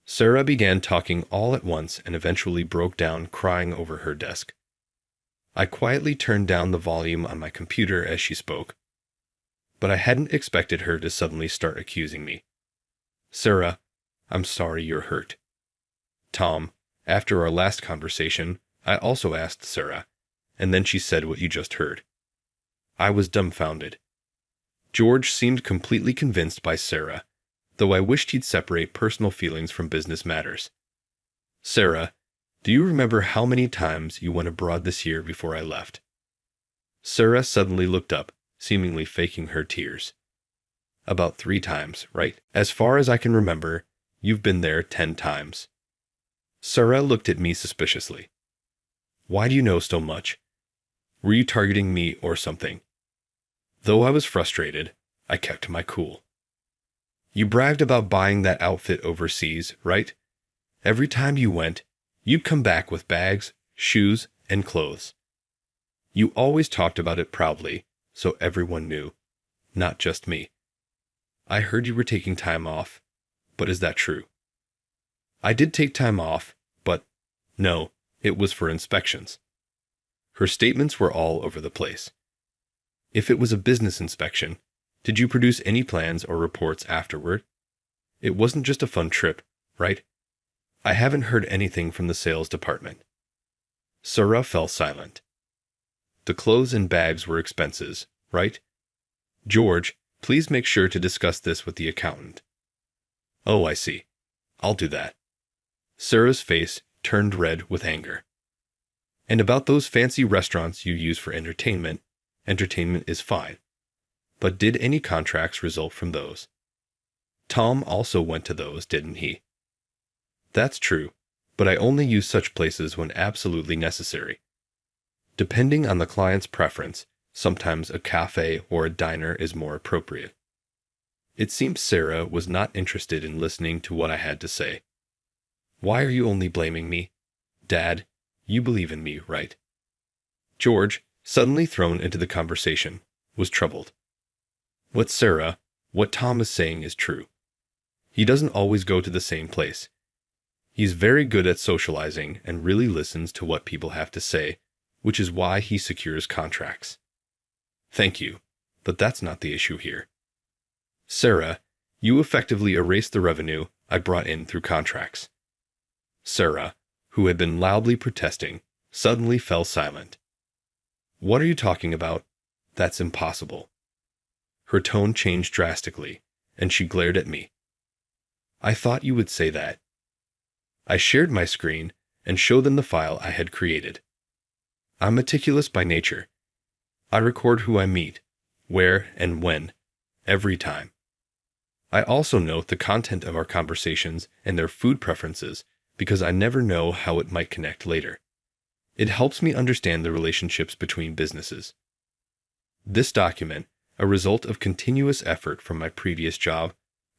Sarah began talking all at once and eventually broke down crying over her desk. I quietly turned down the volume on my computer as she spoke. But I hadn't expected her to suddenly start accusing me. "Sarah, I'm sorry you're hurt." "Tom, after our last conversation, I also asked Sarah, and then she said what you just heard." I was dumbfounded. George seemed completely convinced by Sarah, though I wished he'd separate personal feelings from business matters. "Sarah, do you remember how many times you went abroad this year before I left?" Sarah suddenly looked up, seemingly faking her tears. "About 3 times, right? As far as I can remember, you've been there 10 times. Sarah looked at me suspiciously. "Why do you know so much? Were you targeting me or something?" Though I was frustrated, I kept my cool. "You bragged about buying that outfit overseas, right? Every time you went, you'd come back with bags, shoes, and clothes. You always talked about it proudly, so everyone knew, not just me. I heard you were taking time off, but is that true?" "I did take time off, but no, it was for inspections." Her statements were all over the place. "If it was a business inspection, did you produce any plans or reports afterward? It wasn't just a fun trip, right? I haven't heard anything from the sales department." Sarah fell silent. "The clothes and bags were expenses, right? George, please make sure to discuss this with the accountant." "Oh, I see. I'll do that." Sarah's face turned red with anger. "And about those fancy restaurants you use for entertainment, entertainment is fine. But did any contracts result from those? Tom also went to those, didn't he?" "That's true, but I only use such places when absolutely necessary. Depending on the client's preference, sometimes a cafe or a diner is more appropriate." It seemed Sarah was not interested in listening to what I had to say. "Why are you only blaming me? Dad, you believe in me, right?" George, suddenly thrown into the conversation, was troubled. What Tom is saying is true. He doesn't always go to the same place. He's very good at socializing and really listens to what people have to say, which is why he secures contracts." "Thank you, but that's not the issue here. Sarah, you effectively erased the revenue I brought in through contracts." Sarah, who had been loudly protesting, suddenly fell silent. "What are you talking about? That's impossible." Her tone changed drastically, and she glared at me. "I thought you would say that." I shared my screen and showed them the file I had created. I'm meticulous by nature. I record who I meet, where and when, every time. I also note the content of our conversations and their food preferences because I never know how it might connect later. It helps me understand the relationships between businesses. This document, a result of continuous effort from my previous job,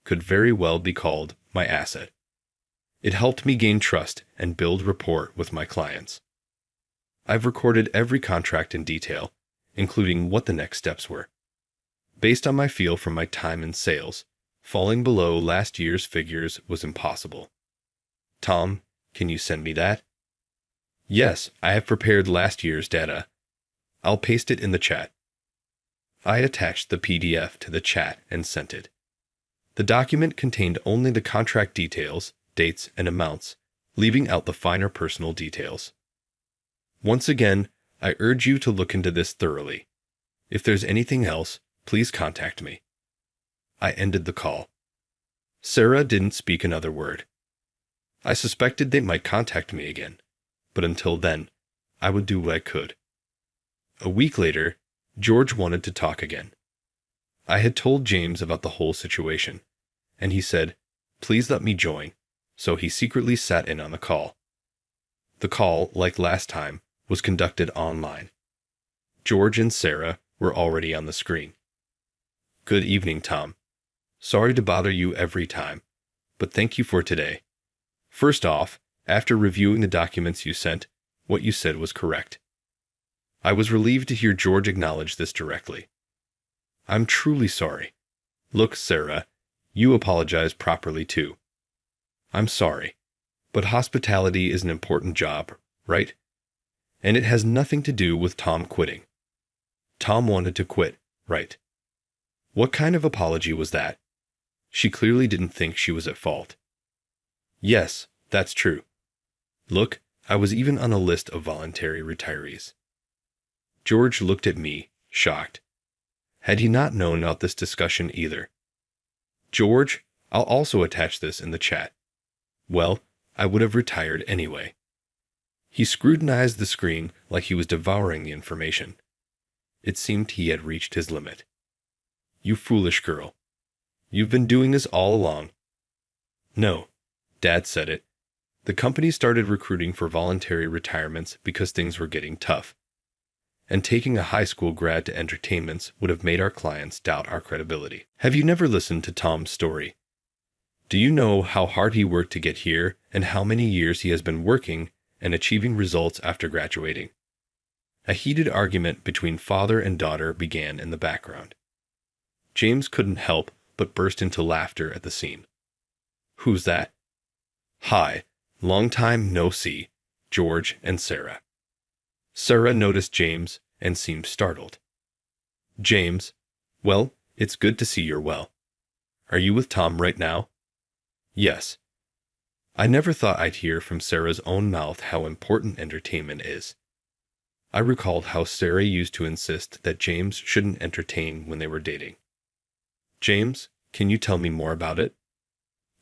could very well be called my asset. It helped me gain trust and build rapport with my clients. I've recorded every contract in detail, including what the next steps were. Based on my feel from my time in sales, falling below last year's figures was impossible. Tom, can you send me that? Yes, I have prepared last year's data. I'll paste it in the chat. I attached the PDF to the chat and sent it. The document contained only the contract details, dates, and amounts, leaving out the finer personal details. Once again, I urge you to look into this thoroughly. If there's anything else, please contact me. I ended the call. Sarah didn't speak another word. I suspected they might contact me again, but until then, I would do what I could. A week later, George wanted to talk again. I had told James about the whole situation, and he said, "Please let me join," so he secretly sat in on the call. The call, like last time, was conducted online. George and Sarah were already on the screen. "Good evening, Tom. Sorry to bother you every time, but thank you for today. First off, after reviewing the documents you sent, what you said was correct." I was relieved to hear George acknowledge this directly. "I'm truly sorry. Look, Sarah, you apologize properly too. I'm sorry, but hospitality is an important job, right? And it has nothing to do with Tom quitting. Tom wanted to quit, right? What kind of apology was that? She clearly didn't think she was at fault." "Yes, that's true. Look, I was even on a list of voluntary retirees." George looked at me, shocked. Had he not known about this discussion either? "George, I'll also attach this in the chat. Well, I would have retired anyway." He scrutinized the screen like he was devouring the information. It seemed he had reached his limit. "You foolish girl. You've been doing this all along." "No, Dad said it. The company started recruiting for voluntary retirements because things were getting tough. And taking a high school grad to entertainments would have made our clients doubt our credibility. Have you never listened to Tom's story? Do you know how hard he worked to get here and how many years he has been working and achieving results after graduating?" A heated argument between father and daughter began in the background. James couldn't help but burst into laughter at the scene. "Who's that?" "Hi, long time no see, George and Sarah." Sarah noticed James and seemed startled. "James, well, it's good to see you're well. Are you with Tom right now?" "Yes." I never thought I'd hear from Sarah's own mouth how important entertainment is. I recalled how Sarah used to insist that James shouldn't entertain when they were dating. "James, can you tell me more about it?"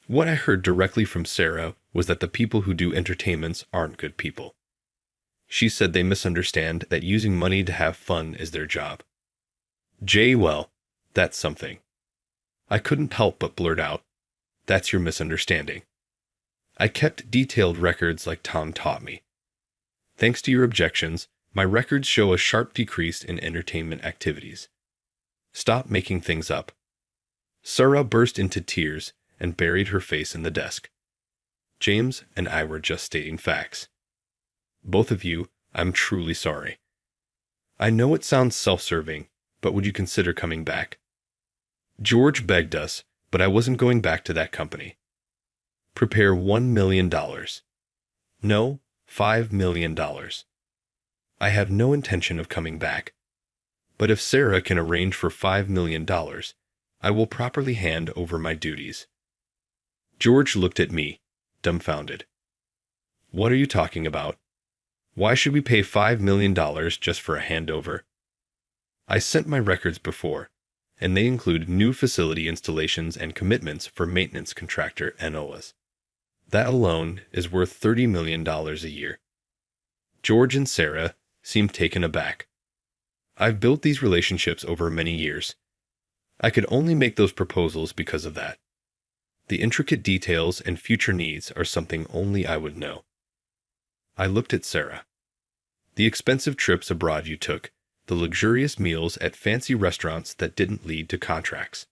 What I heard directly from Sarah was that the people who do entertainments aren't good people. She said they misunderstand that using money to have fun is their job. Well, that's something. I couldn't help but blurt out, "That's your misunderstanding." I kept detailed records like Tom taught me. Thanks to your objections, my records show a sharp decrease in entertainment activities. Stop making things up. Sarah burst into tears and buried her face in the desk. James and I were just stating facts. Both of you, I'm truly sorry. I know it sounds self-serving, but would you consider coming back? George begged us, but I wasn't going back to that company. Prepare $1 million. No, $5 million. I have no intention of coming back. But if Sarah can arrange for $5 million, I will properly hand over my duties. George looked at me, dumbfounded. What are you talking about? Why should we pay $5 million just for a handover? I sent my records before, and they include new facility installations and commitments for maintenance contractor NOAs. That alone is worth $30 million a year. George and Sarah seemed taken aback. I've built these relationships over many years. I could only make those proposals because of that. The intricate details and future needs are something only I would know. I looked at Sarah. The expensive trips abroad you took, the luxurious meals at fancy restaurants that didn't lead to contracts.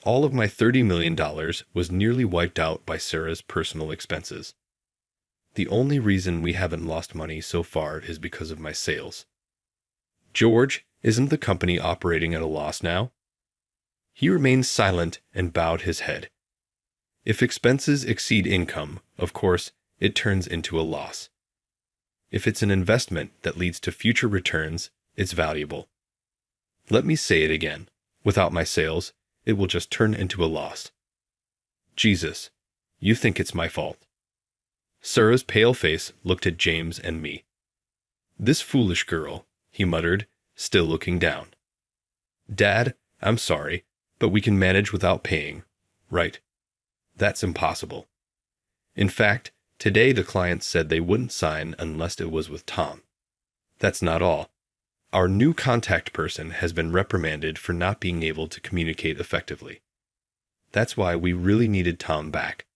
All of my $30 million was nearly wiped out by Sarah's personal expenses. The only reason we haven't lost money so far is because of my sales. George, isn't the company operating at a loss now? He remained silent and bowed his head. If expenses exceed income, of course, it turns into a loss. If it's an investment that leads to future returns, it's valuable. Let me say it again. Without my sales, it will just turn into a loss. Jesus, you think it's my fault. Sarah's pale face looked at James and me. This foolish girl, he muttered, still looking down. Dad, I'm sorry, but we can manage without paying, right? That's impossible. In fact, today the client said they wouldn't sign unless it was with Tom. That's not all. Our new contact person has been reprimanded for not being able to communicate effectively. That's why we really needed Tom back.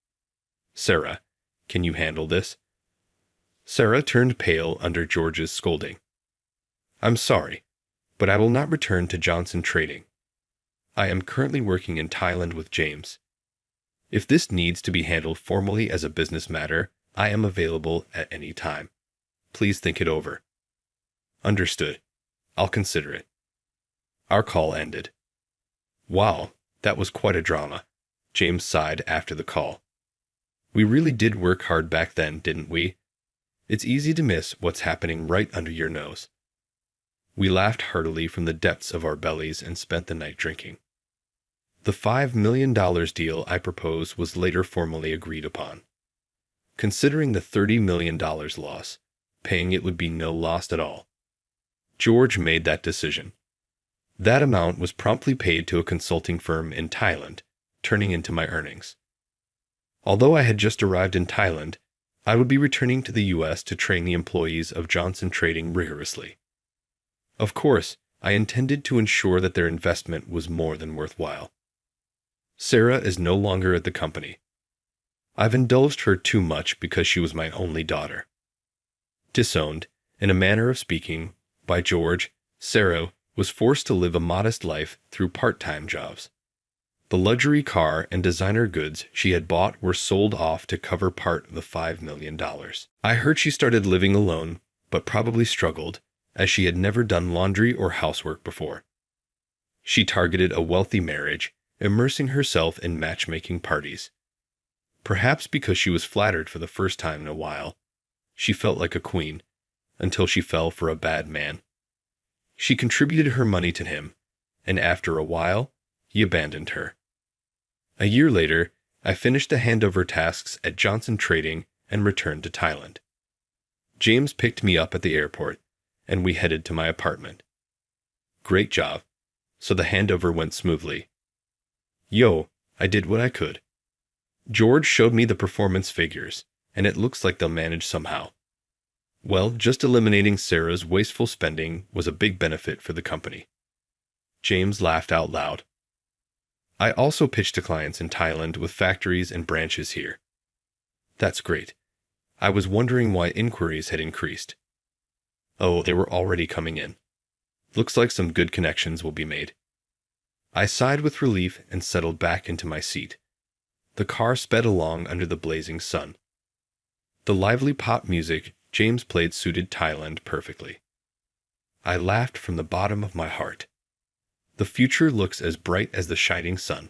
Sarah, can you handle this? Sarah turned pale under George's scolding. I'm sorry, but I will not return to Johnson Trading. I am currently working in Thailand with James. If this needs to be handled formally as a business matter, I am available at any time. Please think it over. Understood. I'll consider it. Our call ended. Wow, that was quite a drama, James sighed after the call. We really did work hard back then, didn't we? It's easy to miss what's happening right under your nose. We laughed heartily from the depths of our bellies and spent the night drinking. The $5 million deal I proposed was later formally agreed upon. Considering the $30 million loss, paying it would be no loss at all. George made that decision. That amount was promptly paid to a consulting firm in Thailand, turning into my earnings. Although I had just arrived in Thailand, I would be returning to the U.S. to train the employees of Johnson Trading rigorously. Of course, I intended to ensure that their investment was more than worthwhile. Sarah is no longer at the company. I've indulged her too much because she was my only daughter. Disowned, in a manner of speaking, by George, Sarah was forced to live a modest life through part-time jobs. The luxury car and designer goods she had bought were sold off to cover part of the $5 million. I heard she started living alone, but probably struggled, as she had never done laundry or housework before. She targeted a wealthy marriage, immersing herself in matchmaking parties. Perhaps because she was flattered for the first time in a while, she felt like a queen, until she fell for a bad man. She contributed her money to him, and after a while, he abandoned her. A year later, I finished the handover tasks at Johnson Trading and returned to Thailand. James picked me up at the airport, and we headed to my apartment. Great job. So the handover went smoothly. Yo, I did what I could. George showed me the performance figures, and it looks like they'll manage somehow. Well, just eliminating Sarah's wasteful spending was a big benefit for the company. James laughed out loud. I also pitched to clients in Thailand with factories and branches here. That's great. I was wondering why inquiries had increased. Oh, they were already coming in. Looks like some good connections will be made. I sighed with relief and settled back into my seat. The car sped along under the blazing sun. The lively pop music James played suited Thailand perfectly. I laughed from the bottom of my heart. The future looks as bright as the shining sun.